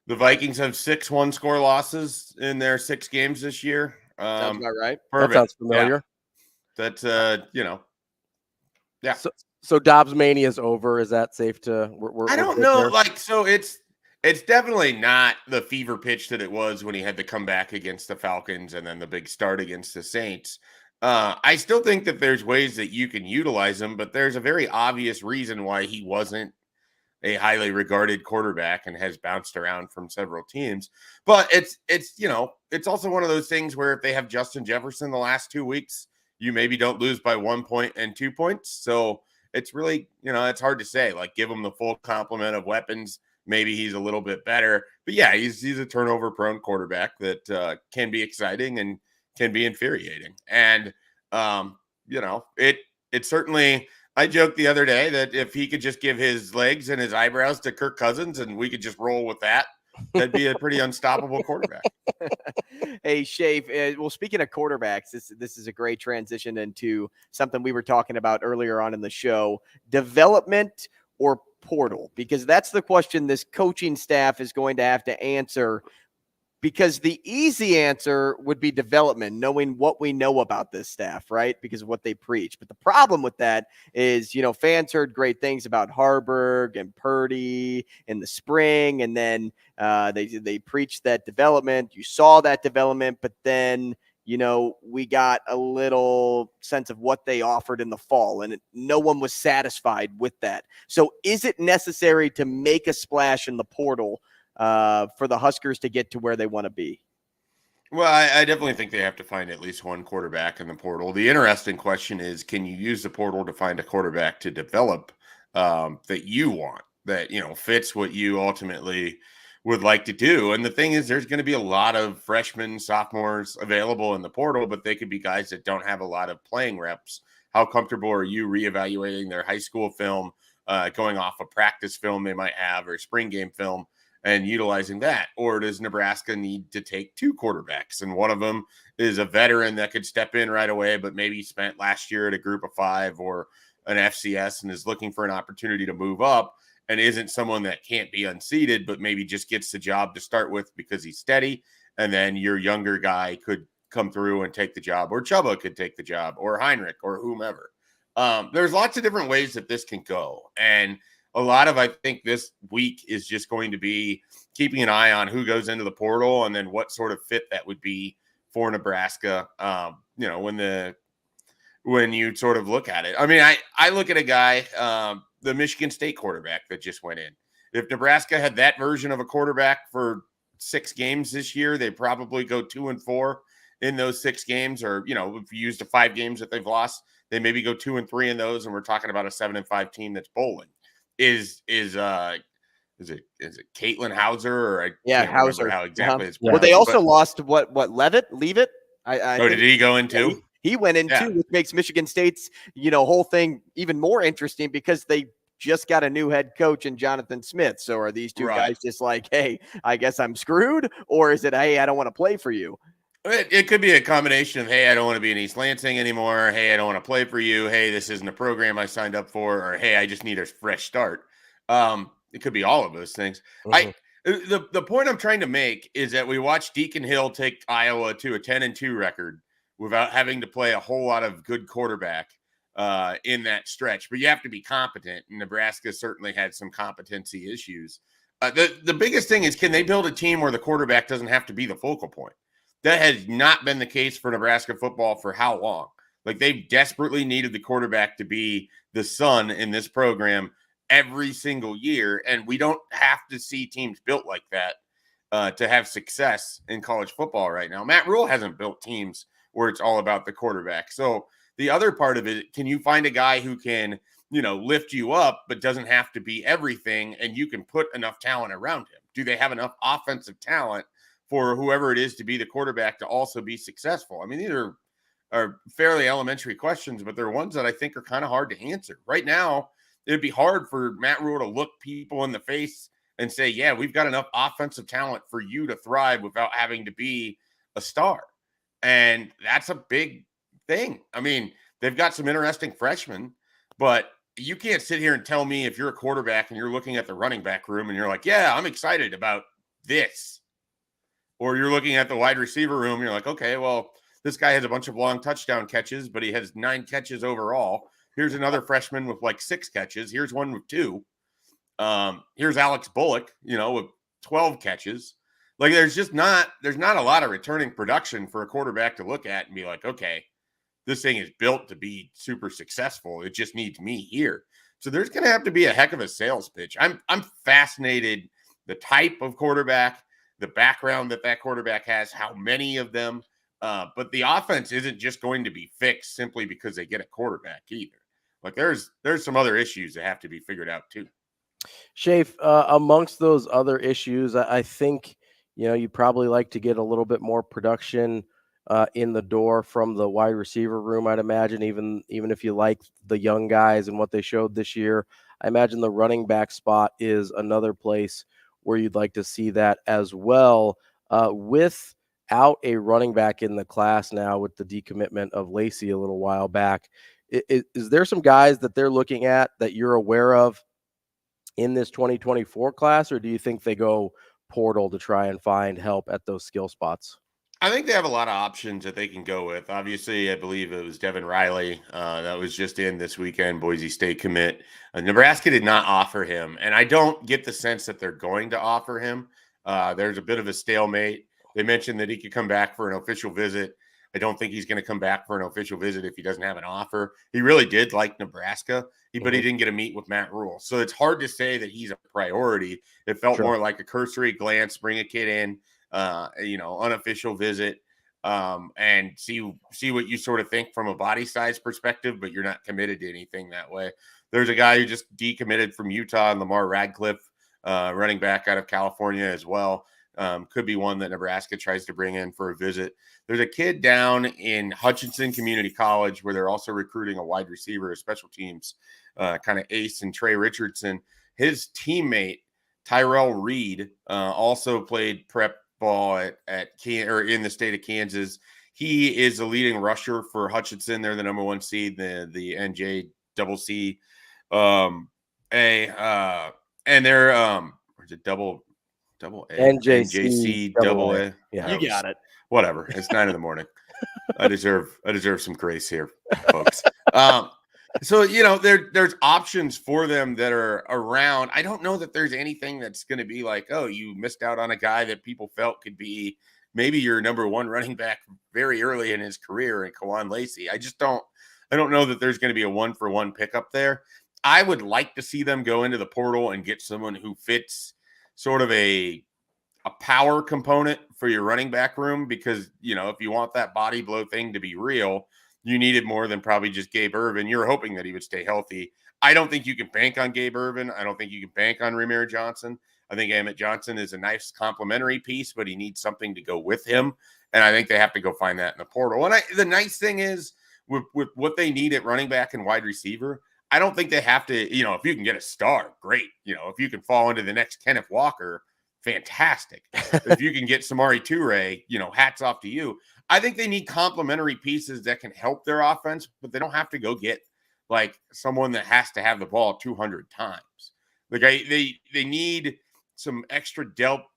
Vikings have 6 one-score losses in their 6 games this year. Sounds about right. Perfect. That sounds familiar. Yeah. That's yeah. So Dobbs mania is over. Is that safe to? I don't know. So it's definitely not the fever pitch that it was when he had to come back against the Falcons and then the big start against the Saints. I still think that there's ways that you can utilize him, but there's a very obvious reason why he wasn't a highly regarded quarterback and has bounced around from several teams. But it's also one of those things where if they have Justin Jefferson the last 2 weeks, you maybe don't lose by 1 point and 2 points. So it's really, it's hard to say. Like, give him the full complement of weapons. Maybe he's a little bit better. But yeah, he's a turnover-prone quarterback that can be exciting and can be infuriating. And, it certainly – I joked the other day that if he could just give his legs and his eyebrows to Kirk Cousins and we could just roll with that, that'd be a pretty unstoppable quarterback. Hey, Schaefer, well, speaking of quarterbacks, this is a great transition into something we were talking about earlier on in the show, development or portal, because that's the question this coaching staff is going to have to answer, because the easy answer would be development, knowing what we know about this staff, right? Because of what they preach. But the problem with that is, fans heard great things about Harburg and Purdy in the spring, and then they preached that development. You saw that development, but then, we got a little sense of what they offered in the fall, and no one was satisfied with that. So is it necessary to make a splash in the portal for the Huskers to get to where they want to be? Well, I definitely think they have to find at least one quarterback in the portal. The interesting question is, can you use the portal to find a quarterback to develop that you want, that, fits what you ultimately would like to do? And the thing is, there's going to be a lot of freshmen, sophomores available in the portal, but they could be guys that don't have a lot of playing reps. How comfortable are you reevaluating their high school film, going off a practice film they might have or spring game film, and utilizing that? Or does Nebraska need to take 2 quarterbacks? And one of them is a veteran that could step in right away, but maybe spent last year at a group of 5 or an FCS and is looking for an opportunity to move up and isn't someone that can't be unseated, but maybe just gets the job to start with because he's steady. And then your younger guy could come through and take the job, or Chubba could take the job, or Heinrich, or whomever. there's lots of different ways that this can go. And a lot of, I think this week is just going to be keeping an eye on who goes into the portal and then what sort of fit that would be for Nebraska. When you sort of look at it, I mean, I look at a guy, the Michigan State quarterback that just went in. If Nebraska had that version of a quarterback for 6 games this year, they probably go 2-4 in those 6 games, or, if you use the 5 games that they've lost, they maybe go 2-3 in those. And we're talking about a 7-5 team that's bowling. Is it Caitlin Hauser, or Hauser? How exactly it's well, they also lost Leave it. Did he go in too? He went in too, which makes Michigan State's whole thing even more interesting because they just got a new head coach in Jonathan Smith. So are these two guys just like, hey, I guess I'm screwed, or is it, hey, I don't want to play for you? It could be a combination of, hey, I don't want to be in East Lansing anymore. Hey, I don't want to play for you. Hey, this isn't a program I signed up for. Or, hey, I just need a fresh start. It could be all of those things. Mm-hmm. The point I'm trying to make is that we watched Deacon Hill take Iowa to a 10-2 record without having to play a whole lot of good quarterback in that stretch. But you have to be competent. And Nebraska certainly had some competency issues. The biggest thing is, can they build a team where the quarterback doesn't have to be the focal point? That has not been the case for Nebraska football for how long? Like, they've desperately needed the quarterback to be the sun in this program every single year. And we don't have to see teams built like that to have success in college football right now. Matt Rule hasn't built teams where it's all about the quarterback. So the other part of it, can you find a guy who can, lift you up, but doesn't have to be everything, and you can put enough talent around him? Do they have enough offensive talent for whoever it is to be the quarterback to also be successful? I mean, these are fairly elementary questions, but they're ones that I think are kind of hard to answer. Right now, it'd be hard for Matt Rule to look people in the face and say, yeah, we've got enough offensive talent for you to thrive without having to be a star. And that's a big thing. I mean, they've got some interesting freshmen, but you can't sit here and tell me if you're a quarterback and you're looking at the running back room and you're like, yeah, I'm excited about this. Or you're looking at the wide receiver room, and you're like, okay, well, this guy has a bunch of long touchdown catches, but he has 9 catches overall. Here's another freshman with like 6 catches. Here's one with 2. Here's Alex Bullock, with 12 catches. Like, there's not a lot of returning production for a quarterback to look at and be like, okay, this thing is built to be super successful. It just needs me here. So there's going to have to be a heck of a sales pitch. I'm fascinated the type of quarterback, the background that quarterback has, how many of them. But the offense isn't just going to be fixed simply because they get a quarterback either. Like, there's some other issues that have to be figured out too. Schaefer, amongst those other issues, I think, you'd probably like to get a little bit more production in the door from the wide receiver room, I'd imagine, even if you like the young guys and what they showed this year. I imagine the running back spot is another place where you'd like to see that as well. Without a running back in the class now, with the decommitment of Lacey a little while back, is there some guys that they're looking at that you're aware of in this 2024 class, or do you think they go portal to try and find help at those skill spots? I think they have a lot of options that they can go with. Obviously, I believe it was Devin Riley that was just in this weekend, Boise State commit. Nebraska did not offer him, and I don't get the sense that they're going to offer him. There's a bit of a stalemate. They mentioned that he could come back for an official visit. I don't think he's going to come back for an official visit if he doesn't have an offer. He really did like Nebraska, but he didn't get to meet with Matt Rule. So it's hard to say that he's a priority. It felt more like a cursory glance, bring a kid in, unofficial visit, and see what you sort of think from a body size perspective, but you're not committed to anything that way. There's a guy who just decommitted from Utah, and Lamar Radcliffe, running back out of California as well. Could be one that Nebraska tries to bring in for a visit. There's a kid down in Hutchinson Community College where they're also recruiting a wide receiver, a special teams kind of ace, and Trey Richardson. His teammate, Tyrell Reed, also played prep ball in the state of Kansas. He is the leading rusher for Hutchinson. They're the number 1 seed, the NJCC. And they're where's it double A? NJC double A. Yeah, you got it. Whatever. It's 9 a.m. I deserve some grace here, folks. So, there's options for them that are around. I don't know that there's anything that's going to be like, oh, you missed out on a guy that people felt could be maybe your number one running back very early in his career in Kawan Lacey. I don't know that there's going to be a 1-for-1 pickup there. I would like to see them go into the portal and get someone who fits sort of a power component for your running back room, because, if you want that body blow thing to be real, you needed more than probably just Gabe Ervin. You're hoping that he would stay healthy. I don't think you can bank on Gabe Ervin. I don't think you can bank on Ramir Johnson. I think Emmett Johnson is a nice complementary piece, but he needs something to go with him. And I think they have to go find that in the portal. And the nice thing is with what they need at running back and wide receiver, I don't think they have to, if you can get a star, great. If you can fall into the next Kenneth Walker, fantastic. If you can get Samori Toure, hats off to you. I think they need complementary pieces that can help their offense, but they don't have to go get like someone that has to have the ball 200 times. Like they need some extra depth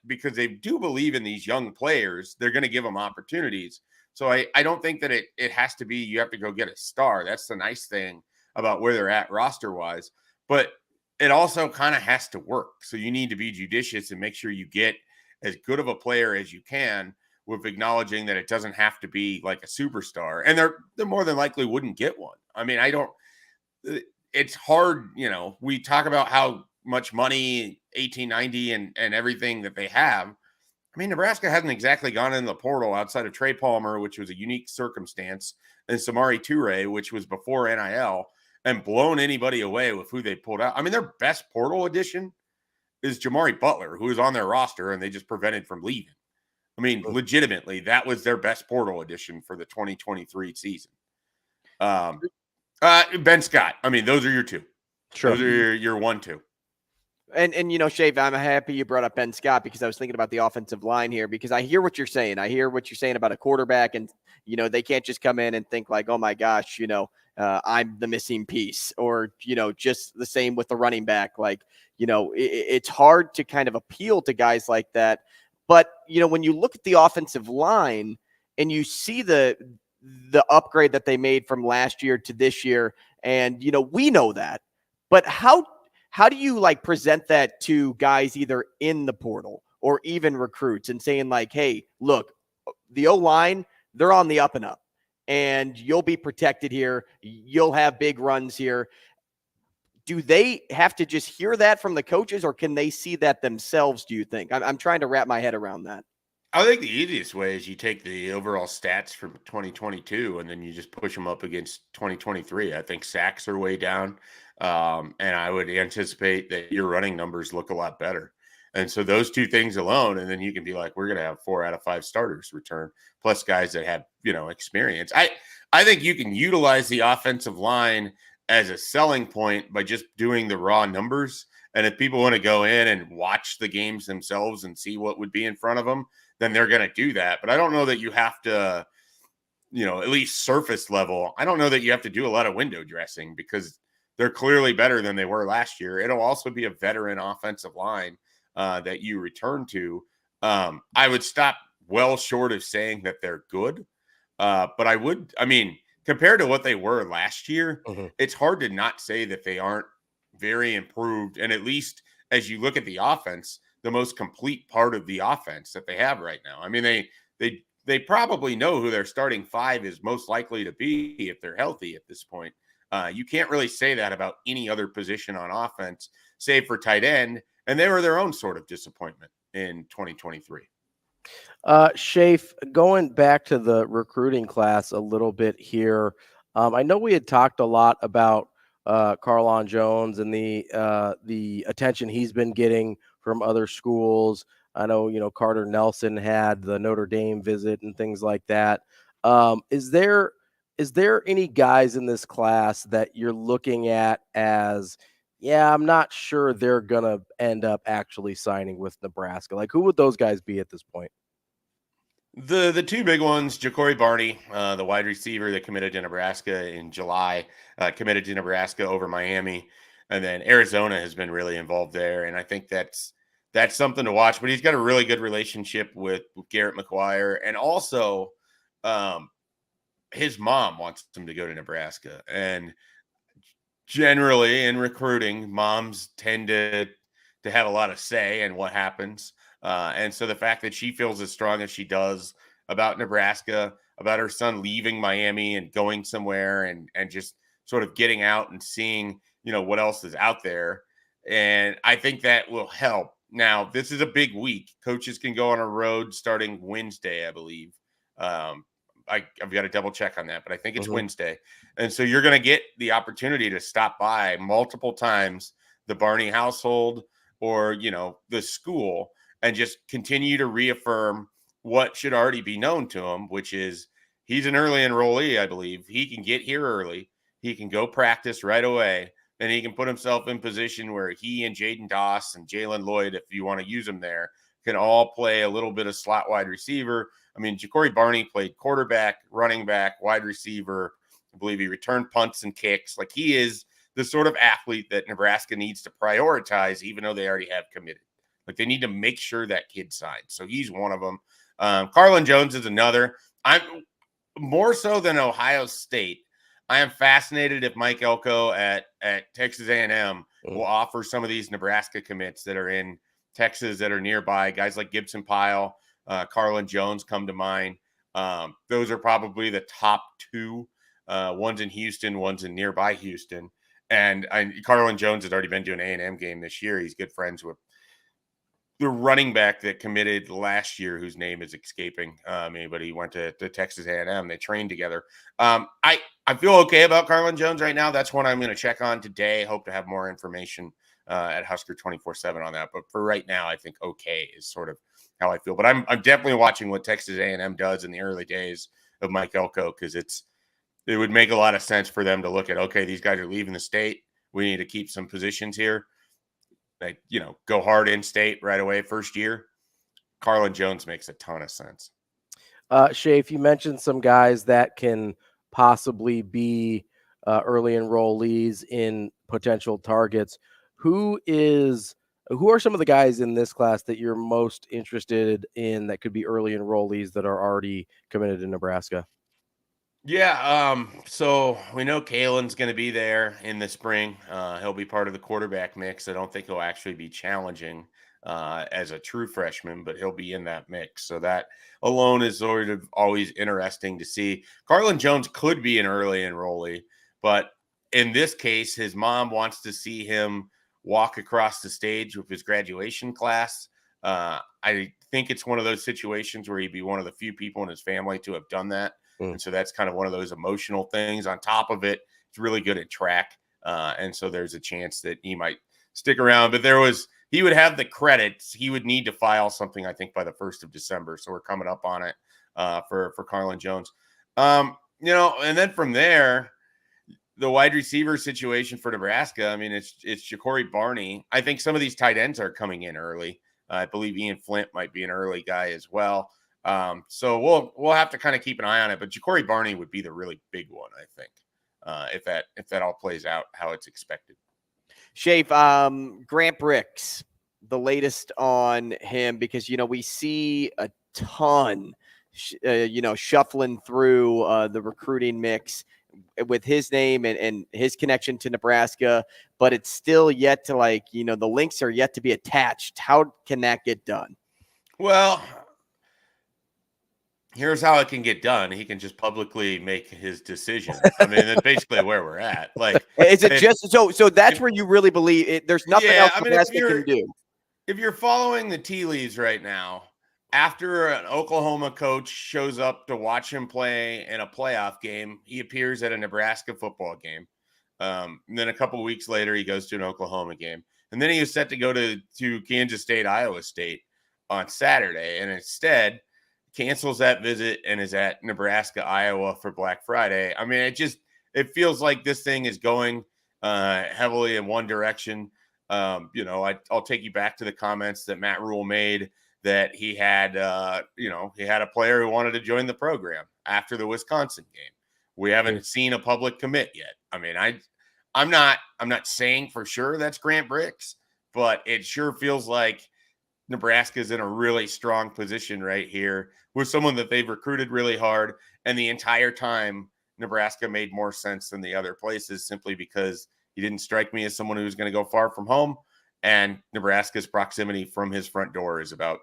because they do believe in these young players. They're going to give them opportunities. So I don't think that it has to be you have to go get a star. That's the nice thing about where they're at roster-wise. But it also kind of has to work. So you need to be judicious and make sure you get as good of a player as you can, with acknowledging that it doesn't have to be like a superstar. And they're more than likely wouldn't get one. I mean, it's hard, we talk about how much money 1890 and everything that they have. I mean, Nebraska hasn't exactly gone in the portal outside of Trey Palmer, which was a unique circumstance, and Samori Toure, which was before NIL, and blown anybody away with who they pulled out. I mean, their best portal addition is Jamari Butler, who is on their roster and they just prevented from leaving. I mean, legitimately, that was their best portal addition for the 2023 season. Ben Scott. I mean, those are your two. Sure. Those are your 1-2. And Schaefer, I'm happy you brought up Ben Scott, because I was thinking about the offensive line here, because I hear what you're saying. I hear what you're saying about a quarterback, and, they can't just come in and think like, oh my gosh, I'm the missing piece, or, just the same with the running back. Like, it's hard to kind of appeal to guys like that. But, when you look at the offensive line and you see the upgrade that they made from last year to this year, and, we know that, but how do you present that to guys either in the portal or even recruits, and saying like, hey, look, the O-line, they're on the up and up, and you'll be protected here. You'll have big runs here. Do they have to just hear that from the coaches, or can they see that themselves, do you think? I'm trying to wrap my head around that. I think the easiest way is you take the overall stats from 2022 and then you just push them up against 2023. I think sacks are way down, and I would anticipate that your running numbers look a lot better. And so those two things alone, and then you can be like, we're going to have 4 out of 5 starters return, plus guys that have, experience. I think you can utilize the offensive line as a selling point by just doing the raw numbers. And if people want to go in and watch the games themselves and see what would be in front of them, then they're going to do that. But I don't know that you have to, at least surface level, I don't know that you have to do a lot of window dressing, because they're clearly better than they were last year. It'll also be a veteran offensive line that you return to. I would stop well short of saying that they're good. But compared to what they were last year, it's hard to not say that they aren't very improved. And at least as you look at the offense, the most complete part of the offense that they have right now. I mean, they probably know who their starting 5 is most likely to be if they're healthy at this point. You can't really say that about any other position on offense, save for tight end. And they were their own sort of disappointment in 2023. Schaefer, going back to the recruiting class a little bit here. I know we had talked a lot about Carlon Jones and the attention he's been getting from other schools. I know, Carter Nelson had the Notre Dame visit and things like that. Is there any guys in this class that you're looking at as, yeah, I'm not sure they're going to end up actually signing with Nebraska? Like, who would those guys be at this point? The two big ones, Ja'Cory Barney, the wide receiver that committed to Nebraska in July, committed to Nebraska over Miami. And then Arizona has been really involved there. And I think that's something to watch. But he's got a really good relationship with Garrett McGuire. And also, his mom wants him to go to Nebraska. And generally in recruiting, moms tend to have a lot of say in what happens. And so the fact that she feels as strong as she does about Nebraska, about her son leaving Miami and going somewhere and just sort of getting out and seeing, what else is out there. And I think that will help. Now, this is a big week. Coaches can go on a road starting Wednesday, I believe. I've got to double check on that, but I think it's Wednesday. And so you're going to get the opportunity to stop by multiple times the Barney household or, the school and just continue to reaffirm what should already be known to him, which is he's an early enrollee, I believe. He can get here early. He can go practice right away, and he can put himself in position where he and Jaden Doss and Jalen Lloyd, if you want to use them there, can all play a little bit of slot wide receiver. I mean, Ja'Cory Barney played quarterback, running back, wide receiver. I believe he returned punts and kicks. Like, he is the sort of athlete that Nebraska needs to prioritize, even though they already have committed. Like, they need to make sure that kid signs. So he's one of them. Carlin Jones is another. I'm more so than Ohio State. I am fascinated if Mike Elko at Texas A&M will offer some of these Nebraska commits that are in Texas that are nearby. Guys like Gibson Pyle, Carlin Jones come to mind. Those are probably the top two. One's in Houston, one's in nearby Houston. And Carlin Jones has already been to an A&M game this year. He's good friends with the running back that committed last year, whose name is escaping me, but he went to Texas A&M. They trained together. I feel okay about Carlin Jones right now. That's one I'm going to check on today. Hope to have more information at Husker 24/7 on that. But for right now, I think okay is sort of how I feel. But I'm definitely watching what Texas A&M does in the early days of Mike Elko, because it would make a lot of sense for them to look at, okay, these guys are leaving the state. We need to keep some positions here. Like, go hard in state right away first year. Carlin Jones makes a ton of sense. Schaefer, you mentioned some guys that can possibly be early enrollees in potential targets. Who are some of the guys in this class that you're most interested in that could be early enrollees that are already committed to Nebraska? Yeah, so we know Kalen's going to be there in the spring. He'll be part of the quarterback mix. I don't think he'll actually be challenging as a true freshman, but he'll be in that mix. So that alone is sort of always interesting to see. Carlin Jones could be an early enrollee, but in this case, his mom wants to see him walk across the stage with his graduation class. I think it's one of those situations where he'd be one of the few people in his family to have done that. And so that's kind of one of those emotional things. On top of it, it's really good at track. And so there's a chance that he might stick around. But he would have the credits. He would need to file something, I think, by the 1st of December. So we're coming up on it for Carlin Jones. And then from there, the wide receiver situation for Nebraska, I mean, it's Ja'Cory Barney. I think some of these tight ends are coming in early. I believe Ian Flint might be an early guy as well. So we'll have to kind of keep an eye on it, but Ja'Cory Barney would be the really big one, I think, if that all plays out how it's expected. Schaefer, Grant Bricks, the latest on him, because, we see a ton, shuffling through the recruiting mix with his name and his connection to Nebraska, but it's still yet to the links are yet to be attached. How can that get done? Well, here's how it can get done. He can just publicly make his decision. I mean, that's basically where we're at. Like, is it just so that's where you really believe it? There's nothing else Nebraska can do. If you're following the tea leaves right now, after an Oklahoma coach shows up to watch him play in a playoff game, he appears at a Nebraska football game. And then a couple of weeks later, he goes to an Oklahoma game. And then he was set to go to Kansas State, Iowa State on Saturday. And instead cancels that visit and is at Nebraska, Iowa for Black Friday. I mean, it feels like this thing is going heavily in one direction. I'll take you back to the comments that Matt Rule made that he had a player who wanted to join the program after the Wisconsin game. We haven't seen a public commit yet. I mean, I'm not saying for sure that's Grant Bricks, but it sure feels like Nebraska's in a really strong position right here with someone that they've recruited really hard And the entire time, Nebraska made more sense than the other places simply because he didn't strike me as someone who was going to go far from home. And Nebraska's proximity from his front door is about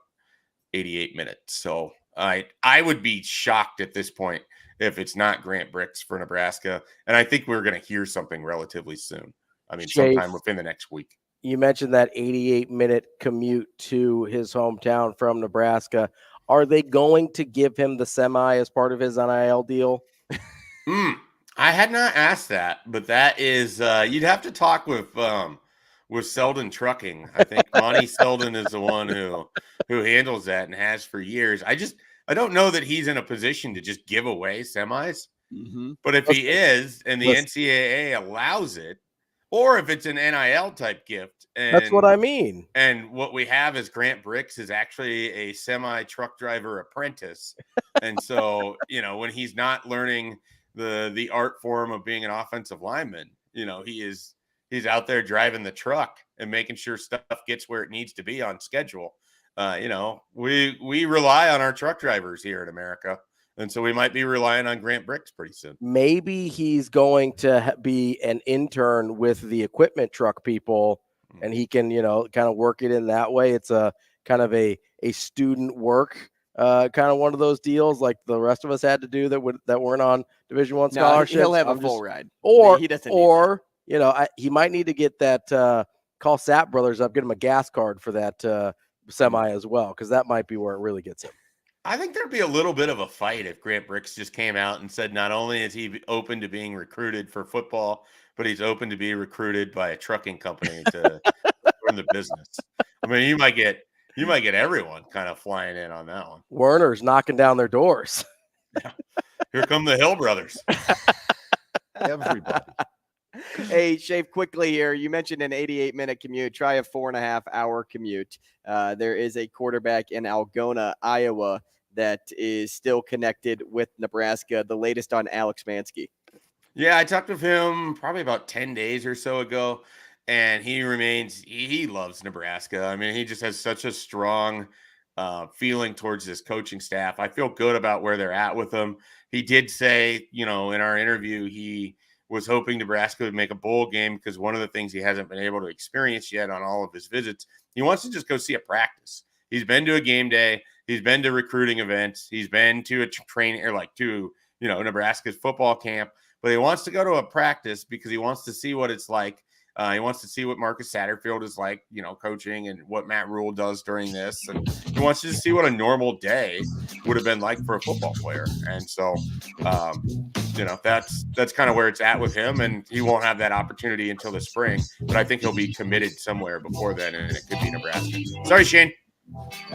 88 minutes. So I would be shocked at this point if it's not Grant Brix for Nebraska. And I think we're going to hear something relatively soon. I mean, sometime within the next week. You mentioned that 88-minute commute to his hometown from Nebraska. Are they going to give him the semi as part of his NIL deal? I had not asked that, but that is you'd have to talk with Selden Trucking. I think Monty Selden is the one who handles that and has for years. I don't know that he's in a position to just give away semis. But if he is, and the NCAA allows it, or if it's an NIL type gift, and that's what I mean. And what we have is Grant Brix is actually a semi truck driver apprentice, and so when he's not learning the art form of being an offensive lineman, he's out there driving the truck and making sure stuff gets where it needs to be on schedule. We rely on our truck drivers here in America. And so we might be relying on Grant Brix pretty soon. Maybe he's going to be an intern with the equipment truck people, and he can, kind of work it in that way. It's a kind of a student work kind of one of those deals like the rest of us had to do that weren't on Division I scholarships. He'll have a full ride. Or he doesn't. He might need to get that call Sapp Brothers up, get him a gas card for that semi as well, because that might be where it really gets him. I think there'd be a little bit of a fight if Grant Brix just came out and said not only is he open to being recruited for football, but he's open to be recruited by a trucking company to run the business. I mean, you might get everyone kind of flying in on that one. Werner's knocking down their doors. Yeah. Here come the Hill brothers. Everybody. Hey, Schaefer, quickly here. You mentioned an 88-minute commute. Try a 4.5-hour commute. There is a quarterback in Algona, Iowa, that is still connected with Nebraska. The latest on Alex Mansky. Yeah, I talked with him probably about 10 days or so ago, and he loves Nebraska. I mean, he just has such a strong feeling towards this coaching staff. I feel good about where they're at with him. He did say, in our interview, he was hoping Nebraska would make a bowl game because one of the things he hasn't been able to experience yet on all of his visits, he wants to just go see a practice. He's been to a game day. He's been to recruiting events. He's been to a training Nebraska's football camp, but he wants to go to a practice because he wants to see what it's like. He wants to see what Marcus Satterfield is like, coaching, and what Matt Rule does during this. And he wants to see what a normal day would have been like for a football player. And so, that's kind of where it's at with him. And he won't have that opportunity until the spring. But I think he'll be committed somewhere before then, and it could be Nebraska. Sorry, Shane.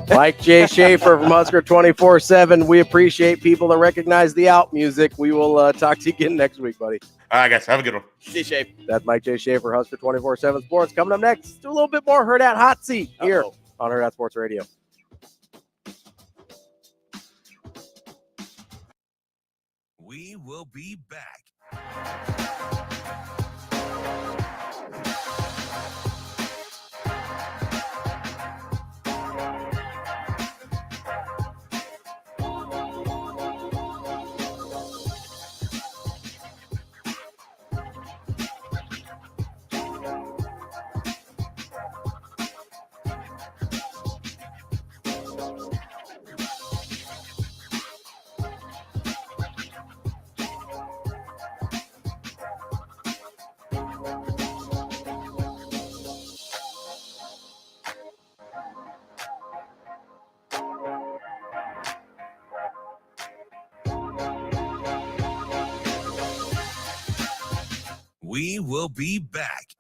Mike J. Schaefer from Husker 24/7. We appreciate people that recognize the out music. We will talk to you again next week, buddy. All right, guys. Have a good one. See you, Schaefer. That's Mike J. Schaefer, Husker 24/7 Sports. Coming up next, do a little bit more Hurrdat Hot Seat here on Hurrdat Sports Radio. We will be back. We will be back.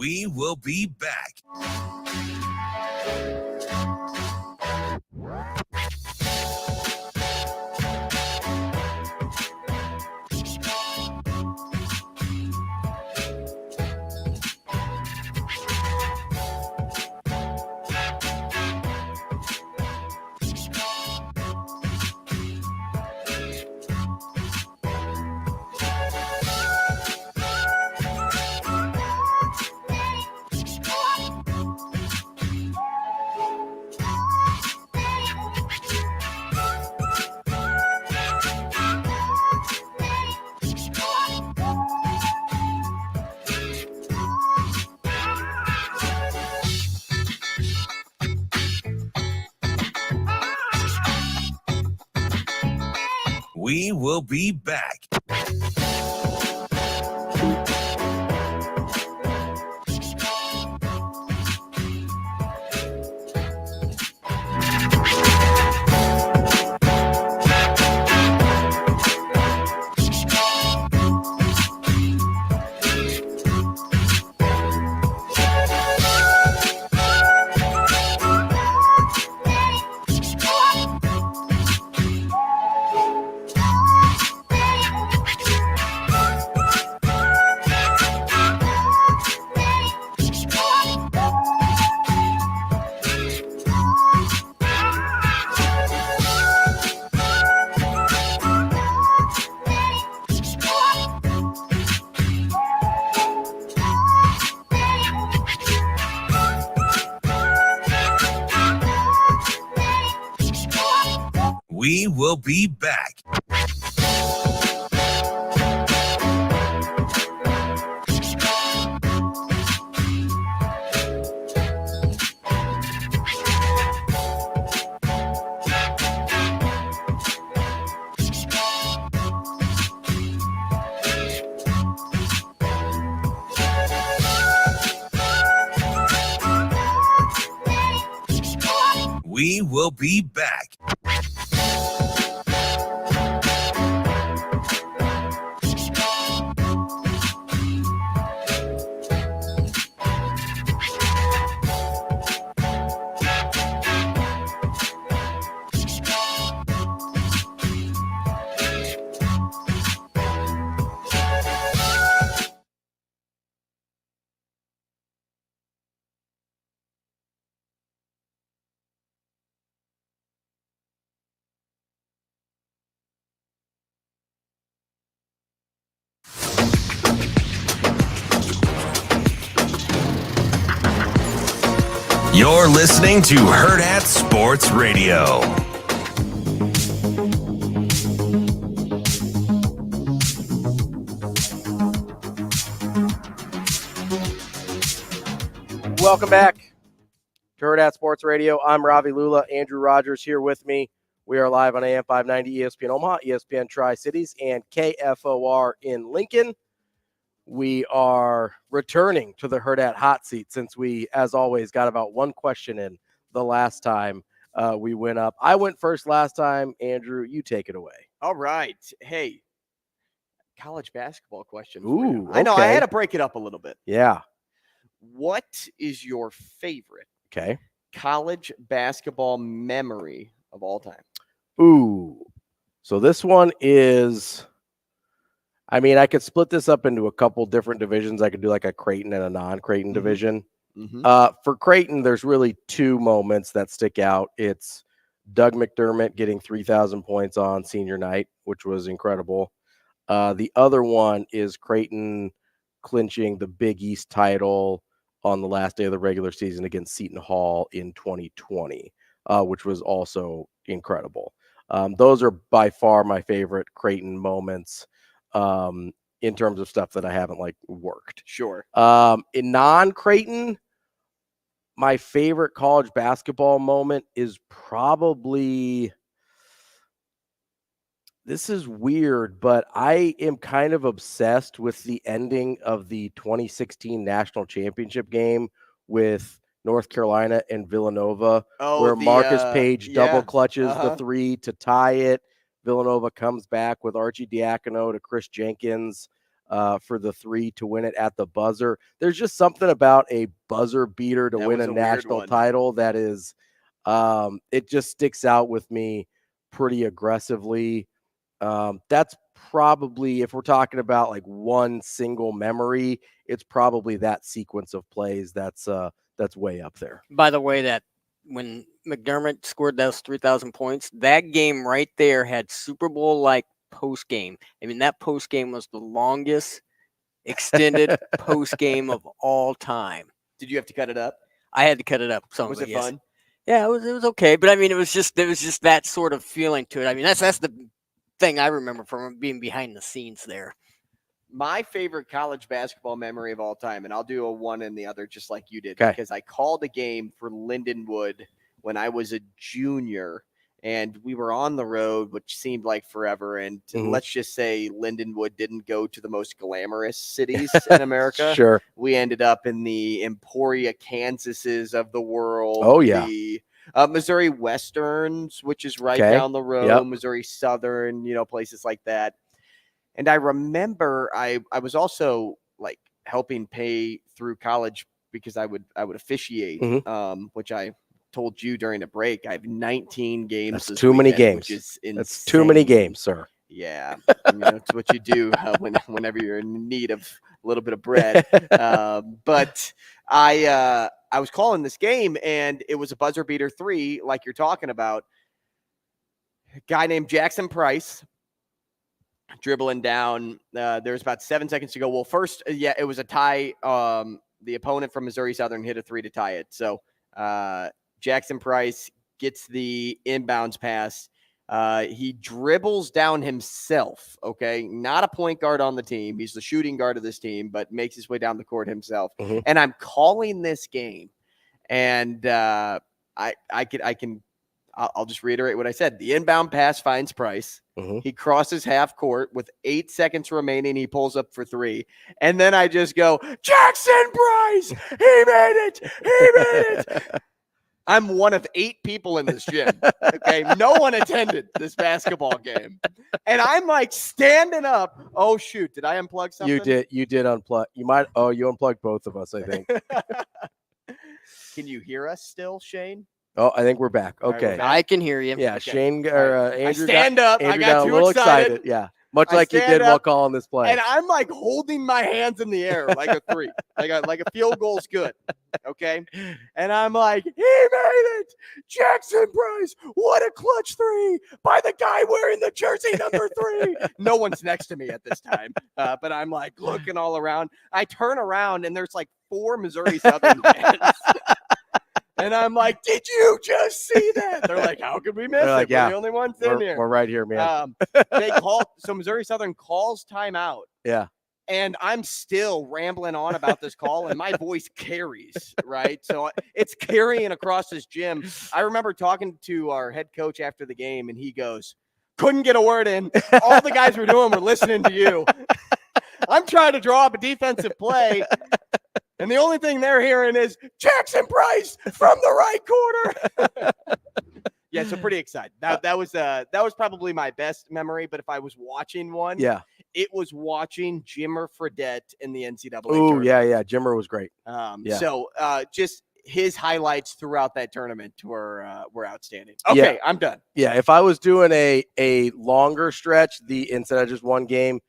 We will be back. We will be back. We will be back. We will be back. You're listening to Hurrdat Sports Radio. Welcome back to Hurrdat Sports Radio. I'm Ravi Lulla. Andrew Rogers here with me. We are live on AM 590 ESPN Omaha, ESPN Tri-Cities, and KFOR in Lincoln. We are returning to the Hurrdat hot seat since we, as always, got about one question in the last time we went up. I went first last time. Andrew, you take it away. All right. Hey, college basketball question. Ooh, I know I okay. had to break it up a little bit. Yeah. What is your favorite Okay. college basketball memory of all time? Ooh. So this one is, I mean, I could split this up into a couple different divisions. I could do like a Creighton and a non-Creighton division. For Creighton, there's really two moments that stick out. It's Doug McDermott getting 3,000 points on senior night, which was incredible. The other one is Creighton clinching the Big East title on the last day of the regular season against Seton Hall in 2020, which was also incredible. Those are by far my favorite Creighton moments in terms of stuff that I haven't like worked. Sure. In non-Creighton, my favorite college basketball moment is probably, this is weird, but I am kind of obsessed with the ending of the 2016 national championship game with North Carolina and Villanova, where Marcus Page double clutches the three to tie it. Villanova comes back with Archie Diacono to Chris Jenkins. for the 3 to win it at the buzzer. There's just something about a buzzer beater to win a national title that is, it just sticks out with me pretty aggressively. That's probably, if we're talking about like one single memory, it's probably that sequence of plays that's way up there. By the way, that when McDermott scored those 3,000 points, that game right there had Super Bowl-like post game. I mean, that post game was the longest extended post game of all time. Did you have to cut it up? I had to cut it up. Was it fun? Yeah, it was okay. But I mean, it was just that sort of feeling to it. I mean, that's the thing I remember from being behind the scenes there. My favorite college basketball memory of all time, and I'll do a one and the other just like you did, because I called a game for Lindenwood when I was a junior, and we were on the road, which seemed like forever. And let's just say Lindenwood didn't go to the most glamorous cities in America. Sure. We ended up in the Emporia, Kansases of the world. Oh, yeah. The Missouri Westerns, which is right down the road, Missouri Southern, places like that. And I remember I was also like helping pay through college because I would officiate, which I told you during a break. I have 19 games. That's too many games. Which is insane. That's too many games, sir. Yeah, it's what you do whenever you're in need of a little bit of bread. But I was calling this game, and it was a buzzer beater 3, like you're talking about. A guy named Jackson Price. Dribbling down. There's about 7 seconds to go. Well, first, it was a tie. The opponent from Missouri Southern hit a 3 to tie it. So Jackson Price gets the inbounds pass. He dribbles down himself, okay? Not a point guard on the team. He's the shooting guard of this team, but makes his way down the court himself. And I'm calling this game, and I'll just reiterate what I said. The inbound pass finds Price. He crosses half court with 8 seconds remaining. He pulls up for 3. And then I just go, Jackson Price! He made it! He made it! I'm one of 8 people in this gym. Okay. No one attended this basketball game. And I'm like standing up. Oh, shoot. Did I unplug something? You did unplug. You unplugged both of us, I think. Can you hear us still, Shane? Oh, I think we're back. Okay. I can hear you. Yeah, Okay. Shane or Andrew. I got too excited. Yeah, much like you did while calling this play. And I'm like holding my hands in the air like a 3, like a field goal's good. Okay. And I'm like, he made it. Jackson Price. What a clutch 3 by the guy wearing the jersey number 3. No one's next to me at this time. But I'm like looking all around. I turn around and there's like 4 Missouri Southern fans. And I'm like, did you just see that? They're like, how could we miss it? Yeah, we're the only ones in here. We're right here, man. So Missouri Southern calls timeout. Yeah. And I'm still rambling on about this call, and my voice carries, right? So it's carrying across this gym. I remember talking to our head coach after the game, and he goes, couldn't get a word in. All the guys were doing were listening to you. I'm trying to draw up a defensive play. And the only thing they're hearing is Jackson Price from the right corner. Yeah, so pretty excited. That was probably my best memory. But if I was watching one, it was watching Jimmer Fredette in the NCAA. Oh yeah, Jimmer was great. So just his highlights throughout that tournament were outstanding. Okay, I'm done. Yeah, if I was doing a longer stretch, instead of just one game,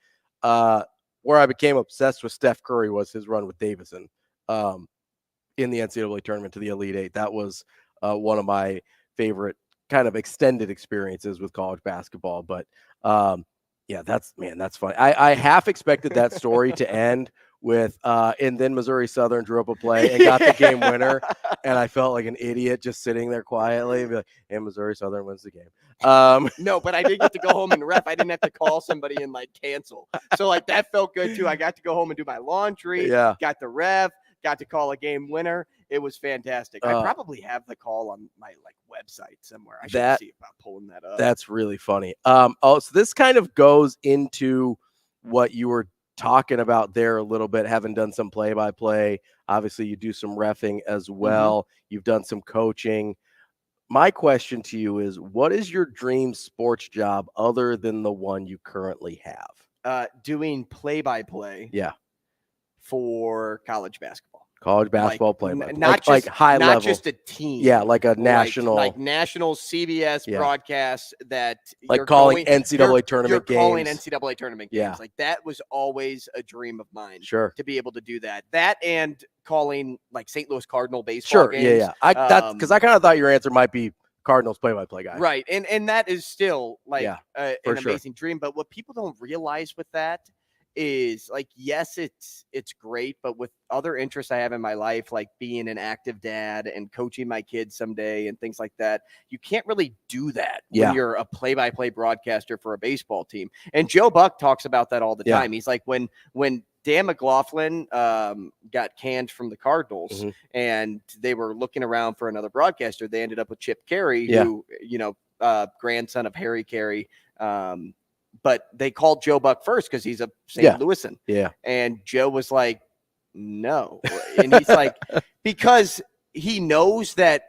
where I became obsessed with Steph Curry was his run with Davison. In the NCAA tournament to the Elite Eight. That was one of my favorite kind of extended experiences with college basketball. But that's funny. I half expected that story to end with and then Missouri Southern drew up a play and got the game winner. And I felt like an idiot just sitting there quietly and be like, and Missouri Southern wins the game. No, but I did get to go home and ref. I didn't have to call somebody and like cancel. So like that felt good too. I got to go home and do my laundry. Yeah. Got the ref. Got to call a game winner. It was fantastic. I probably have the call on my website somewhere. I should see about pulling that up. That's really funny. So this kind of goes into what you were talking about there a little bit, having done some play-by-play. Obviously, you do some reffing as well. You've done some coaching. My question to you is, what is your dream sports job other than the one you currently have? doing play-by-play. Yeah. For college basketball. College basketball play-by-play. Not like just high level. Not just a team. Yeah, like a national. Like national CBS broadcasts that like calling NCAA tournament games. Calling NCAA tournament games. Yeah. Like that was always a dream of mine. Sure. To be able to do that. That and calling like St. Louis Cardinal baseball games. Yeah. That's because I kind of thought your answer might be Cardinals play-by-play guy. Right. And that is still like an sure. amazing dream. But what people don't realize with that is like, yes, it's great, but with other interests I have in my life, like being an active dad and coaching my kids someday and things like that, you can't really do that when you're a play-by-play broadcaster for a baseball team. And Joe Buck talks about that all the time. He's like, when Dan McLaughlin got canned from the Cardinals and they were looking around for another broadcaster, they ended up with Chip Carey, who, grandson of Harry Carey, but they called Joe Buck first because he's a St. Louisan. Yeah. And Joe was like, no. And he's like, because he knows that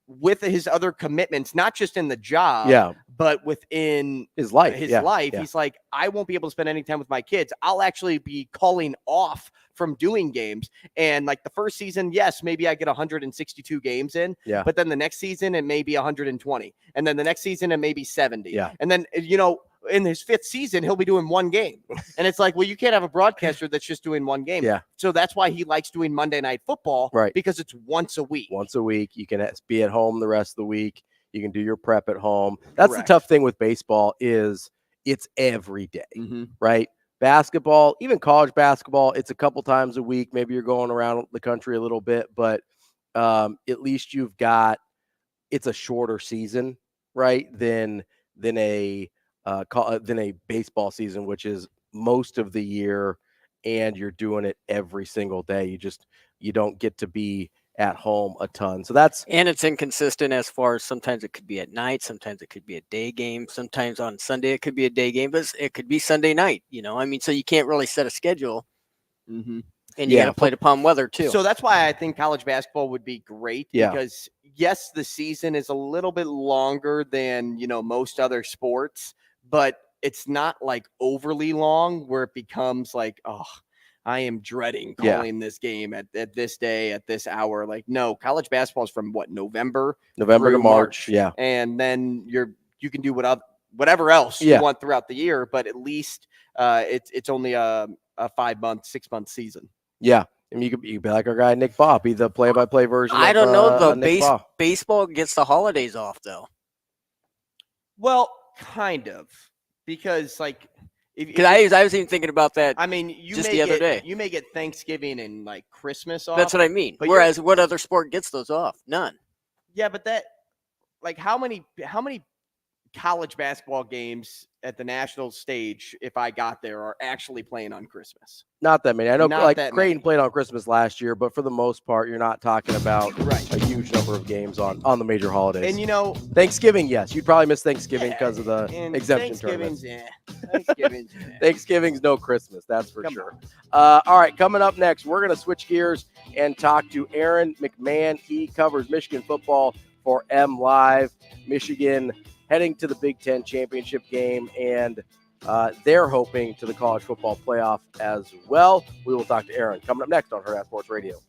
with his other commitments, not just in the job, but within his life, he's like, I won't be able to spend any time with my kids. I'll actually be calling off from doing games. And like the first season, yes, maybe I get 162 games in, but then the next season, it may be 120. And then the next season, it may be 70. Yeah. And then, in his 5th season, he'll be doing one game. And it's like, well, you can't have a broadcaster that's just doing one game. Yeah. So that's why he likes doing Monday Night Football. Right. Because it's once a week. Once a week. You can be at home the rest of the week. You can do your prep at home. That's the tough thing with baseball is it's every day, right? Basketball, even college basketball, it's a couple times a week. Maybe you're going around the country a little bit, but at least it's a shorter season, right? Than a baseball season, which is most of the year, and you're doing it every single day. You don't get to be at home a ton. So and it's inconsistent as far as sometimes it could be at night, sometimes it could be a day game, sometimes on Sunday it could be a day game, but it could be Sunday night, so you can't really set a schedule. And you got to play upon weather too. So that's why I think college basketball would be great because yes, the season is a little bit longer than, most other sports, but it's not like overly long where it becomes like, oh, I am dreading calling this game at this day, at this hour. Like, no, college basketball is from November to March. Yeah. And then you can do whatever else you want throughout the year, but at least it's only a 5-month, 6-month season. Yeah. I mean, you could be like our guy, Nick Baugh, be the play-by-play version. I don't know though. Baseball gets the holidays off though. Well, kind of, because like, I was even thinking about that. I mean, the other day, you may get Thanksgiving and like Christmas off. That's what I mean. But whereas, what other sport gets those off? None. Yeah, but like, how many college basketball games at the national stage, if I got there, are actually playing on Christmas? Not that many. I know Creighton played on Christmas last year, but for the most part, you're not talking about a huge number of games on the major holidays. And Thanksgiving, yes. You'd probably miss Thanksgiving because of the exemption tournament. Thanksgiving's no Christmas, that's for sure. All right, coming up next, we're going to switch gears and talk to Aaron McMann. He covers Michigan football for M Live. Michigan heading to the Big Ten championship game, and they're hoping to the college football playoff as well. We will talk to Aaron coming up next on Hurrdat Sports Radio.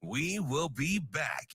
We will be back.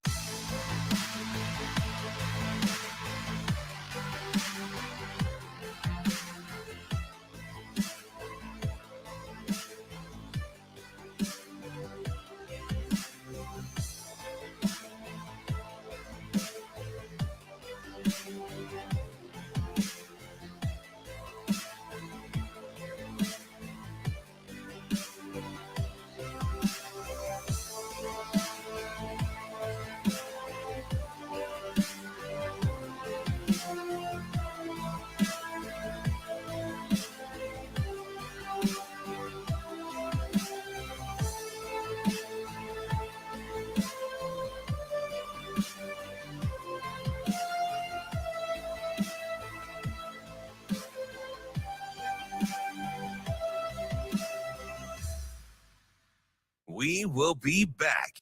will be back.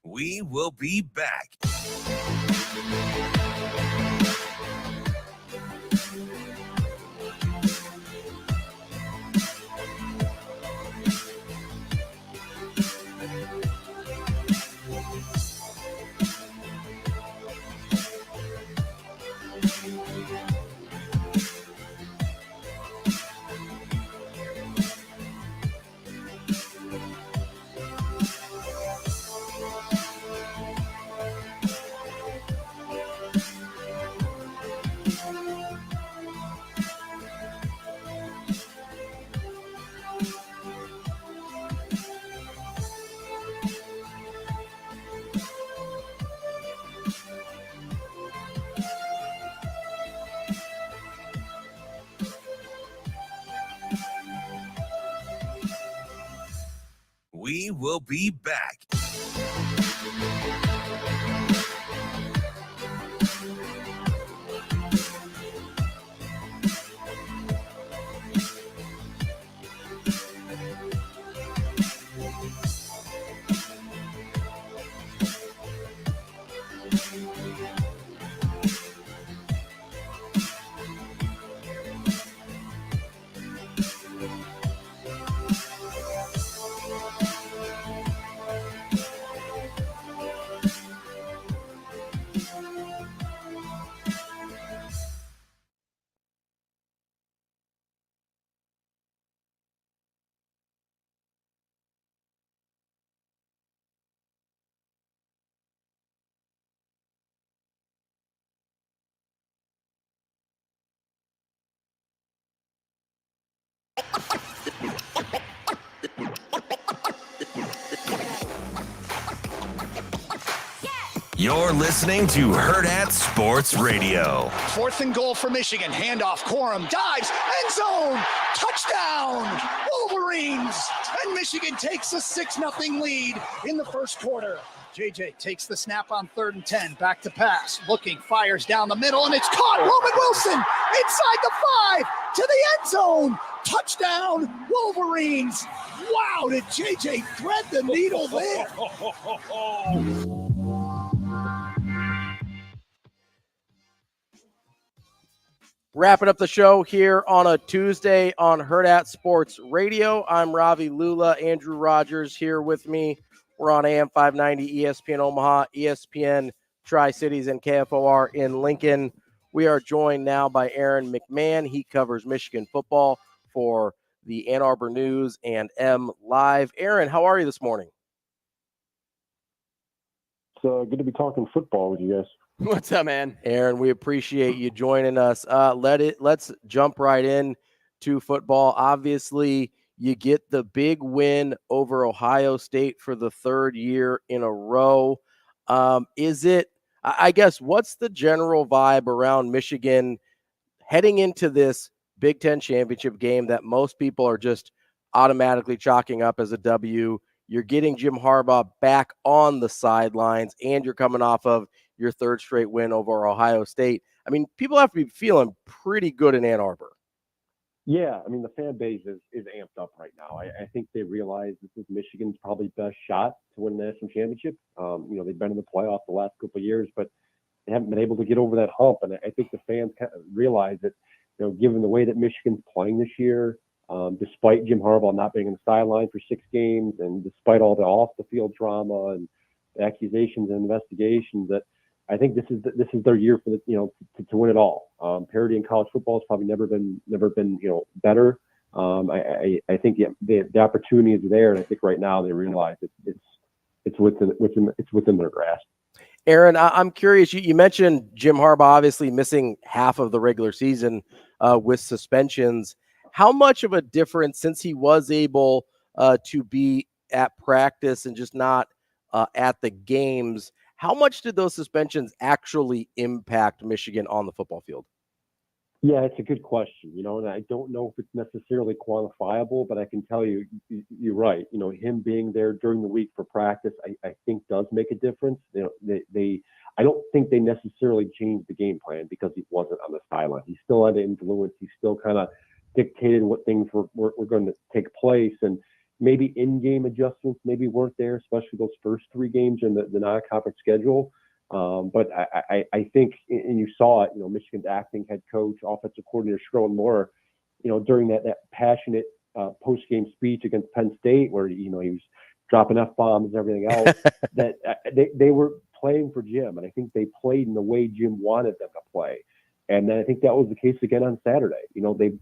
We will be back. We will be back. You're listening to Hurrdat Sports Radio. 4th and goal for Michigan. Handoff. Corum dives. End zone. Touchdown. Wolverines. And Michigan takes a 6-0 lead in the first quarter. JJ takes the snap on 3rd and 10. Back to pass. Looking. Fires down the middle. And it's caught. Roman Wilson inside the 5 to the end zone. Touchdown. Wolverines. Wow. Did JJ thread the needle there? Wrapping up the show here on a Tuesday on Hurrdat Sports Radio. I'm Ravi Lulla, Andrew Rogers here with me. We're on AM 590, ESPN Omaha, ESPN Tri-Cities, and KFOR in Lincoln. We are joined now by Aaron McMann. He covers Michigan football for the Ann Arbor News and M Live. Aaron, how are you this morning? It's good to be talking football with you guys. What's up, man? Aaron, we appreciate you joining us. Let's jump right in to football. Obviously, you get the big win over Ohio State for the 3rd year in a row. I guess, what's the general vibe around Michigan heading into this Big Ten championship game that most people are just automatically chalking up as a W? You're getting Jim Harbaugh back on the sidelines, and you're coming off of your 3rd straight win over Ohio State. I mean, people have to be feeling pretty good in Ann Arbor. Yeah, I mean, the fan base is amped up right now. I think they realize this is Michigan's probably best shot to win the national championship. They've been in the playoffs the last couple of years, but they haven't been able to get over that hump. And I think the fans kind of realize that, given the way that Michigan's playing this year, despite Jim Harbaugh not being on the sideline for 6 games, and despite all the off-the-field drama and the accusations and investigations, that I think this is their year for to win it all. Parity in college football has probably never been better. I think the opportunity is there, and I think right now they realize it's within their grasp. Aaron, I'm curious. You mentioned Jim Harbaugh obviously missing half of the regular season with suspensions. How much of a difference, since he was able to be at practice and just not at the games, how much did those suspensions actually impact Michigan on the football field? Yeah, it's a good question, and I don't know if it's necessarily quantifiable, but I can tell you, you're right. Him being there during the week for practice, I think does make a difference. I don't think they necessarily changed the game plan because he wasn't on the sideline. He still had influence. He still kind of dictated what things were going to take place, and maybe in-game adjustments maybe weren't there, especially those first 3 games in the non-conference schedule. But I think, and you saw it, Michigan's acting head coach, offensive coordinator Sherrone Moore, during that passionate post-game speech against Penn State, where he was dropping F-bombs and everything else, that they were playing for Jim, and I think they played in the way Jim wanted them to play. And then I think that was the case again on Saturday.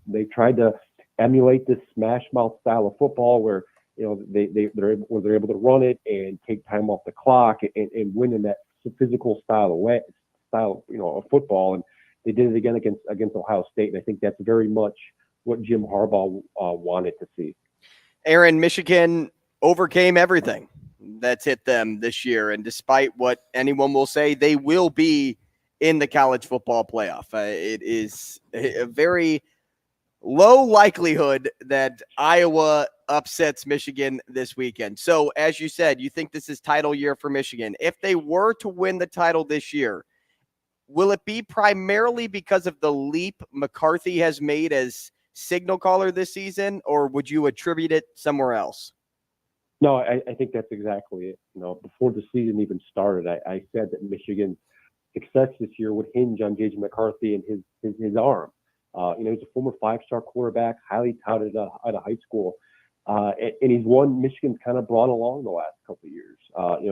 They tried to emulate this smash mouth style of football where they're able to run it and take time off the clock and win in that physical style of football, and they did it again against Ohio State, and I think that's very much what Jim Harbaugh wanted to see. Aaron, Michigan overcame everything that's hit them this year, and despite what anyone will say, they will be in the college football playoff. It is a very low likelihood that Iowa upsets Michigan this weekend. So, as you said, you think this is title year for Michigan. If they were to win the title this year, will it be primarily because of the leap McCarthy has made as signal caller this season, or would you attribute it somewhere else? No, I think that's exactly it. Before the season even started, I said that Michigan's success this year would hinge on J.J. McCarthy and his arm. He's a former 5-star quarterback, highly touted out of high school. And he's one Michigan's kind of brought along the last couple of years.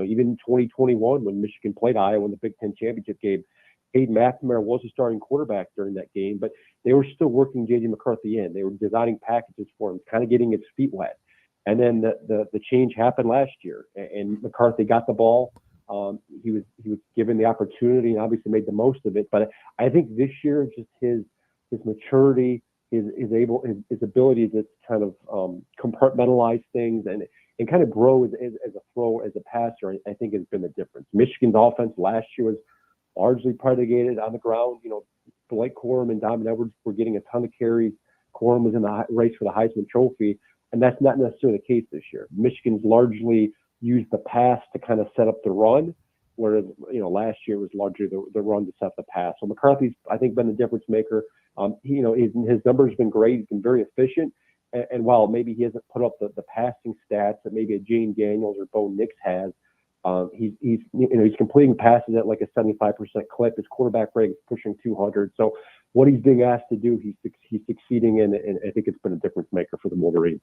Even in 2021, when Michigan played Iowa in the Big Ten championship game, Hayden McNamara was a starting quarterback during that game, but they were still working J.J. McCarthy in. They were designing packages for him, kind of getting his feet wet. And then the change happened last year, and McCarthy got the ball. He was given the opportunity and obviously made the most of it. But I think this year, just his maturity, his ability to kind of compartmentalize things and kind of grow as a thrower, as a passer, I think has been the difference. Michigan's offense last year was largely predicated on the ground. Blake Corum and Donovan Edwards were getting a ton of carries. Corum was in the race for the Heisman Trophy, and that's not necessarily the case this year. Michigan's largely used the pass to kind of set up the run, whereas last year was largely the run to set up the pass. So McCarthy's, I think, been the difference maker. His numbers have been great. He's been very efficient. And while maybe he hasn't put up the passing stats that maybe a Jane Daniels or Bo Nix has, he's completing passes at like a 75% clip. His quarterback rating is pushing 200. So what he's being asked to do, he's succeeding in, and I think it's been a difference maker for the Wolverines.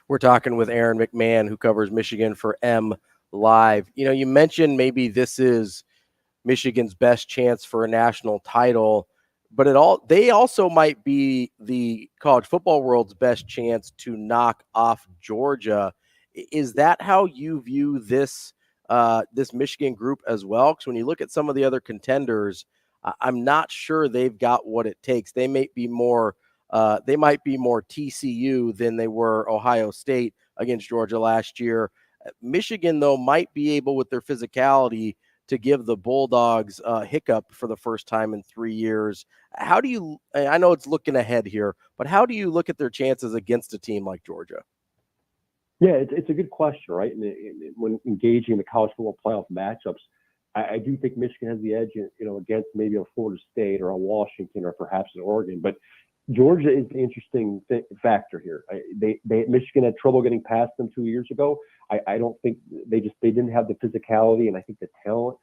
We're talking with Aaron McMann, who covers Michigan for M Live. You mentioned maybe this is Michigan's best chance for a national title, but they also might be the college football world's best chance to knock off Georgia. Is that how you view this Michigan group as well? Because when you look at some of the other contenders, I'm not sure they've got what it takes. They might be more TCU than they were Ohio State against Georgia last year. Michigan, though, might be able, with their physicality, to give the Bulldogs a hiccup for the first time in 3 years. How do you, I know it's looking ahead here, but how do you look at their chances against a team like Georgia? Yeah, it's a good question, right? And when engaging in the college football playoff matchups, I do think Michigan has the edge, against maybe a Florida State or a Washington or perhaps an Oregon. But Georgia is the interesting factor here. Michigan had trouble getting past them 2 years ago. I don't think they didn't have the physicality and I think the talent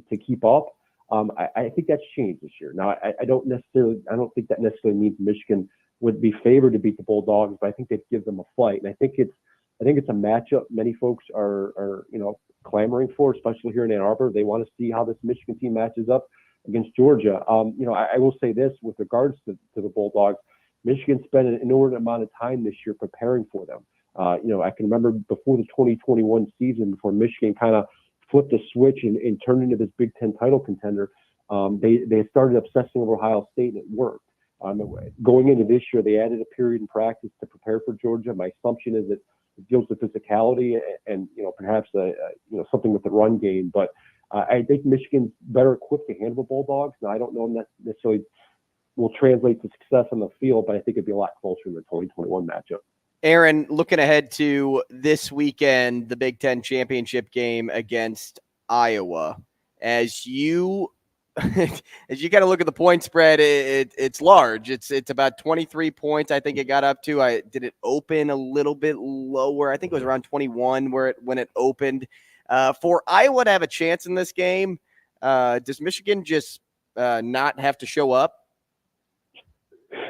to keep up. I think that's changed this year. Now I don't think that necessarily means Michigan would be favored to beat the Bulldogs, but I think they'd give them a fight. And I think it's I think it's a matchup many folks are clamoring for, especially here in Ann Arbor. They want to see how this Michigan team matches up against Georgia. I will say this with regards to the Bulldogs. Michigan spent an inordinate amount of time this year preparing for them. I can remember before the 2021 season, before Michigan kind of flipped a switch and turned into this Big Ten title contender, they started obsessing over Ohio State, and it worked. Going into this year, they added a period in practice to prepare for Georgia. My assumption is that it deals with physicality and perhaps something with the run game. But I think Michigan's better equipped to handle the Bulldogs. Now, I don't know if that necessarily will translate to success on the field, but I think it'd be a lot closer in the 2021 matchup. Aaron, looking ahead to this weekend, the Big Ten championship game against Iowa, as you kind of look at the point spread, it's large. It's about 23 points. I think it got up to. Did it open a little bit lower? I think it was around 21 when it opened. For Iowa to have a chance in this game, does Michigan just not have to show up?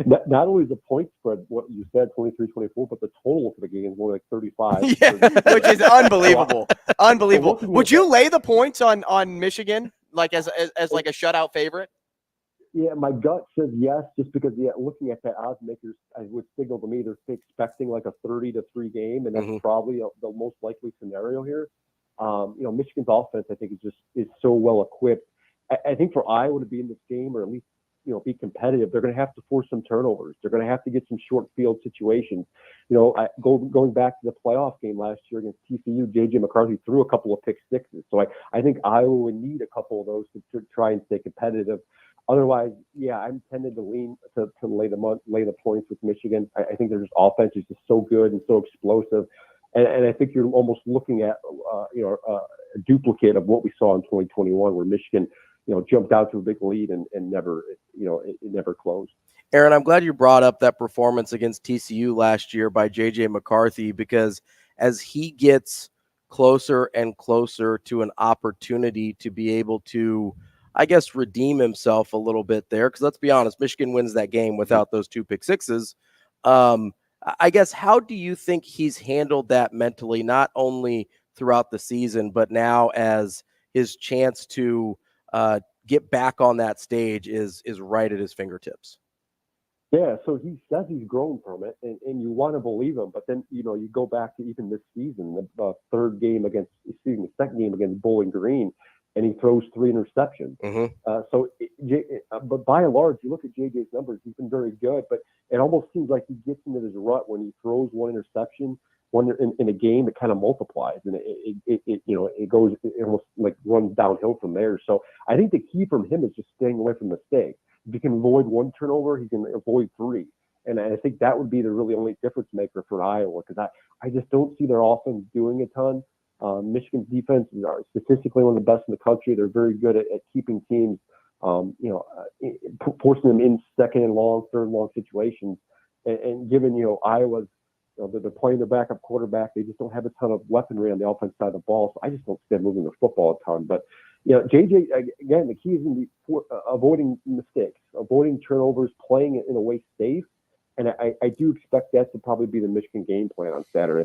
Not only the point spread, what you said, 23-24, but the total for the game is more like 35. Which is unbelievable. Unbelievable. Would you lay the points on Michigan, like as like a shutout favorite? Yeah, my gut says yes, just because looking at that odds makers, I would signal to me they're expecting like a 30-3 game, and that's probably the most likely scenario here. Michigan's offense, I think, is so well equipped. I think for Iowa to be in this game, or at least be competitive, they're going to have to force some turnovers. They're going to have to get some short field situations. Going back to the playoff game last year against TCU, J.J. McCarthy threw a couple of pick sixes. So I think Iowa would need a couple of those to try and stay competitive. Otherwise, I'm tempted to lean to lay the points with Michigan. I think their offense is just so good and so explosive. And I think you're almost looking at a duplicate of what we saw in 2021, where Michigan jumped out to a big lead and never, it never closed. Aaron, I'm glad you brought up that performance against TCU last year by J.J. McCarthy, because as he gets closer and closer to an opportunity to be able to, I guess, redeem himself a little bit there, because let's be honest, Michigan wins that game without those two pick sixes. I guess, how do you think he's handled that mentally, not only throughout the season, but now as his chance to get back on that stage is right at his fingertips? Yeah, so he says he's grown from it, and you want to believe him, but then you go back to even this season, the second game against Bowling Green, and he throws 3 interceptions. But by and large, you look at JJ's numbers, he's been very good, but it almost seems like he gets into this rut when he throws one interception in a game, it kind of multiplies, and it goes, it almost like runs downhill from there. So I think the key from him is just staying away from mistakes. If he can avoid 1 turnover, he can avoid 3. And I think that would be the really only difference maker for Iowa, because I just don't see their offense doing a ton. Michigan's defense is statistically one of the best in the country. They're very good at keeping teams, forcing them in second and long, third and long situations. And given, Iowa's, they're playing their backup quarterback, they just don't have a ton of weaponry on the offense side of the ball. So I just don't see them moving the football a ton. But, JJ, again, the key is in avoiding mistakes, avoiding turnovers, playing it in a way safe. And I do expect that to probably be the Michigan game plan on Saturday.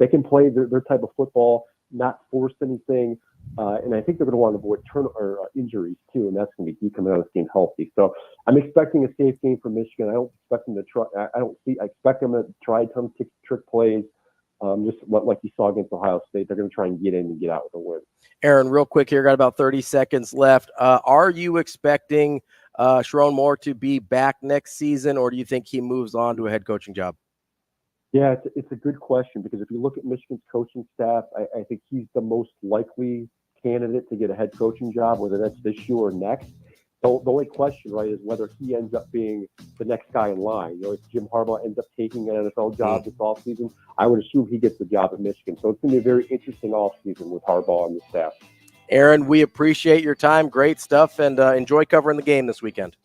They can play their type of football, not force anything, and I think they're going to want to avoid injuries too, and that's going to be key coming out of this game healthy. So I'm expecting a safe game for Michigan. I don't expect them to try. I expect them to try some trick plays, just like you saw against Ohio State. They're going to try and get in and get out with a win. Aaron, real quick here, got about 30 seconds left. Are you expecting Sharon Moore to be back next season, or do you think he moves on to a head coaching job? Yeah, it's a good question, because if you look at Michigan's coaching staff, I think he's the most likely candidate to get a head coaching job, whether that's this year or next. The only question, right, is whether he ends up being the next guy in line. If Jim Harbaugh ends up taking an NFL job this offseason, I would assume he gets the job at Michigan. So it's going to be a very interesting offseason with Harbaugh on the staff. Aaron, we appreciate your time. Great stuff, and enjoy covering the game this weekend.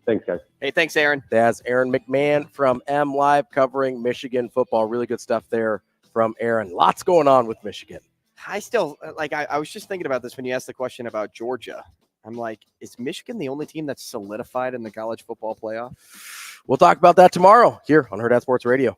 Thanks, guys. Hey, thanks, Aaron. That's Aaron McMann from M Live covering Michigan football. Really good stuff there from Aaron. Lots going on with Michigan. I still, I was just thinking about this when you asked the question about Georgia. I'm like, is Michigan the only team that's solidified in the college football playoff? We'll talk about that tomorrow here on Hurrdat Sports Radio.